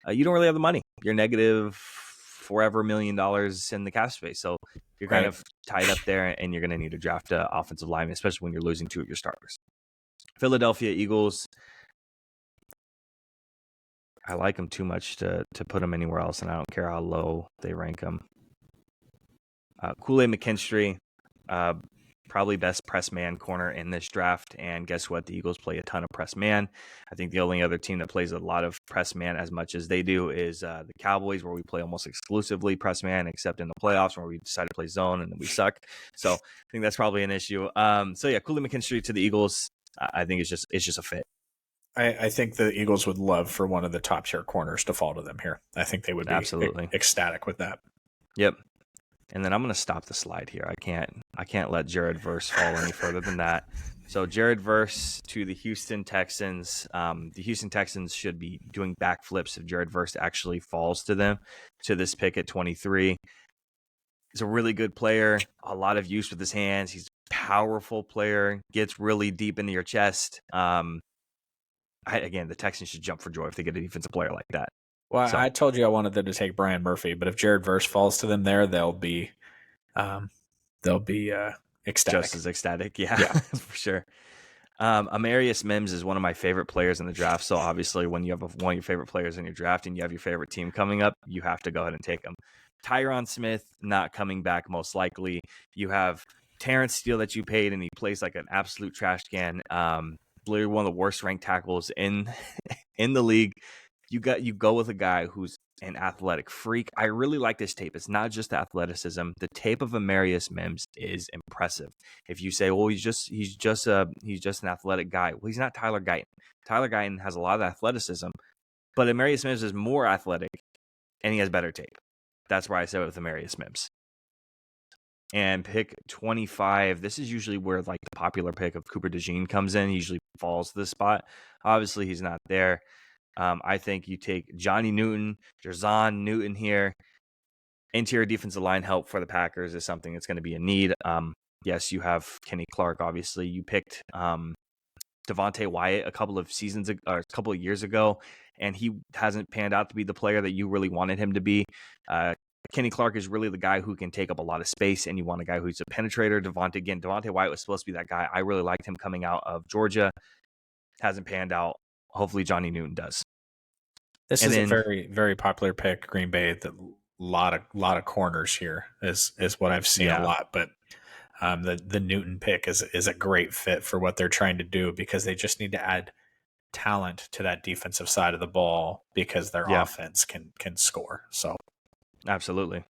you don't really have the money. You're negative forever $1 million in the cap space, so you're kind of tied up there, and you're going to need to draft an offensive lineman, especially when you're losing two of your starters. Philadelphia Eagles, I like them too much to put them anywhere else, and I don't care how low they rank them. Kool-Aid McKinstry, probably best press man corner in this draft, and guess what? The Eagles play a ton of press man. I think the only other team that plays a lot of press man as much as they do is the Cowboys, where we play almost exclusively press man, except in the playoffs where we decide to play zone and then we suck. So I think that's probably an issue. Kool-Aid McKinstry to the Eagles, I think it's just a fit. I think the Eagles would love for one of the top tier corners to fall to them here. I think they would be absolutely ecstatic with that. Yep. And then I'm going to stop the slide here. I can't let Jared Verse fall any further than that. So Jared Verse to the Houston Texans. The Houston Texans should be doing backflips if Jared Verse actually falls to them to this pick at 23. He's a really good player, a lot of use with his hands. He's a powerful player, gets really deep into your chest. Again, the Texans should jump for joy if they get a defensive player like that. Well, So I told you I wanted them to take Brian Murphy, but if Jared Verse falls to them there, um, they'll be just ecstatic. as ecstatic. Yeah, Yeah. for sure. Amarius Mims is one of my favorite players in the draft. So obviously, when you have one of your favorite players in your draft and you have your favorite team coming up, you have to go ahead and take him. Tyron Smith not coming back most likely. You have Terrence Steele that you paid, and he plays like an absolute trash can. Literally one of the worst ranked tackles in the league. You go with a guy who's an athletic freak. I really like this tape. It's not just the athleticism. The tape of Amarius Mims is impressive. If you say, well, he's just an athletic guy. Well, he's not Tyler Guyton. Tyler Guyton has a lot of athleticism, but Amarius Mims is more athletic and he has better tape. That's why I said with Amarius Mims. And pick 25. This is usually where like the popular pick of Cooper DeJean comes in. He usually falls to this spot. Obviously, he's not there. I think you take Johnny Newton, Jerzon Newton here. Interior defensive line help for the Packers is something that's going to be a need. Yes, you have Kenny Clark. Obviously, you picked Devontae Wyatt a couple of years ago, and he hasn't panned out to be the player that you really wanted him to be. Kenny Clark is really the guy who can take up a lot of space, and you want a guy who's a penetrator. Devontae Wyatt was supposed to be that guy. I really liked him coming out of Georgia. Hasn't panned out. Hopefully Johnny Newton does. This is a very, very popular pick. Green Bay, the lot of corners here is what I've seen a lot. But the Newton pick is a great fit for what they're trying to do, because they just need to add talent to that defensive side of the ball, because their offense can score. So absolutely.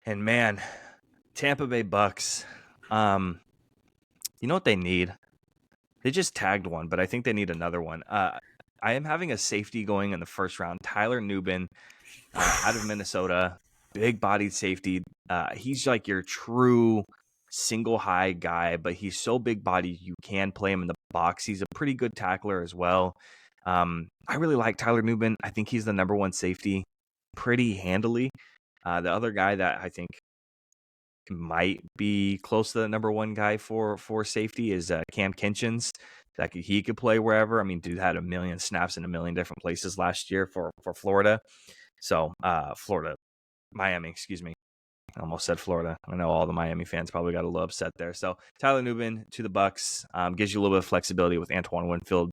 And man, Tampa Bay Bucks, you know what they need? They just tagged one, but I think they need another one. I am having a safety going in the first round. Tyler Nubin out of Minnesota, big-bodied safety. He's like your true single high guy, but he's so big-bodied you can play him in the box. He's a pretty good tackler as well. I really like Tyler Nubin. I think he's the number one safety pretty handily. The other guy that I think might be close to the number one guy for safety is Cam Kinchins. He could play wherever. I mean, dude had a million snaps in a million different places last year for Florida. So Miami, excuse me. I almost said Florida. I know all the Miami fans probably got a little upset there. So Tyler Nubin to the Bucks gives you a little bit of flexibility with Antoine Winfield.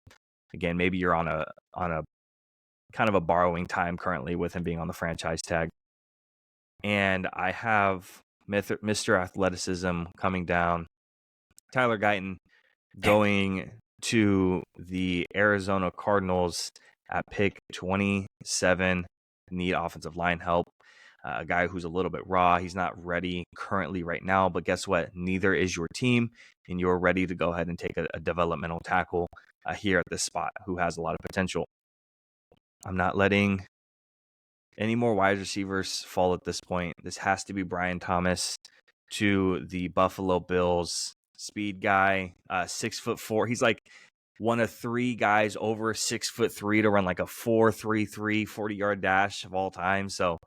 Again, maybe you're on a kind of a borrowing time currently with him being on the franchise tag. And I have Mr. Athleticism coming down. Tyler Guyton going to the Arizona Cardinals at pick 27. Need offensive line help. A guy who's a little bit raw. He's not ready currently right now, but guess what? Neither is your team, and you're ready to go ahead and take a developmental tackle here at this spot who has a lot of potential. I'm not letting any more wide receivers fall at this point. This has to be Brian Thomas to the Buffalo Bills. Speed guy, 6'4". He's like one of three guys over 6'3" to run like a 4.33 40-yard dash of all time. So,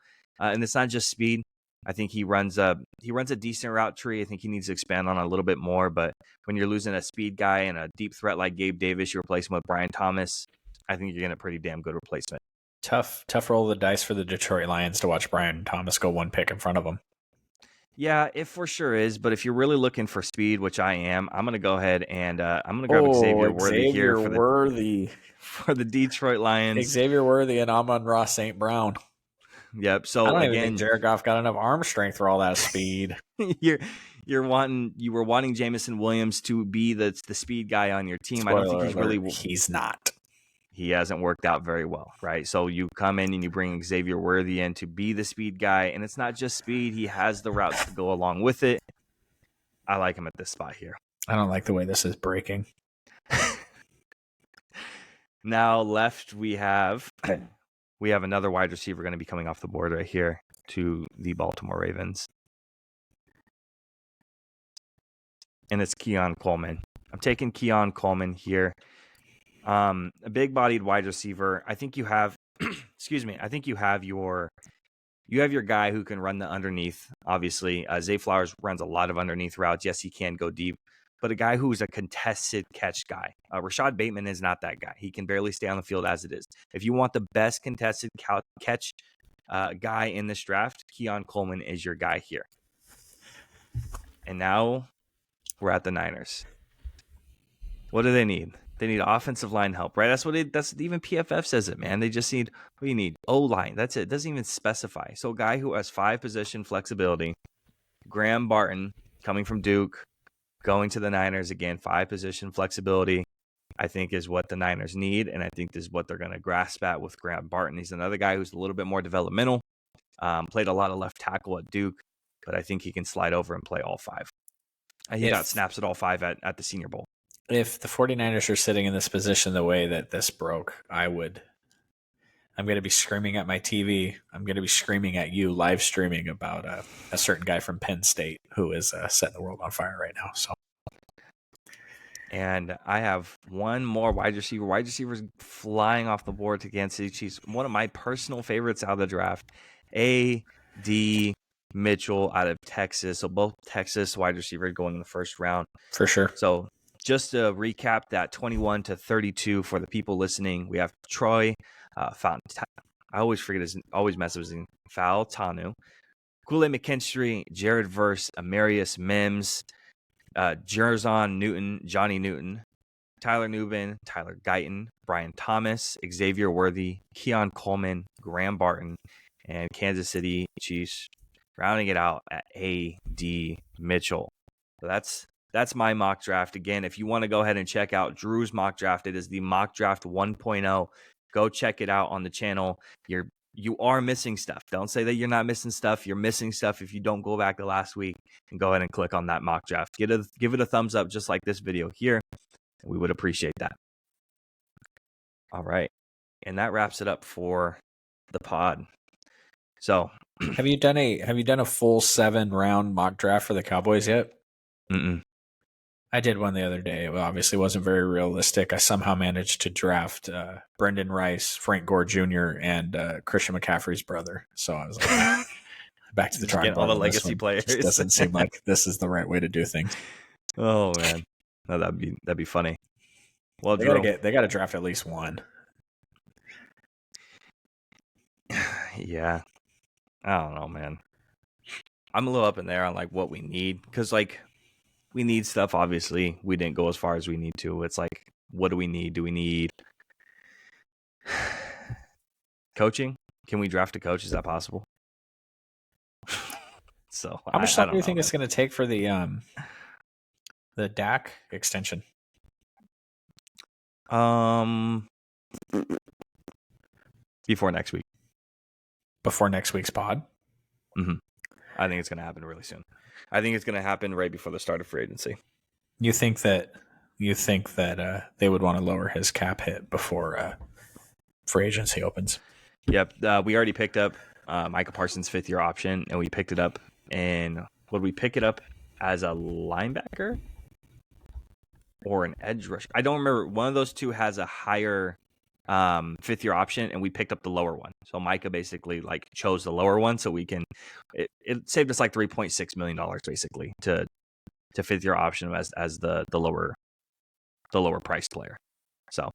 and it's not just speed. I think he runs a decent route tree. I think he needs to expand on it a little bit more. But when you're losing a speed guy and a deep threat like Gabe Davis, you replace him with Brian Thomas. I think you're getting a pretty damn good replacement. Tough roll of the dice for the Detroit Lions to watch Brian Thomas go one pick in front of him. Yeah, it for sure is. But if you're really looking for speed, which I am, I'm going to go ahead and I'm going to grab Xavier Worthy here for the Detroit Lions. Xavier Worthy and Amon-Ra St. Brown. Yep. So I don't again, even think Jared Goff got enough arm strength for all that speed. you were wanting Jameson Williams to be the speed guy on your team. Spoiler I don't think he's not. He hasn't worked out very well, right? So you come in and you bring Xavier Worthy in to be the speed guy, and it's not just speed. He has the routes to go along with it. I like him at this spot here. I don't like the way this is breaking. Now left we have another wide receiver going to be coming off the board right here to the Baltimore Ravens. And it's Keon Coleman. I'm taking Keon Coleman here. A big-bodied wide receiver. I think you have, excuse me. I think you have your guy who can run the underneath. Obviously, Zay Flowers runs a lot of underneath routes. Yes, he can go deep, but a guy who's a contested catch guy. Rashad Bateman is not that guy. He can barely stay on the field as it is. If you want the best contested catch guy in this draft, Keon Coleman is your guy here. And now we're at the Niners. What do they need? They need offensive line help, right? That's even PFF says it, man. They just need, what do you need? O-line. That's it. It doesn't even specify. So a guy who has 5 position flexibility, Graham Barton coming from Duke, going to the Niners again, 5 position flexibility, I think is what the Niners need. And I think this is what they're going to grasp at with Graham Barton. He's another guy who's a little bit more developmental, played a lot of left tackle at Duke, but I think he can slide over and play all 5. He got snaps at all 5 at the Senior Bowl. If the 49ers are sitting in this position the way that this broke, I'm going to be screaming at my TV. I'm going to be screaming at you live streaming about a certain guy from Penn State who is setting the world on fire right now. So, and I have one more wide receivers flying off the board to Kansas City Chiefs. One of my personal favorites out of the draft, A.D. Mitchell out of Texas. So both Texas wide receivers going in the first round. For sure. So just to recap that 21-32 for the people listening, we have Troy I always forget always mess up his name. Fautanu, Kool-Aid McKinstry, Jared Verse, Amarius Mims, Jerzon Newton, Johnny Newton, Tyler Nubin, Tyler Guyton, Brian Thomas, Xavier Worthy, Keon Coleman, Graham Barton, and Kansas City Chiefs rounding it out at A.D. Mitchell. So that's my mock draft. Again, if you want to go ahead and check out Drew's mock draft, it is the mock draft 1.0. Go check it out on the channel. You are missing stuff. Don't say that you're not missing stuff. You're missing stuff if you don't go back to last week and go ahead and click on that mock draft. Give it a thumbs up just like this video here. We would appreciate that. All right. And that wraps it up for the pod. So have you done a full 7-round mock draft for the Cowboys yet? Mm-mm. I did one the other day. It obviously wasn't very realistic. I somehow managed to draft Brendan Rice, Frank Gore Jr., and Christian McCaffrey's brother. So I was like, back to the drawing board. All the legacy players. It doesn't seem like this is the right way to do things. Oh man, no, that'd be funny. Well, they got to draft at least one. Yeah, I don't know, man. I'm a little up in there on like what we need because like. We need stuff, obviously. We didn't go as far as we need to. It's like, what do we need? Do we need coaching? Can we draft a coach? Is that possible? So how much time do you think it's going to take for the Dak extension? Before next week. Before next week's pod? Mm-hmm. I think it's going to happen really soon. I think it's going to happen right before the start of free agency. You think that they would want to lower his cap hit before free agency opens? Yep. We already picked up Micah Parsons' 5th-year option, and we picked it up. And would we pick it up as a linebacker or an edge rusher? I don't remember. One of those two has a higher 5th-year option, and we picked up the lower one. So Micah basically like chose the lower one, so we can. It saved us like $3.6 million basically to 5th-year option as the lower price player. So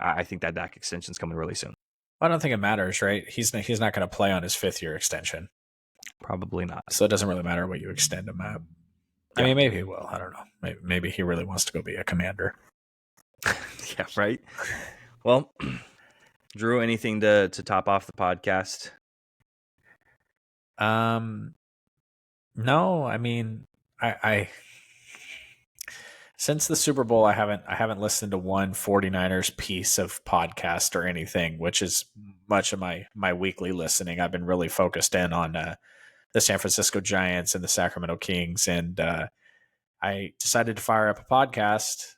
I think that Dak extension is coming really soon. I don't think it matters, right? He's not going to play on his 5th-year extension. Probably not. So it doesn't really matter what you extend him at. Yeah. I mean, maybe he will. I don't know. Maybe he really wants to go be a commander. Yeah, right. Well, Drew, anything to top off the podcast? No, I mean, I since the Super Bowl, I haven't listened to one 49ers piece of podcast or anything, which is much of my weekly listening. I've been really focused in on the San Francisco Giants and the Sacramento Kings, and I decided to fire up a podcast.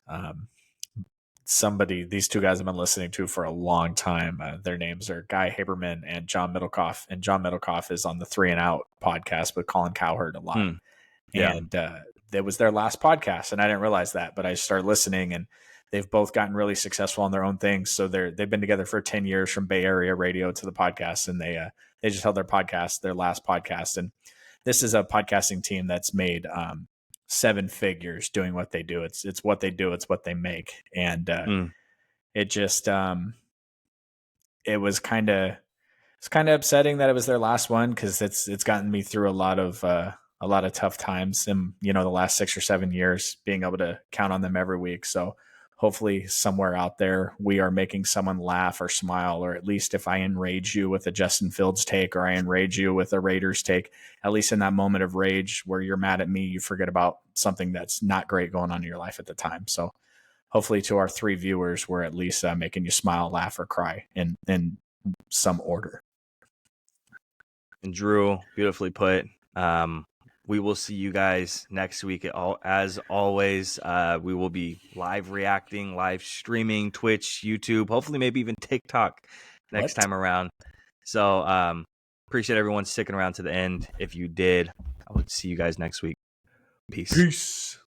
These two guys I've been listening to for a long time. Their names are Guy Haberman and John Middlecoff. And John Middlecoff is on the 3 and Out podcast with Colin Cowherd a lot. Yeah. And that was their last podcast. And I didn't realize that, but I started listening, and they've both gotten really successful on their own things. So they've been together for 10 years from Bay Area radio to the podcast. And they just held their last podcast. And this is a podcasting team that's made seven figures doing what they do. It's what they do. It's what they make. And it just it was kind of upsetting that it was their last one, because it's gotten me through a lot of tough times in the last 6 or 7 years, being able to count on them every week. So hopefully somewhere out there we are making someone laugh or smile, or at least if I enrage you with a Justin Fields take, or I enrage you with a Raiders take, at least in that moment of rage where you're mad at me, you forget about something that's not great going on in your life at the time. So hopefully to our 3 viewers, we're at least making you smile, laugh, or cry in some order. And Drew, beautifully put. We will see you guys next week. As always, we will be live reacting, live streaming, Twitch, YouTube, hopefully maybe even TikTok next time around. So appreciate everyone sticking around to the end. If you did, I would see you guys next week. Peace.